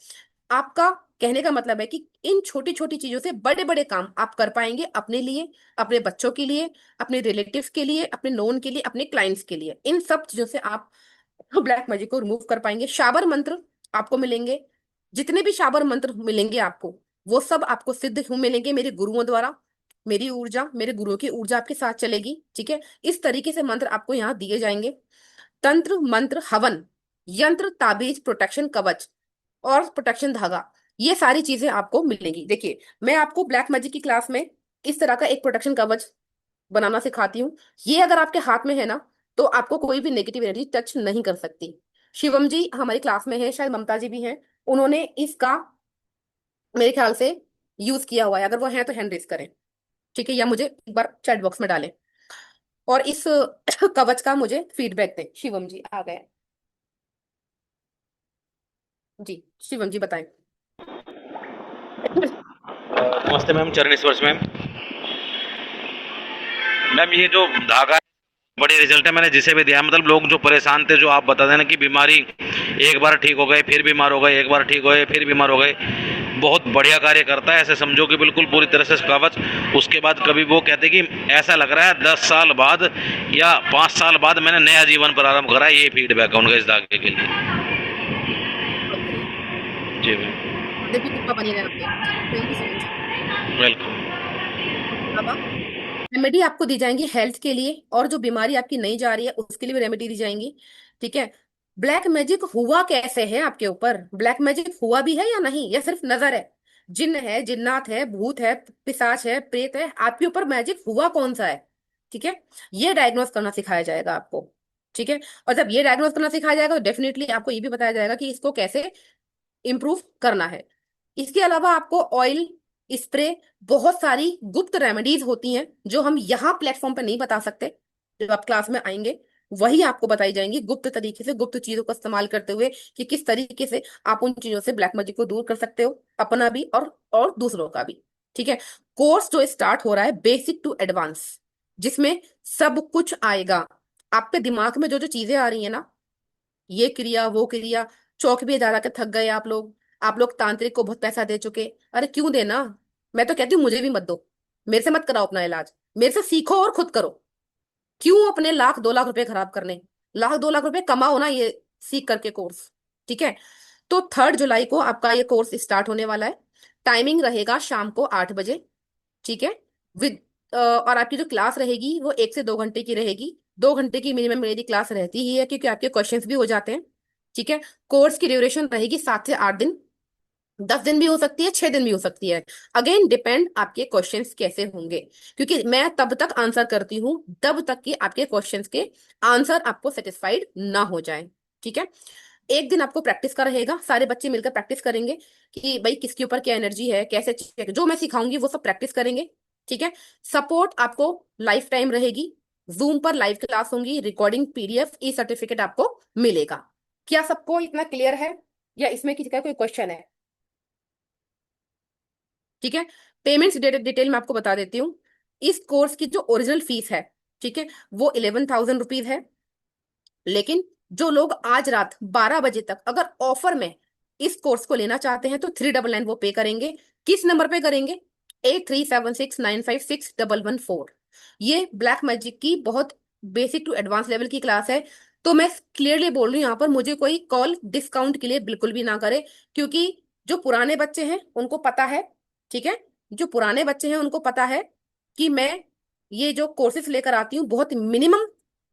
आपका कहने का मतलब है कि इन छोटी छोटी चीजों से बड़े बड़े काम आप कर पाएंगे, अपने लिए, अपने बच्चों के लिए, अपने रिलेटिव्स के लिए, अपने नोन के लिए, अपने क्लाइंट्स के लिए, इन सब चीजों से आप ब्लैक मैजिक को रिमूव कर पाएंगे। शाबर मंत्र आपको मिलेंगे, जितने भी शाबर मंत्र मिलेंगे आपको, वो सब आपको सिद्ध मिलेंगे मेरे गुरुओं द्वारा। मेरी ऊर्जा, मेरे गुरुओं की ऊर्जा आपके साथ चलेगी, ठीक है? इस तरीके से मंत्र आपको यहाँ दिए जाएंगे। तंत्र मंत्र हवन, यंत्र ताबीज प्रोटेक्शन कवच, और प्रोटेक्शन धागा, ये सारी चीजें आपको मिलेंगी। देखिए, मैं आपको ब्लैक मैजिक की क्लास में इस तरह का एक प्रोटेक्शन कवच बनाना सिखाती हूँ। ये अगर आपके हाथ में है ना, तो आपको कोई भी नेगेटिव एनर्जी टच नहीं कर सकती। शिवम जी हमारी क्लास में है, शायद ममता जी भी हैं, उन्होंने इसका मेरे ख्याल से यूज किया हुआ है। अगर वो है तो हैंड रेस करें, ठीक है, या मुझे एक बार चैट बॉक्स में डालें और इस कवच का मुझे फीडबैक दें। शिवम जी आ गए जी, शिवम जी बताएं। नमस्ते मैम, चरण स्पर्श मैम। मैम ये जो धागा है, बड़ी रिजल्ट है। मैंने जिसे भी दिया, मतलब लोग जो परेशान थे, जो आप बता देना कि बीमारी एक बार ठीक हो गए फिर बीमार हो गए, एक बार ठीक हो गए फिर बीमार हो गए, बहुत बढ़िया कार्य करता है। ऐसे समझो कि बिल्कुल पूरी तरह से कवच। उसके बाद कभी वो कहते कि ऐसा लग रहा है 10 साल बाद या 5 साल बाद मैंने नया जीवन प्रारंभ करा है। ये फीडबैक है उनका इस धागे के लिए। बहुत बढ़िया। जी मैम, देखिए कृपा बनी रहे आपके। Thank you so much. Welcome. Baba, remedy आपको दी जाएंगी हेल्थ के लिए, और जो बीमारी आपकी नहीं जा रही है उसके लिए भी रेमेडी दी जाएंगी, ठीक है। ब्लैक मैजिक हुआ कैसे है आपके ऊपर? ब्लैक मैजिक हुआ भी है या नहीं, या सिर्फ नजर है? जिन्न है, जिन्नात है, भूत है, पिशाच है, प्रेत है, आपके ऊपर मैजिक हुआ कौन सा है? ठीक है, ये डायग्नोस करना सिखाया जाएगा आपको, ठीक है। और जब ये डायग्नोस करना सिखाया जाएगा तो डेफिनेटली आपको ये भी बताया जाएगा कि इसको कैसे इम्प्रूव करना है। इसके अलावा आपको ऑयल, स्प्रे, बहुत सारी गुप्त रेमेडीज होती हैं जो हम यहाँ प्लेटफॉर्म पे नहीं बता सकते। जब आप क्लास में आएंगे वही आपको बताई जाएंगी गुप्त तरीके से, गुप्त चीजों का इस्तेमाल करते हुए, कि किस तरीके से आप उन चीजों से ब्लैक मैजिक को दूर कर सकते हो, अपना भी और दूसरों का भी, ठीक है। कोर्स जो स्टार्ट हो रहा है बेसिक टू एडवांस, जिसमें सब कुछ आएगा। आपके दिमाग में जो जो चीजें आ रही है ना, ये क्रिया वो क्रिया, चौक भी जा के थक गए आप लोग। आप लोग तांत्रिक को बहुत पैसा दे चुके, अरे क्यों देना? मैं तो कहती हूँ मुझे भी मत दो, मेरे से मत कराओ अपना इलाज, मेरे से सीखो और खुद करो। क्यों अपने 1 लाख 2 लाख रुपए खराब करने? 1 लाख 2 लाख रुपए कमाओ ना ये सीख करके कोर्स, ठीक है। तो 3 जुलाई को आपका ये कोर्स स्टार्ट होने वाला है। टाइमिंग रहेगा शाम को 8 बजे, ठीक है। विद और आपकी जो क्लास रहेगी वो 1 से 2 घंटे की रहेगी। 2 घंटे की मिनिमम मेरी क्लास रहती ही है, क्योंकि आपके क्वेश्चंस भी हो जाते हैं, ठीक है। कोर्स की ड्यूरेशन रहेगी 7 से 8 दिन, 10 दिन भी हो सकती है, 6 दिन भी हो सकती है। अगेन डिपेंड आपके क्वेश्चंस कैसे होंगे, क्योंकि मैं तब तक आंसर करती हूँ तब तक कि आपके क्वेश्चंस के आंसर आपको सेटिस्फाइड ना हो जाए, ठीक है। एक दिन आपको प्रैक्टिस का रहेगा, सारे बच्चे मिलकर प्रैक्टिस करेंगे कि भाई किसके ऊपर क्या एनर्जी है, कैसे चेक, जो मैं सिखाऊंगी वो सब प्रैक्टिस करेंगे, ठीक है। सपोर्ट आपको लाइफ टाइम रहेगी, जूम पर लाइव क्लास होंगी, रिकॉर्डिंग, पीडीएफ, ई सर्टिफिकेट आपको मिलेगा। क्या सबको इतना क्लियर है, या इसमें किसी का कोई क्वेश्चन है? ठीक है, पेमेंट्स डिटेल मैं आपको बता देती हूँ। इस कोर्स की जो ओरिजिनल फीस है, ठीक है, वो 11,000 रुपीज है। लेकिन जो लोग आज रात 12 बजे तक अगर ऑफर में इस कोर्स को लेना चाहते हैं तो 399 वो पे करेंगे। किस नंबर पे करेंगे? 8376956114। ये ब्लैक मैजिक की बहुत बेसिक टू एडवांस लेवल की क्लास है। तो मैं क्लियरली बोल रही हूँ यहाँ पर, मुझे कोई कॉल डिस्काउंट के लिए बिल्कुल भी ना करे, क्योंकि जो पुराने बच्चे हैं उनको पता है, ठीक है, जो पुराने बच्चे हैं उनको पता है कि मैं ये जो कोर्सेज लेकर आती हूँ बहुत मिनिमम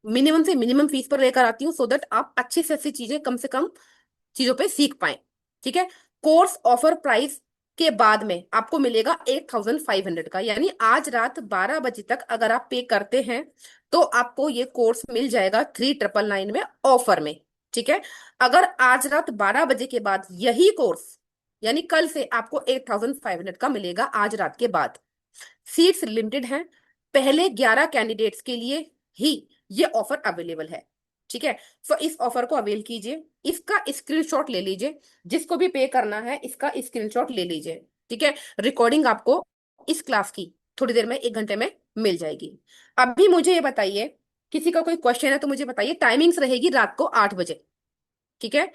मिनिमम से मिनिमम फीस पर लेकर आती हूँ, सो दैट आप अच्छी से अच्छी चीजें कम से कम चीजों पे सीख पाए, ठीक है। कोर्स ऑफर प्राइस के बाद में आपको मिलेगा 8,500 का, यानी आज रात 12 बजे तक अगर आप पे करते हैं तो आपको ये कोर्स मिल जाएगा 3,999 में ऑफर में, ठीक है। अगर आज रात 12 बजे के बाद यही कोर्स, यानी कल से, आपको 8,500 का मिलेगा आज रात के बाद। सीट्स लिमिटेड हैं, पहले 11 कैंडिडेट्स के लिए ही ये ऑफर अवेलेबल है, ठीक है। सो इस ऑफर को अवेल कीजिए, इसका स्क्रीनशॉट ले लीजिए, जिसको भी पे करना है इसका स्क्रीनशॉट ले लीजिए, ठीक है। रिकॉर्डिंग आपको इस क्लास की थोड़ी देर में, 1 घंटे में मिल जाएगी। अभी मुझे ये बताइए, किसी का कोई क्वेश्चन है तो मुझे बताइए। टाइमिंग्स रहेगी रात को 8 बजे, ठीक है।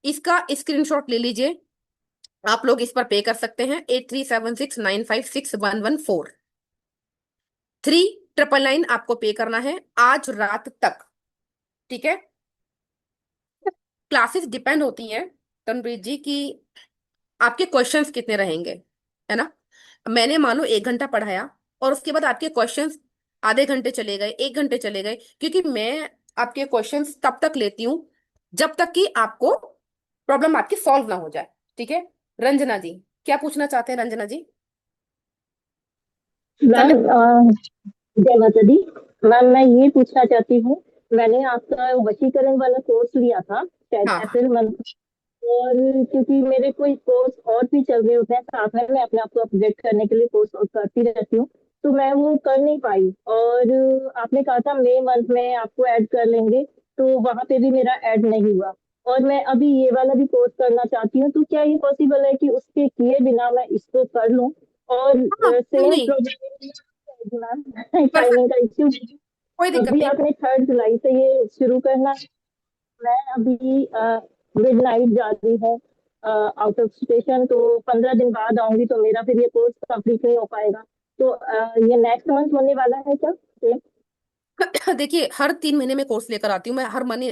इसका स्क्रीनशॉट ले लीजिए, आप लोग इस पर पे कर सकते हैं। 8376956114, 3,999 आपको पे करना है आज रात तक, ठीक है। क्लासेस डिपेंड होती हैं तनप्रीत जी की आपके क्वेश्चंस कितने रहेंगे, है ना। मैंने मानो 1 घंटा पढ़ाया और उसके बाद आपके क्वेश्चंस आधे घंटे चले गए, 1 घंटे चले गए, क्योंकि मैं आपके क्वेश्चंस तब तक लेती हूँ जब तक कि आपको प्रॉब्लम आपकी सॉल्व ना हो जाए। ठीक है। रंजना जी, क्या पूछना चाहते हैं रंजना जी? मैम समय। जय माता दी। मैम मैं ये पूछना चाहती हूँ, मैंने आपका वशीकरण वाला कोर्स लिया था शायद हाँ हाँ। अप्रैल मंथ, और क्योंकि मेरे कोई कोर्स और भी चल रहे होते हैं साथ में, मैं अपने आप को अपडेट करने के लिए कोर्स और करती रहती हूँ, तो मैं वो कर नहीं पाई। और आपने कहा था मई मंथ में आपको ऐड कर लेंगे, तो वहां पे भी मेरा ऐड नहीं हुआ। और मैं अभी ये वाला भी कोर्स करना चाहती हूँ, तो क्या ये पॉसिबल है कि उसके किए बिना मैं इसको कर लूँ? और हाँ क्यों सेम नहीं, प्रोजेक्ट मैम, कर टाइमिंग सकते, का इश्यू, कोई दिक्कत अभी नहीं। आपने 3 जुलाई से ये शुरू करना है। मैं अभी मिडनाइट जा रही हूँ आउट ऑफ स्टेशन, तो 15 दिन बाद आऊंगी, तो मेरा फिर ये कोर्स कंप्लीट नहीं हो पाएगा। तो ये नेक्स्ट मंथ होने वाला है क्या सेम? देखिए, हर 3 महीने में कोर्स लेकर आती हूँ मैं,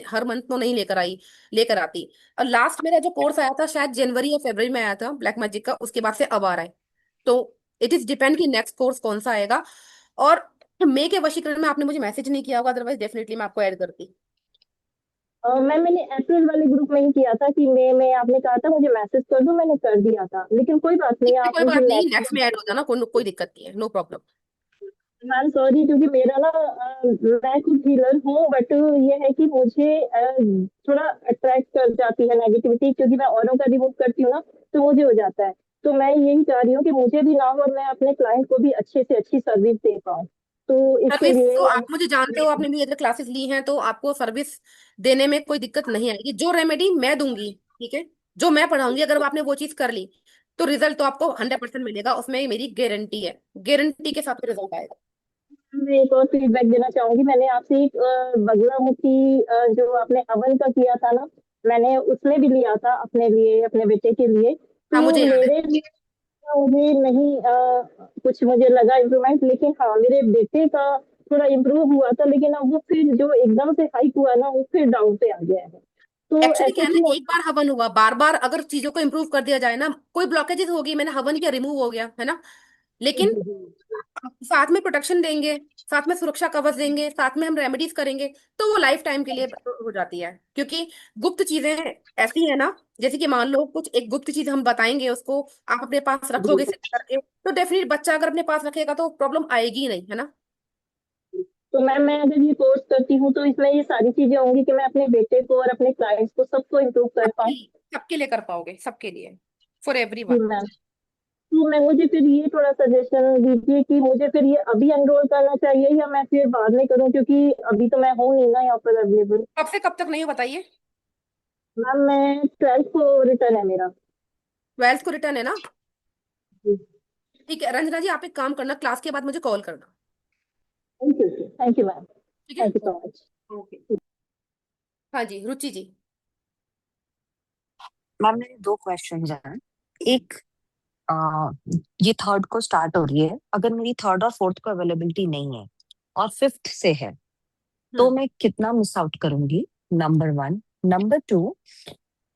हर मंथ तो नहीं लेकर आती। और लास्ट मेरा जो कोर्स आया था शायद जनवरी या फरवरी में आया था ब्लैक मैजिक का, उसके बाद से अब आ रहा है। तो इट इज डिपेंड कि नेक्स्ट कोर्स कौन सा आएगा। और मई के वशीकरण में आपने मुझे मैसेज नहीं किया होगा, अदरवाइज डेफिनेटली मैं आपको ऐड करती। मैंने अप्रैल वाले ग्रुप में ही किया था कि मई में आपने कहा था मुझे मैसेज कर दो, मैंने कर दिया था, लेकिन कोई बात ठीक नहीं, है, आप कोई मुझे बात नहीं, नेक्स्ट। नेक्स्ट में ऐड हो जाना, कोई दिक्कत नहीं है, नो प्रॉब्लम। मैम सॉरी, क्योंकि मेरा ना मैं खुद हीलर हूँ, बट ये है कि मुझे थोड़ा अट्रैक्ट कर जाती है नेगेटिविटी, क्योंकि मैं औरों का रिमूव करती हूँ ना, तो मुझे हो जाता है। तो मैं यही चाह रही हूँ कि मुझे भी ना हो, और मैं अपने क्लाइंट को भी अच्छे से अच्छी सर्विस दे पाऊँ, तो इसके सर्विस तो लिए आप मुझे जानते हो, आपने भी अगर क्लासेस ली हैं तो आपको सर्विस देने में कोई दिक्कत नहीं आएगी। जो रेमेडी मैं दूंगी, ठीक है, जो मैं पढ़ाऊंगी, अगर आपने वो चीज कर ली तो रिजल्ट तो आपको 100% मिलेगा, उसमें मेरी गारंटी है, गारंटी के साथ रिजल्ट आएगा। मैं एक और फीडबैक देना चाहूंगी। मैंने आपसे एक बगलामुखी जो आपने हवन का किया था ना, मैंने उसमें भी लिया था अपने लिए, अपने बेटे के लिए, हाँ तो मुझे याद है। मेरे लिए मुझे नहीं कुछ मुझे लगा इम्प्रूवमेंट, लेकिन हाँ मेरे बेटे का थोड़ा इम्प्रूव हुआ था, लेकिन अब वो फिर जो एकदम से हाइक हुआ ना, वो फिर डाउन पे आ गया है। तो एक्चुअली ऐसा क्या है ना, क्यों एक बार हवन हुआ, बार बार अगर चीजों को इम्प्रूव कर दिया जाए ना, कोई ब्लॉकेजेस होगी, मैंने हवन किया, रिमूव हो गया है ना, लेकिन साथ में प्रोटेक्शन देंगे, साथ में सुरक्षा कवच देंगे, साथ में हम रेमेडीज करेंगे, तो वो लाइफ टाइम के लिए हो जाती है। क्योंकि गुप्त चीजें ऐसी है ना, जैसे कि मान लो कुछ एक गुप्त चीज हम बताएंगे उसको, आप अपने पास रखोगे सेव करके, तो डेफिनेट बच्चा अगर अपने पास रखेगा तो प्रॉब्लम आएगी ही नहीं, है ना। तो मैम मैं अगर ये कोर्स करती हूँ, तो इसमें ये सारी चीजें होंगी कि मैं अपने बेटे को और अपने क्लाइंट्स को सबको इम्प्रूव कर सबके पाऊँ? लिए, सबके लिए कर पाओगे, सबके लिए, फॉर एवरी जी वन। मैम। तो मैं मुझे फिर ये थोड़ा सजेशन दीजिए कि मुझे फिर ये अभी एनरोल करना चाहिए या मैं फिर बाद में करूं, क्योंकि अभी तो मैं हूँ नहीं ना यहाँ पर अवेलेबल। कब से कब तक नहीं हो बताइए? मैम मैं 12th को रिटर्न है मेरा। 12th को रिटर्न है ना? जी। ठीक है रंजना जी, आप एक काम करना, क्लास के बाद मुझे कॉल करना। Thank you ma'am. ठीक है। Thank you so much. Okay. हाँ जी, रुचि जी। मैम मेरे 2 क्वेश्चन हैं। एक, आ, ये थर्ड को स्टार्ट हो रही है, अगर मेरी थर्ड और फोर्थ को अवेलेबिलिटी नहीं है और फिफ्थ से है, तो हम्म। मैं कितना मिस आउट करूंगी? नंबर 1। नंबर 2,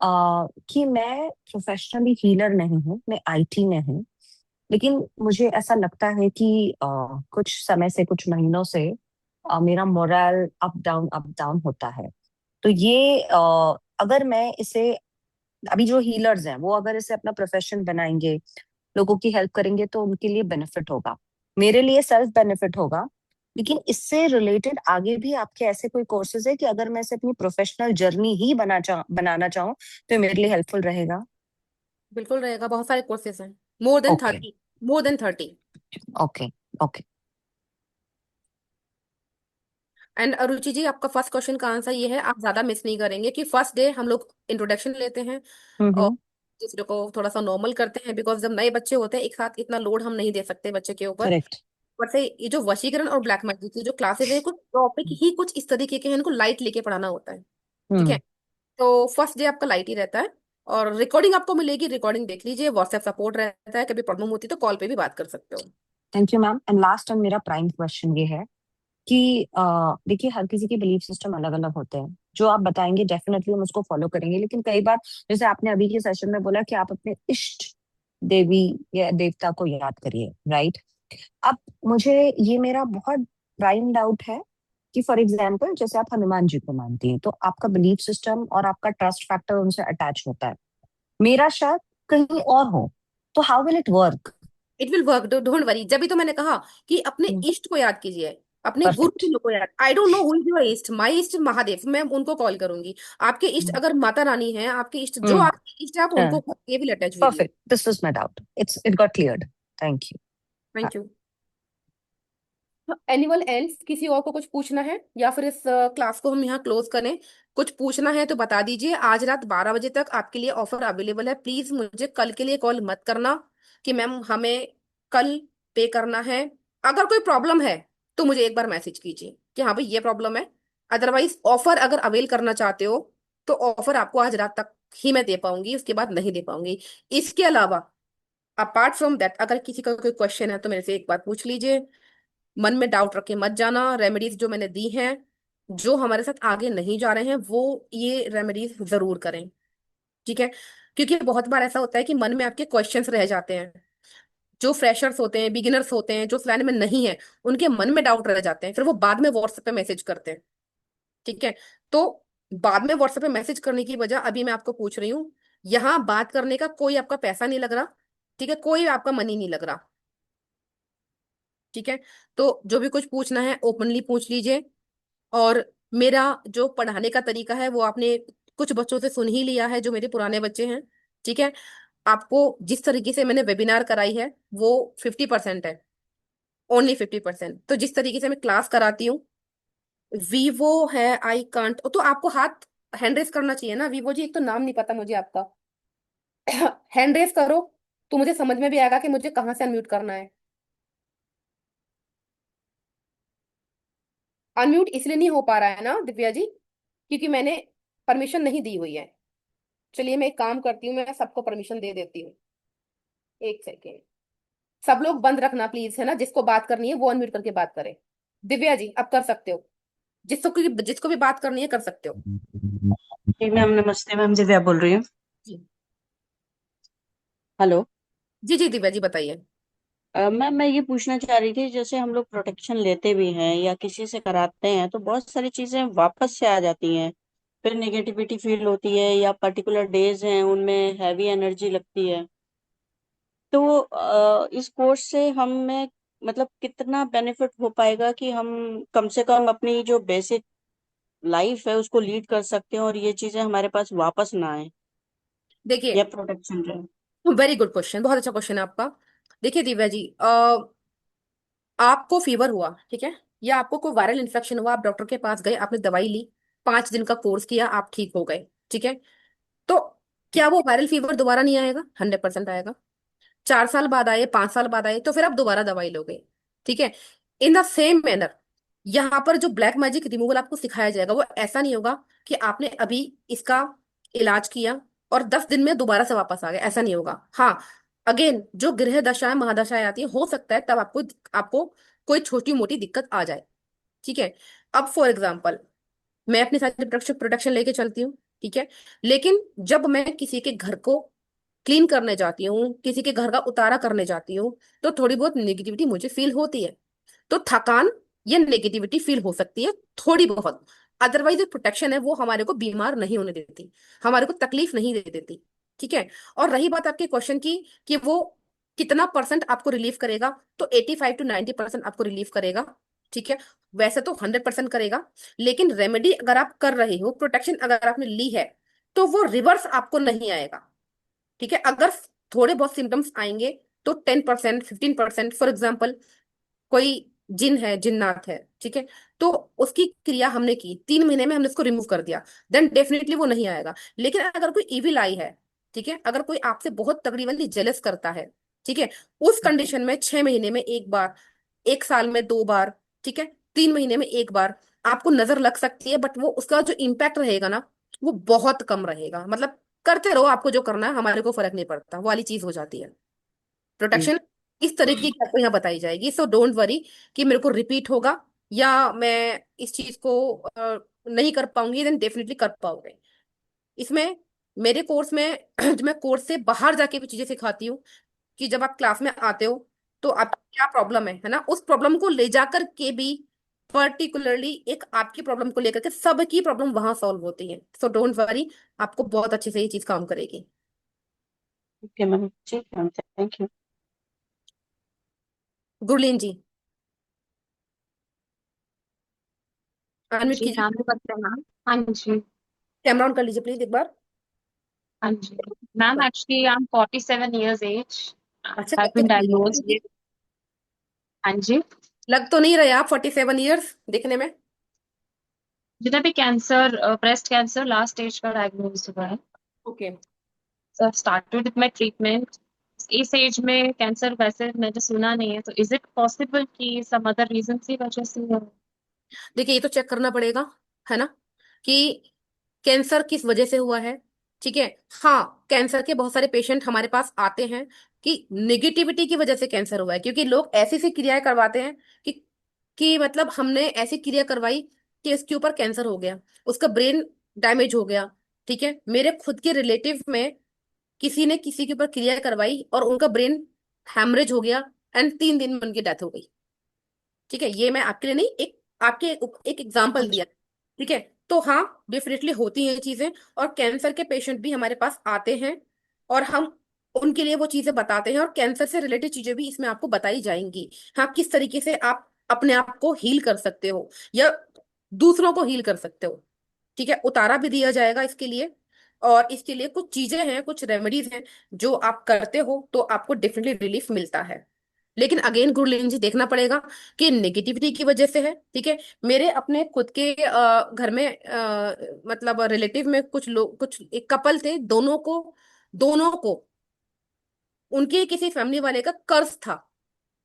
कि मैं प्रोफेशनली हीलर नहीं हूँ, मैं आईटी में हूँ, लेकिन मुझे ऐसा लगता है कि कुछ समय से, कुछ महीनों से मेरा मोरल अप डाउन होता है। तो ये अगर मैं इसे, अभी जो हीलर्स हैं वो अगर इसे अपना प्रोफेशन बनाएंगे, लोगों की हेल्प करेंगे, तो उनके लिए बेनिफिट होगा, मेरे लिए सेल्फ बेनिफिट होगा। लेकिन इससे रिलेटेड आगे भी आपके ऐसे कोई कोर्सेज है कि अगर मैं इसे अपनी प्रोफेशनल जर्नी ही बनाना चाहूँ, तो ये मेरे लिए हेल्पफुल रहेगा? बिल्कुल रहेगा, बहुत सारे कोर्सेज हैं, more than okay. 30, more than 30। Okay. Okay. And Aruchi ji, आपका फर्स्ट क्वेश्चन का आंसर ये है, आप ज्यादा मिस नहीं करेंगे कि फर्स्ट डे हम लोग इंट्रोडक्शन लेते हैं और हम्म। दूसरे को थोड़ा सा नॉर्मल करते हैं, बिकॉज जब नए बच्चे होते हैं एक साथ इतना लोड हम नहीं दे सकते बच्चे के ऊपर। करेक्ट। बट से ये जो वशीकरण और ब्लैक मैजिक की जो क्लासेस है, कुछ टॉपिक ही कुछ इस तरीके के हैं, इनको लाइट लेके पढ़ाना होता है। ठीक है। हम्म। तो फर्स्ट डे आपका लाइट ही रहता है, और रिकॉर्डिंग आपको मिलेगी, रिकॉर्डिंग देख लीजिए, व्हाट्सएप सपोर्ट रहता है, कभी प्रॉब्लम होती है तो कॉल पे भी बात कर सकते हो। Thank you ma'am. And last and मेरा प्राइम क्वेश्चन ये है कि देखिए, हर किसी के बिलीफ सिस्टम अलग अलग होते हैं, जो आप बताएंगे डेफिनेटली हम उसको फॉलो करेंगे, लेकिन कई बार, जैसे आपने अभी के सेशन में बोला कि आप अपने इष्ट देवी या देवता को याद करिए, राइट? अब मुझे, ये मेरा बहुत प्राइम डाउट है कि फॉर एग्जाम्पल जैसे आप हनुमान जी को मानती हैं, तो आपका बिलीफ सिस्टम और आपका ट्रस्ट फैक्टर उनसे अटैच होता है। मेरा शायद कहीं और हो, तो how will it work? It will work, don't worry. जब भी तो मैंने कहा कि अपने इष्ट को याद कीजिए, अपने परफेक्ट। गुरु को याद। I don't know who is your इष्ट, माई इष्ट महादेव, मैं उनको कॉल करूंगी। आपके इष्ट अगर माता रानी है, आपके इष्ट जो आपके इष्ट है, आप उनको ये will attach with you. Perfect, this was my doubt, it got cleared. Thank you. Thank you. Anyone else, किसी और को कुछ पूछना है या फिर इस क्लास को हम यहाँ क्लोज करें? कुछ पूछना है तो बता दीजिए। आज रात 12 बजे तक आपके लिए ऑफर अवेलेबल है। प्लीज मुझे कल के लिए कॉल मत करना कि मैम हमें कल पे करना है। अगर कोई प्रॉब्लम है तो मुझे एक बार मैसेज कीजिए कि हाँ भाई ये प्रॉब्लम है। अदरवाइज ऑफर अगर अवेल करना चाहते हो तो ऑफर आपको आज रात तक ही मैं दे पाऊंगी, उसके बाद नहीं दे पाऊंगी। इसके अलावा अपार्ट फ्रॉम दैट अगर किसी का कोई क्वेश्चन है तो मेरे से एक बार पूछ लीजिए। मन में डाउट रख के मत जाना। रेमेडीज जो मैंने दी हैं, जो हमारे साथ आगे नहीं जा रहे हैं वो ये रेमेडीज जरूर करें, ठीक है? क्योंकि बहुत बार ऐसा होता है कि मन में आपके क्वेश्चंस रह जाते हैं। जो फ्रेशर्स होते हैं, बिगिनर्स होते हैं, जो इस लाइन में नहीं है, उनके मन में डाउट रह जाते हैं, फिर वो बाद में व्हाट्सएप पे मैसेज करते हैं, ठीक है? तो बाद में व्हाट्सएप पे मैसेज करने की वजह अभी मैं आपको पूछ रही हूँ। यहाँ बात करने का कोई आपका पैसा नहीं लग रहा, ठीक है? कोई आपका मनी नहीं लग रहा, ठीक है? तो जो भी कुछ पूछना है ओपनली पूछ लीजिए। और मेरा जो पढ़ाने का तरीका है वो आपने कुछ बच्चों से सुन ही लिया है, जो मेरे पुराने बच्चे हैं, ठीक है? आपको जिस तरीके से मैंने वेबिनार कराई है वो 50% है, ओनली 50%। तो जिस तरीके से मैं क्लास कराती हूँ, वीवो है, आई कांट, तो आपको हाथ हैंड रेस करना चाहिए ना। वीवो जी, एक तो नाम नहीं पता मुझे आपका। हैंड रेस करो तो मुझे समझ में भी आएगा कि मुझे कहाँ से अनम्यूट करना है। अनम्यूट इसलिए नहीं हो पा रहा है ना दिव्या जी, क्योंकि मैंने परमिशन नहीं दी हुई है। चलिए मैं एक काम करती हूँ, मैं सबको परमिशन दे देती हूँ। एक सेकेंड, सब लोग बंद रखना प्लीज, है ना? जिसको बात करनी है वो अनम्यूट करके बात करे। दिव्या जी अब कर सकते हो, जिसको भी बात करनी है कर सकते हो। जी मैम, नमस्ते मैम, दिव्या बोल रही हूँ। जी हेलो। जी जी दिव्या जी बताइए। मैम, मैं ये पूछना चाह रही थी, जैसे हम लोग प्रोटेक्शन लेते भी हैं या किसी से कराते हैं तो बहुत सारी चीजें वापस से आ जाती हैं, फिर नेगेटिविटी फील होती है या पर्टिकुलर डेज हैं उनमें हैवी एनर्जी लगती है। तो इस कोर्स से हमें मतलब कितना बेनिफिट हो पाएगा कि हम कम से कम अपनी जो बेसिक लाइफ है उसको लीड कर सकते हैं और ये चीजें हमारे पास वापस ना आए, देखिए, या प्रोटेक्शन रहे। वेरी गुड क्वेश्चन, बहुत अच्छा क्वेश्चन है आपका। देखिए दिव्या जी, आपको फीवर हुआ, ठीक है, या आपको कोई वायरल इन्फेक्शन हुआ, आप डॉक्टर के पास गए, आपने दवाई ली, 5 दिन का कोर्स किया, आप ठीक हो गए, ठीक है? तो क्या वो वायरल फीवर दोबारा नहीं आएगा? 100% आएगा। 4 साल बाद आए, 5 साल बाद आए, तो फिर आप दोबारा दवाई लोगे, ठीक है? इन द सेम मैनर यहाँ पर जो ब्लैक मैजिक रिमूवल आपको सिखाया जाएगा वो ऐसा नहीं होगा कि आपने अभी इसका इलाज किया और 10 दिन में दोबारा से वापस आ गए, ऐसा नहीं होगा। हाँ, अगेन जो गृह दशाएं महादशाएं आती है, हो सकता है तब आपको आपको कोई छोटी मोटी दिक्कत आ जाए, ठीक है? अब फॉर एग्जाम्पल मैं अपनी सारी प्रोटेक्शन प्रोटेक्शन लेके चलती हूँ, ठीक है, लेकिन जब मैं किसी के घर को क्लीन करने जाती हूँ, किसी के घर का उतारा करने जाती हूँ, तो थोड़ी बहुत नेगेटिविटी मुझे फील होती है। तो थकान या नेगेटिविटी फील हो सकती है थोड़ी बहुत। अदरवाइज जो प्रोटेक्शन है वो हमारे को बीमार नहीं होने देती, हमारे को तकलीफ नहीं दे देती, ठीक है? और रही बात आपके क्वेश्चन की कि वो कितना परसेंट आपको रिलीफ करेगा, तो 85 to 90% आपको रिलीफ करेगा, ठीक है? वैसे तो 100% करेगा, लेकिन रेमेडी अगर आप कर रहे हो, प्रोटेक्शन अगर आपने ली है, तो वो रिवर्स आपको नहीं आएगा, ठीक है? अगर थोड़े बहुत सिम्टम्स आएंगे तो 10% 15%, फॉर एग्जाम्पल कोई जिन है, जिन्नात है, ठीक है, तो उसकी क्रिया हमने की, 3 महीने में हमने उसको रिमूव कर दिया, देन डेफिनेटली वो नहीं आएगा। लेकिन अगर कोई इविल आई है, ठीक है, अगर कोई आपसे बहुत तगड़ी वाली जेलस करता है, ठीक है, उस कंडीशन में 6 महीने में एक बार, 1 साल में 2 बार, ठीक है, 3 महीने में एक बार आपको नजर लग सकती है, बट वो उसका जो इम्पैक्ट रहेगा ना वो बहुत कम रहेगा। मतलब करते रहो, आपको जो करना है, हमारे को फर्क नहीं पड़ता, वो वाली चीज हो जाती है। प्रोटेक्शन इस तरीके की आपको यहाँ बताई जाएगी, सो डोंट वरी कि मेरे को रिपीट होगा या मैं इस चीज को नहीं कर पाऊंगी, देन डेफिनेटली कर पाओगे। इसमें मेरे कोर्स में जो मैं कोर्स से बाहर जाके भी चीजें सिखाती हूँ कि जब आप क्लास में आते हो तो आपकी क्या प्रॉब्लम है ना, उस प्रॉब्लम को ले जाकर के भी पर्टिकुलरली एक आपकी प्रॉब्लम को लेकर के सबकी प्रॉब्लम वहां सॉल्व होती है। सो डोंट वरी, आपको बहुत अच्छे से ये चीज काम करेगी। ओके मैम, ठीक है ma'am, thank you. Gurleen ji, unmute जी कीजिए, नाम भी बताए मैम। हाँ जी। कैमरा ऑन कर लीजिए प्लीज एक बार। हाँ जी ma'am, actually I am 47 years age, अच्छा, हैव लग तो बीन नहीं डायग्नोज्ड रहे, विद। हाँ जी। लग तो नहीं रहे आप 47 ईयर्स दिखने में। जितना भी cancer, breast cancer last stage का डायग्नोज हुआ है। Okay, so started with my treatment. इस एज में कैंसर वैसे मैंने सुना नहीं है, तो इज इट पॉसिबल कि सम अदर रीजन की वजह से हो? देखिए ये तो चेक करना पड़ेगा, है ना, कि कैंसर किस वजह से हुआ है। ठीक है, हाँ, कैंसर के बहुत सारे पेशेंट हमारे पास आते हैं कि नेगेटिविटी की वजह से कैंसर हुआ है, क्योंकि लोग ऐसी सी क्रियाएं करवाते हैं कि मतलब हमने ऐसी क्रिया करवाई कि इसके ऊपर कैंसर हो गया, उसका ब्रेन डैमेज हो गया। ठीक है, मेरे खुद के रिलेटिव में किसी ने किसी के ऊपर क्रिया करवाई और उनका ब्रेन हैमरेज हो गया एंड 3 दिन में उनकी डेथ हो गई। ठीक है, ये मैं आपके लिए नहीं, एक आपके एक एग्जाम्पल दिया। ठीक है, तो हाँ, डेफिनेटली होती हैं ये चीजें, और कैंसर के पेशेंट भी हमारे पास आते हैं और हम उनके लिए वो चीजें बताते हैं, और कैंसर से रिलेटेड चीजें भी इसमें आपको बताई जाएंगी। हाँ, किस तरीके से आप अपने आप को हील कर सकते हो या दूसरों को हील कर सकते हो। ठीक है, उतारा भी दिया जाएगा इसके लिए, और इसके लिए कुछ चीजें हैं, कुछ रेमेडीज हैं जो आप करते हो तो आपको डेफिनेटली रिलीफ मिलता है। लेकिन अगेन गुरलीन जी, देखना पड़ेगा कि नेगेटिविटी की वजह से है। ठीक है, मेरे अपने खुद के घर में मतलब रिलेटिव में कुछ लोग, कुछ एक कपल थे, दोनों को उनके किसी फैमिली वाले का कर्ज था,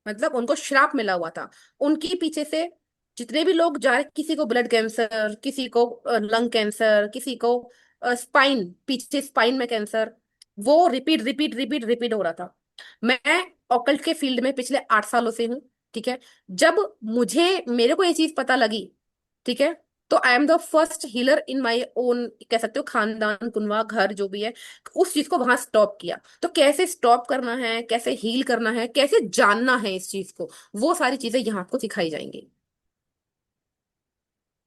मतलब उनको श्राप मिला हुआ था। उनके पीछे से जितने भी लोग जा रहे, किसी को ब्लड कैंसर, किसी को लंग कैंसर, किसी को स्पाइन, पीछे स्पाइन में कैंसर, वो रिपीट रिपीट रिपीट रिपीट हो रहा था। मैं ऑकल्ट के फील्ड में पिछले 8 सालों से हूँ। ठीक है, जब मेरे को ये चीज पता लगी, ठीक है, तो I am the first healer in my own, कह सकते हो खानदान, कुनवा, घर जो भी है, उस चीज को वहां स्टॉप किया। तो कैसे स्टॉप करना है, कैसे हील करना है, कैसे जानना है इस चीज को, वो सारी चीजें यहाँ आपको सिखाई जाएंगी।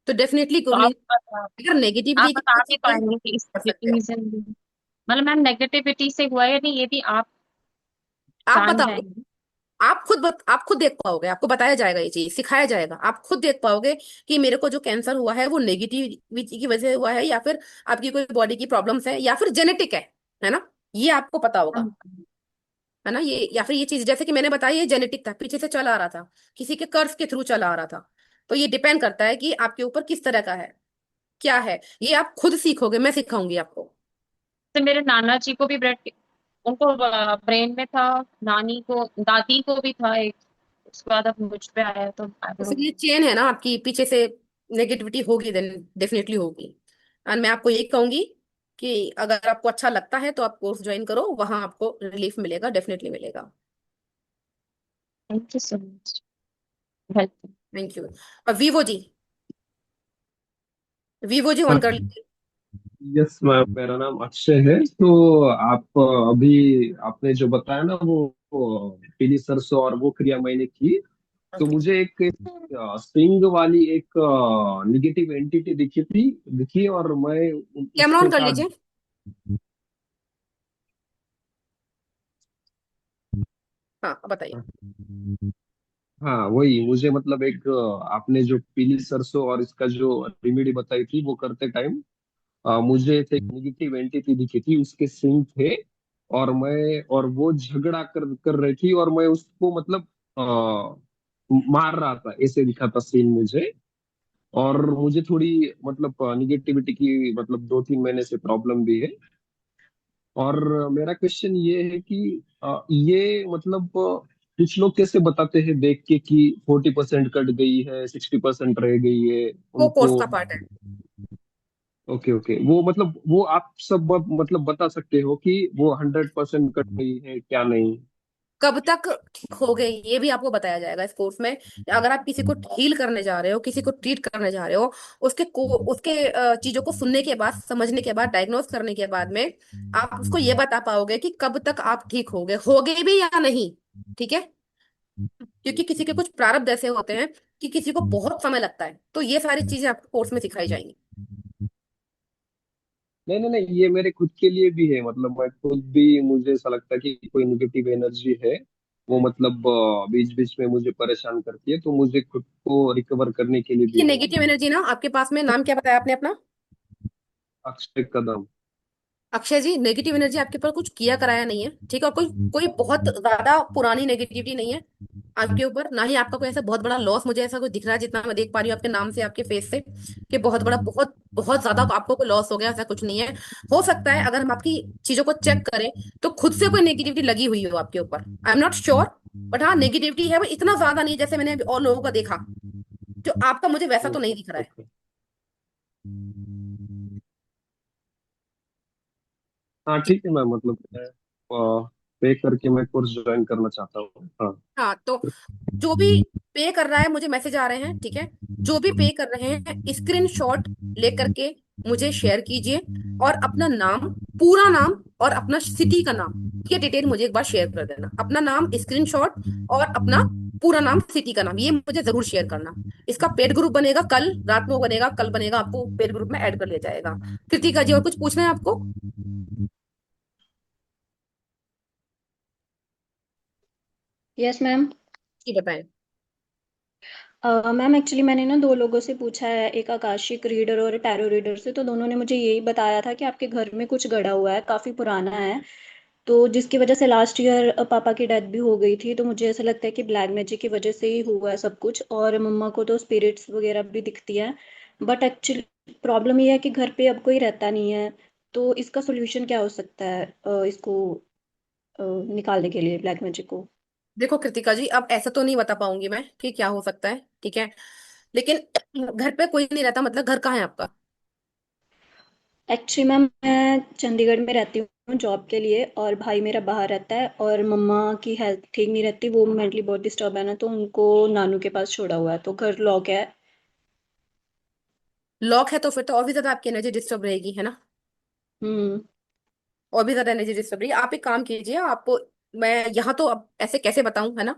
तो डेफिनेटली तो गुरलीन, अगर आप नेगेटिविटी की बता वजह भी से कोई पाएंगे कि इस कर सकते हो, रीजन, मतलब मैम नेगेटिविटी से हुआ है या नहीं, ये भी आप आप जान बताओगे, जाएंगे? आप खुद देख पाओगे, आपको बताया जाएगा, ये चीज सिखाया जाएगा, आप खुद देख पाओगे कि मेरे को जो कैंसर हुआ है वो नेगेटिविटी की वजह से हुआ है, या फिर आपकी कोई बॉडी की प्रॉब्लम्स है, या फिर जेनेटिक है ना, ये आपको पता होगा, है ना। ये या फिर ये चीज जैसे कि मैंने बताया, ये जेनेटिक था, पीछे से चला आ रहा था, किसी के कर्ज के थ्रू चला आ रहा था। तो ये डिपेंड करता है कि आपके ऊपर किस तरह का है, क्या है, ये आप खुद सीखोगे, मैं सिखाऊंगी आपको। तो मेरे नाना जी को भी ब्रेड, उनको ब्रेन में था, नानी को, दादी को भी था एक, उसके बाद अब मुझ पे आया तो आई तो डोंट फिर नो। ये चेन है ना आपकी, पीछे से नेगेटिविटी होगी, देन डेफिनेटली होगी। और मैं आपको ये कहूंगी कि अगर आपको अच्छा लगता है तो आप कोर्स ज्वाइन करो, वहां आपको रिलीफ मिलेगा, डेफिनेटली मिलेगा। Thank you so much, welcome. Thank you. और Vivo ji, Vivo ji on कर लीजिए। यस मैम, मेरा नाम अक्षय है। तो आप अभी आपने जो बताया ना वो पीली सरसों और वो क्रिया मैंने की, तो ओके, मुझे एक स्प्रिंग वाली एक निगेटिव एंटिटी दिखी और मैं कैमरा उसके ऑन कर साथ। लीजिए। हाँ, अब बताइए। हाँ वही मुझे मतलब एक आपने जो पीली सरसों और इसका जो रेमेडी बताई थी वो करते टाइम मुझे एक निगेटिव एंटिटी दिखी थी, उसके सिंग थे और वो झगड़ा कर रही थी और मैं उसको मतलब मार रहा था, ऐसे दिखा था सीन मुझे। और मुझे थोड़ी मतलब निगेटिविटी की मतलब 2-3 महीने से प्रॉब्लम भी है। और मेरा क्वेश्चन ये है कि ये मतलब कुछ लोग कैसे बताते हैं देख के कि 40% कट गई है, 60% रह गई है वो कोर्स उनको। का पार्ट है। ओके ओके, वो मतलब वो आप सब मतलब बता सकते हो कि वो 100% कट गई है क्या नहीं? कब तक ठीक हो गए, ये भी आपको बताया जाएगा इस कोर्स में। अगर आप किसी को हील करने जा रहे हो, किसी को ट्रीट करने जा रहे हो, उसके चीजों को सुनने के बाद, समझने के बाद, डायग्नोस करने के बाद में आप उसको ये बता पाओगे कि कब तक आप ठीक हो गए भी या नहीं। ठीक है, क्योंकि किसी के कुछ प्रारब्ध ऐसे होते हैं कि किसी को बहुत समय लगता है, तो ये सारी चीजें आपको कोर्स में सिखाई जाएंगी। नहीं नहीं नहीं, ये मेरे खुद के लिए भी है, मतलब मैं खुद भी, मुझे ऐसा लगता है कि कोई निगेटिव एनर्जी है वो मतलब बीच बीच में मुझे परेशान करती है, तो मुझे खुद को रिकवर करने के लिए ये भी है नेगेटिव एनर्जी ना आपके पास में, नाम क्या बताया आपने अपना? अक्षय कदम। अक्षय जी, नेगेटिव एनर्जी आपके ऊपर कुछ किया कराया नहीं है, ठीक है? और कोई कोई बहुत ज्यादा पुरानी नेगेटिविटी नहीं है आपके ऊपर, ना ही आपका कोई ऐसा बहुत बड़ा लॉस मुझे ऐसा कोई दिख रहा है, जितना मैं देख पा रही हूँ आपके नाम से, आपके फेस से, कि बहुत बड़ा, बहुत बहुत ज्यादा आपको कोई लॉस हो गया, ऐसा कुछ नहीं है। हो सकता है अगर हम आपकी चीजों को चेक करें तो खुद से कोई नेगेटिविटी लगी हुई हो आपके ऊपर, आई एम नॉट श्योर, बट हाँ नेगेटिविटी है, वो इतना ज्यादा नहीं जैसे मैंने अभी और लोगों का देखा, जो आपका मुझे वैसा तो नहीं दिख रहा है। ओके। हाँ ठीक है मैम, मतलब मैं पे करके मैं कोर्स ज्वाइन करना चाहता हूँ, हाँ। हाँ तो जो भी पे कर रहा है, मुझे मैसेज आ रहे हैं, ठीक है? जो भी पे कर रहे हैं स्क्रीनशॉट लेकर के मुझे शेयर कीजिए, और अपना नाम, पूरा नाम और अपना सिटी का नाम, ये डिटेल मुझे एक बार शेयर कर देना, अपना नाम स्क्रीनशॉट और अपना पूरा नाम, सिटी का नाम, ये मुझे जरूर शेयर करना। इसका पेड ग्रुप बनेगा, कल रात में बनेगा, कल बनेगा, आपको पेड ग्रुप में ऐड कर लिया जाएगा। कृतिका जी, और कुछ पूछना है आपको? Yes ma'am. जी बताएं। मैम एक्चुअली मैंने ना दो लोगों से पूछा है, एक आकाशिक रीडर और टैरो रीडर से, तो दोनों ने मुझे यही बताया था कि आपके घर में कुछ गड़ा हुआ है, काफ़ी पुराना है, तो जिसकी वजह से लास्ट ईयर पापा की डेथ भी हो गई थी, तो मुझे ऐसा लगता है कि ब्लैक मैजिक की वजह से ही हुआ है सब कुछ, और मम्मा को तो स्पिरिट्स वगैरह भी दिखती है, बट एक्चुअली प्रॉब्लम ये है कि घर पे अब कोई रहता नहीं है, तो इसका सोल्यूशन क्या हो सकता है इसको निकालने के लिए, ब्लैक मैजिक को? देखो कृतिका जी, अब ऐसा तो नहीं बता पाऊंगी मैं कि क्या हो सकता है, ठीक है? लेकिन घर पे कोई नहीं रहता मतलब घर कहाँ है आपका? एक्चुअली मैम मैं चंडीगढ़ में रहती हूँ जॉब के लिए, और भाई मेरा बाहर रहता है, और मम्मा की हेल्थ ठीक नहीं रहती, वो मेंटली बहुत डिस्टर्ब है ना, तो उनको नानू के पास छोड़ा हुआ है, तो घर लॉक है। लॉक है तो फिर तो और भी ज्यादा आपकी एनर्जी डिस्टर्ब रहेगी, है ना? हम्म। और भी ज्यादा एनर्जी डिस्टर्ब रहेगी। आप एक काम कीजिए, आपको मैं यहाँ तो अब ऐसे कैसे बताऊं, है ना?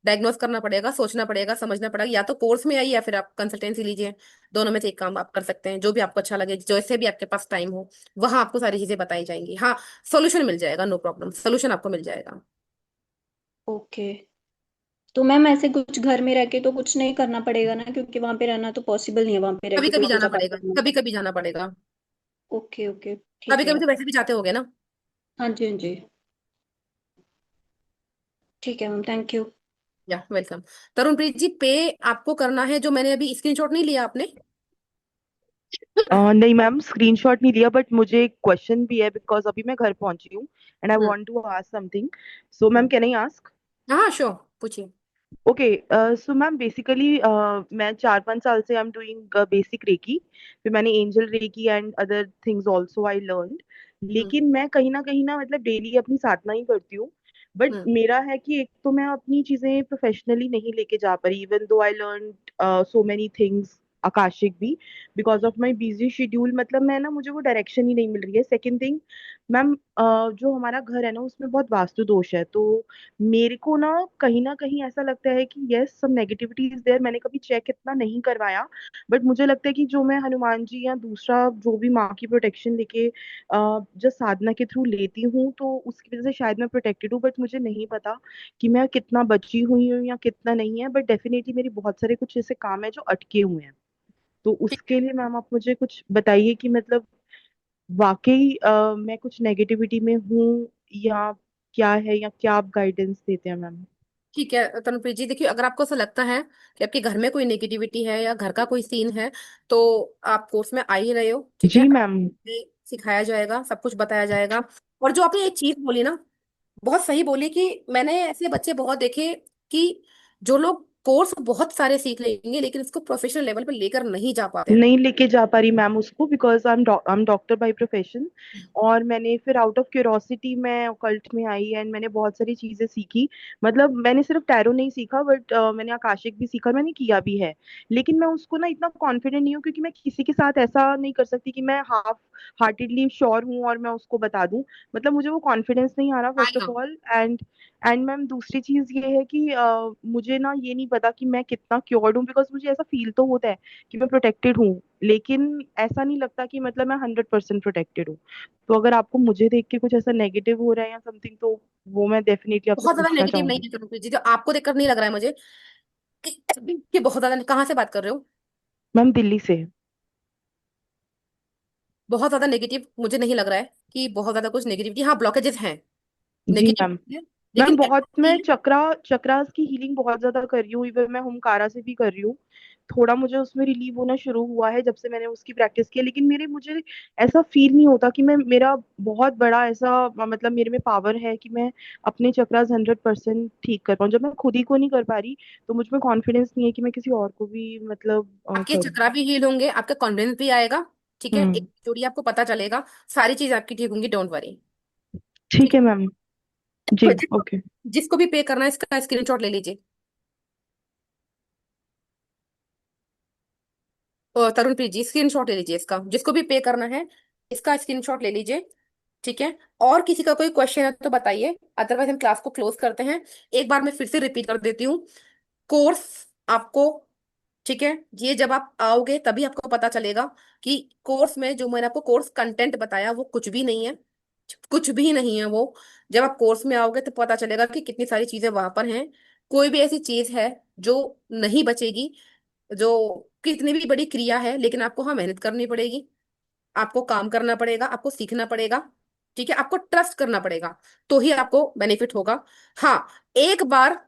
डायग्नोस करना पड़ेगा, सोचना पड़ेगा, समझना पड़ेगा, या तो कोर्स में आइए या फिर आप कंसल्टेंसी लीजिए। दोनों में से एक काम आप कर सकते हैं, जो भी आपको अच्छा लगे, जैसे भी आपके पास टाइम हो, वहां आपको सारी चीजें बताई जाएंगी। हाँ, सोल्यूशन मिल जाएगा, नो प्रॉब्लम, सोल्यूशन आपको मिल जाएगा। ओके। तो मैम ऐसे कुछ घर में रह के तो कुछ नहीं करना पड़ेगा ना, क्योंकि वहां पे रहना तो पॉसिबल नहीं है, वहां पे रह कभी के कोई कभी जाना पूजा पाठ पड़ेगा, करना। कभी कभी जाना पड़ेगा। Okay okay. कभी ठीक कभी है। तो वैसे भी जाते होगे ना? हाँ जी हाँ जी। ठीक है मैम, थैंक यू। या वेलकम। तरुणप्रीत जी, पे आपको करना है, जो मैंने अभी स्क्रीनशॉट नहीं लिया आपने? नहीं मैम, स्क्रीनशॉट नहीं लिया, बट मुझे एक क्वेश्चन भी है, बिकॉज अभी मैं घर पहुंची हूँ and I hmm. Want to ask something. So ma'am, hmm. Can I ask? हाँ श्योर, पूछिए। ओके। सो मैम, बेसिकली मैं 4-5 साल से I am doing basic reiki, फिर मैंने angel reiki and other things also I learned. Hmm. लेकिन मैं कहीं ना मतलब डेली अपनी साधना ही करती हूँ। बट हम्म। मेरा है कि एक तो मैं अपनी चीजें प्रोफेशनली नहीं लेके जा पा रही, even though I learn so many things akashic भी, because of my busy schedule, मतलब मैं ना, मुझे वो डायरेक्शन ही नहीं मिल रही है। सेकेंड थिंग मैम, जो हमारा घर है ना, उसमें बहुत वास्तु दोष है, तो मेरे को ना कहीं ऐसा लगता है कि yes, some negativity is there. मैंने कभी चेक इतना नहीं करवाया, बट मुझे लगता है कि जो मैं हनुमान जी या दूसरा जो भी माँ की प्रोटेक्शन लेके जो साधना के थ्रू लेती हूँ, तो उसकी वजह से शायद मैं प्रोटेक्टेड हूँ, बट मुझे नहीं पता कि मैं कितना बची हुई हूँ या कितना नहीं है। बट डेफिनेटली मेरी बहुत सारे कुछ ऐसे काम है जो अटके हुए हैं, तो ठीक उसके लिए मैम आप मुझे कुछ बताइए कि मतलब वाकई मैं कुछ नेगेटिविटी में हूँ या क्या है, या क्या आप गाइडेंस देते हैं मैम? ठीक है तनुप्रीत जी, देखिए अगर आपको ऐसा लगता है कि आपके घर में कोई नेगेटिविटी है या घर का कोई सीन है, तो आप कोर्स में आ ही रहे हो, ठीक है? जी मैम। ये सिखाया जाएगा, सब कुछ बताया जाएगा। और जो आपने एक चीज बोली ना, बहुत सही बोली, कि मैंने ऐसे बच्चे बहुत देखे कि जो लोग कोर्स बहुत सारे सीख लेंगे लेकिन इसको प्रोफेशनल लेवल पे लेकर नहीं जा पाते हैं। नहीं लेके जा पा रही मैम उसको, because I am doctor by profession. और मैंने फिर आउट ऑफ क्यूरोसिटी मैं ओकल्ट में आई एंड मैंने बहुत सारी चीजें सीखी। मतलब मैंने सिर्फ टैरो नहीं सीखा, बट मैंने आकाशिक भी सीखा, मैंने किया भी है। लेकिन मैं उसको ना इतना कॉन्फिडेंट नहीं हूँ, क्योंकि मैं किसी के साथ ऐसा नहीं कर सकती कि मैं हाफ हार्टेडली श्योर हूँ और मैं उसको बता दूं। मतलब मुझे वो कॉन्फिडेंस नहीं आ रहा, फर्स्ट ऑफ आएगा। ऑल। एंड मैम, दूसरी चीज ये है कि मुझे ना ये नहीं पता कि मैं कितना क्योर्ड हूँ, बिकॉज मुझे ऐसा फील तो होता है कि मैं प्रोटेक्टेड हूँ, लेकिन ऐसा नहीं लगता कि मतलब मैं 100% प्रोटेक्टेड हूँ। तो अगर आपको मुझे देख के कुछ ऐसा नेगेटिव हो रहा है या समथिंग, तो वो मैं डेफिनेटली आपसे बहुत ज्यादा पूछना नेगेटिव नहीं चाहूंगी। है तनुप्रीत जी, जो आपको देखकर नहीं लग रहा है मुझे कि बहुत ज्यादा। कहाँ से बात कर रहे हो? मैम दिल्ली से। बहुत ज्यादा नेगेटिव मुझे नहीं लग रहा है कि बहुत ज्यादा कुछ नेगेटिविटी। हाँ, ब्लॉकेजेस हैं, जी मैम। नेगेटिव है, मैम लेकिन बहुत, ऐसा मैं नहीं है। चक्रास की हीलिंग बहुत ज्यादा कर रही हूँ, इवन मैं हुमकारा से भी कर रही हूँ। थोड़ा मुझे उसमें रिलीव होना शुरू हुआ है जब से मैंने उसकी प्रैक्टिस की है, लेकिन मेरे मुझे ऐसा फील नहीं होता कि मैं मेरा बहुत बड़ा ऐसा मतलब मेरे में पावर है कि मैं अपने चक्रास 100% ठीक कर पाऊँ। जब मैं खुद ही को नहीं कर पा रही, तो मुझ में कॉन्फिडेंस नहीं है कि मैं किसी और को भी मतलब आपके करूँ। चक्रा भी हील होंगे, आपका कॉन्फिडेंस भी आएगा। ठीक है, हम्म। एक जोड़ी आपको पता चलेगा, सारी चीज आपकी ठीक होंगी, डोंट वरी। ठीक ठीक है मैम। जी है, जिसको ओके। जिसको भी पे करना है इसका स्क्रीनशॉट ले लीजिए। तरुण प्रीत जी, स्क्रीनशॉट ले लीजिए इसका, जिसको भी पे करना है इसका स्क्रीनशॉट ले लीजिए। ठीक है, और किसी का कोई क्वेश्चन है तो बताइए, अदरवाइज हम क्लास को क्लोज करते हैं। एक बार मैं फिर से रिपीट कर देती हूँ, कोर्स आपको, ठीक है, ये जब आप आओगे तभी आपको पता चलेगा कि कोर्स में जो मैंने आपको कोर्स कंटेंट बताया वो कुछ भी नहीं है, कुछ भी नहीं है वो। जब आप कोर्स में आओगे तो पता चलेगा कि कितनी सारी चीजें वहां पर हैं। कोई भी ऐसी चीज है जो नहीं बचेगी, जो कितनी भी बड़ी क्रिया है, लेकिन आपको हाँ मेहनत करनी पड़ेगी, आपको काम करना पड़ेगा, आपको सीखना पड़ेगा। ठीक है, आपको ट्रस्ट करना पड़ेगा, तो ही आपको बेनिफिट होगा। हाँ, एक बार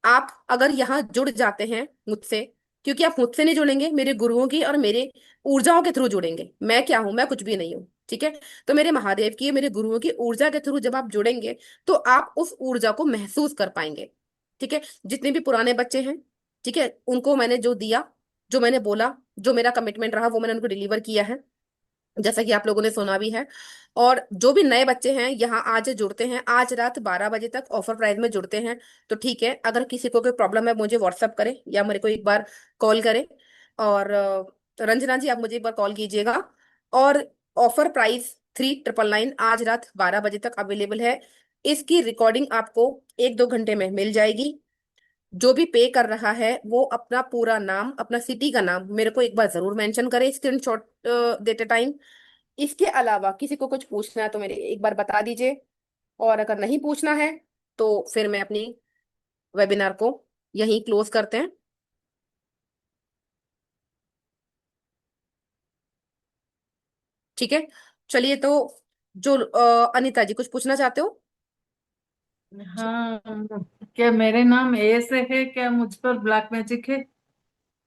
आप अगर यहाँ जुड़ जाते हैं मुझसे, क्योंकि आप मुझसे नहीं जुड़ेंगे, मेरे गुरुओं की और मेरे ऊर्जाओं के थ्रू जुड़ेंगे। मैं क्या हूं? मैं कुछ भी नहीं हूं। ठीक है, तो मेरे महादेव की, मेरे गुरुओं की ऊर्जा के थ्रू जब आप जुड़ेंगे तो आप उस ऊर्जा को महसूस कर पाएंगे। ठीक है, जितने भी पुराने बच्चे हैं, ठीक है, उनको मैंने जो दिया, जो मैंने बोला, जो मेरा कमिटमेंट रहा, वो मैंने उनको डिलीवर किया है, जैसा कि आप लोगों ने सुना भी है। और जो भी नए बच्चे हैं यहाँ आज जुड़ते हैं, आज रात 12 बजे तक ऑफर प्राइस में जुड़ते हैं, तो ठीक है, अगर किसी को कोई प्रॉब्लम है मुझे व्हाट्सअप करें या मेरे को एक बार कॉल करें। और रंजना जी, आप मुझे एक बार कॉल कीजिएगा। और ऑफर प्राइस 3999 आज रात 12 बजे तक अवेलेबल है। इसकी रिकॉर्डिंग आपको 1-2 घंटे में मिल जाएगी। जो भी पे कर रहा है वो अपना पूरा नाम, अपना सिटी का नाम मेरे को एक बार जरूर मेंशन करे स्क्रीनशॉट देते टाइम। इसके अलावा किसी को कुछ पूछना है तो मेरे एक बार बता दीजिए, और अगर नहीं पूछना है तो फिर मैं अपनी वेबिनार को यहीं क्लोज करते हैं। ठीक है, चलिए तो जो अनीता जी कुछ पूछना चाहते हो? हाँ, क्या मेरे नाम ए से है? क्या मुझ पर ब्लैक मैजिक है?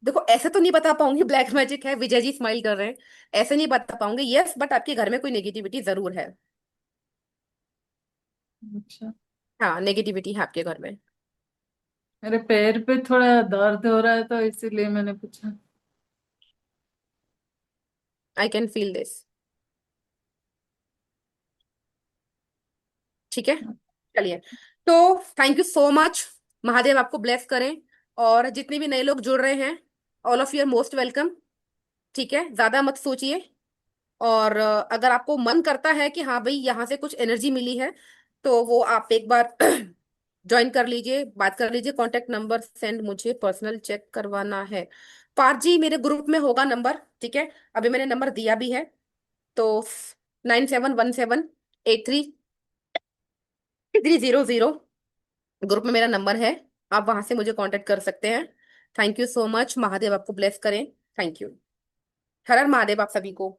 देखो, ऐसे तो नहीं बता पाऊंगी ब्लैक मैजिक है, विजय जी स्माइल कर रहे हैं, ऐसे नहीं बता पाऊंगी। यस, बट आपके घर में कोई नेगेटिविटी जरूर है। अच्छा। हाँ, नेगेटिविटी है आपके घर में। मेरे पैर पे थोड़ा दर्द हो रहा है तो इसीलिए मैंने पूछा। I can feel this. ठीक है, चलिए, तो thank you so much. Mahadev आपको ब्लेस करें। और जितने भी नए लोग जुड़ रहे हैं, all of you are most welcome. ठीक है, ज्यादा मत सोचिए। और अगर आपको मन करता है कि हाँ भाई यहाँ से कुछ एनर्जी मिली है, तो वो आप एक बार ज्वाइन कर लीजिए, बात कर लीजिए। कॉन्टेक्ट नंबर सेंड, मुझे पर्सनल चेक करवाना है। पार्थ जी, मेरे ग्रुप में होगा नंबर, ठीक है, अभी मैंने नंबर दिया भी है। तो 9717833000 ग्रुप में मेरा नंबर है, आप वहां से मुझे कांटेक्ट कर सकते हैं। Thank you so much, Mahadev आपको ब्लेस करें। Thank you. हर हर महादेव आप सभी को।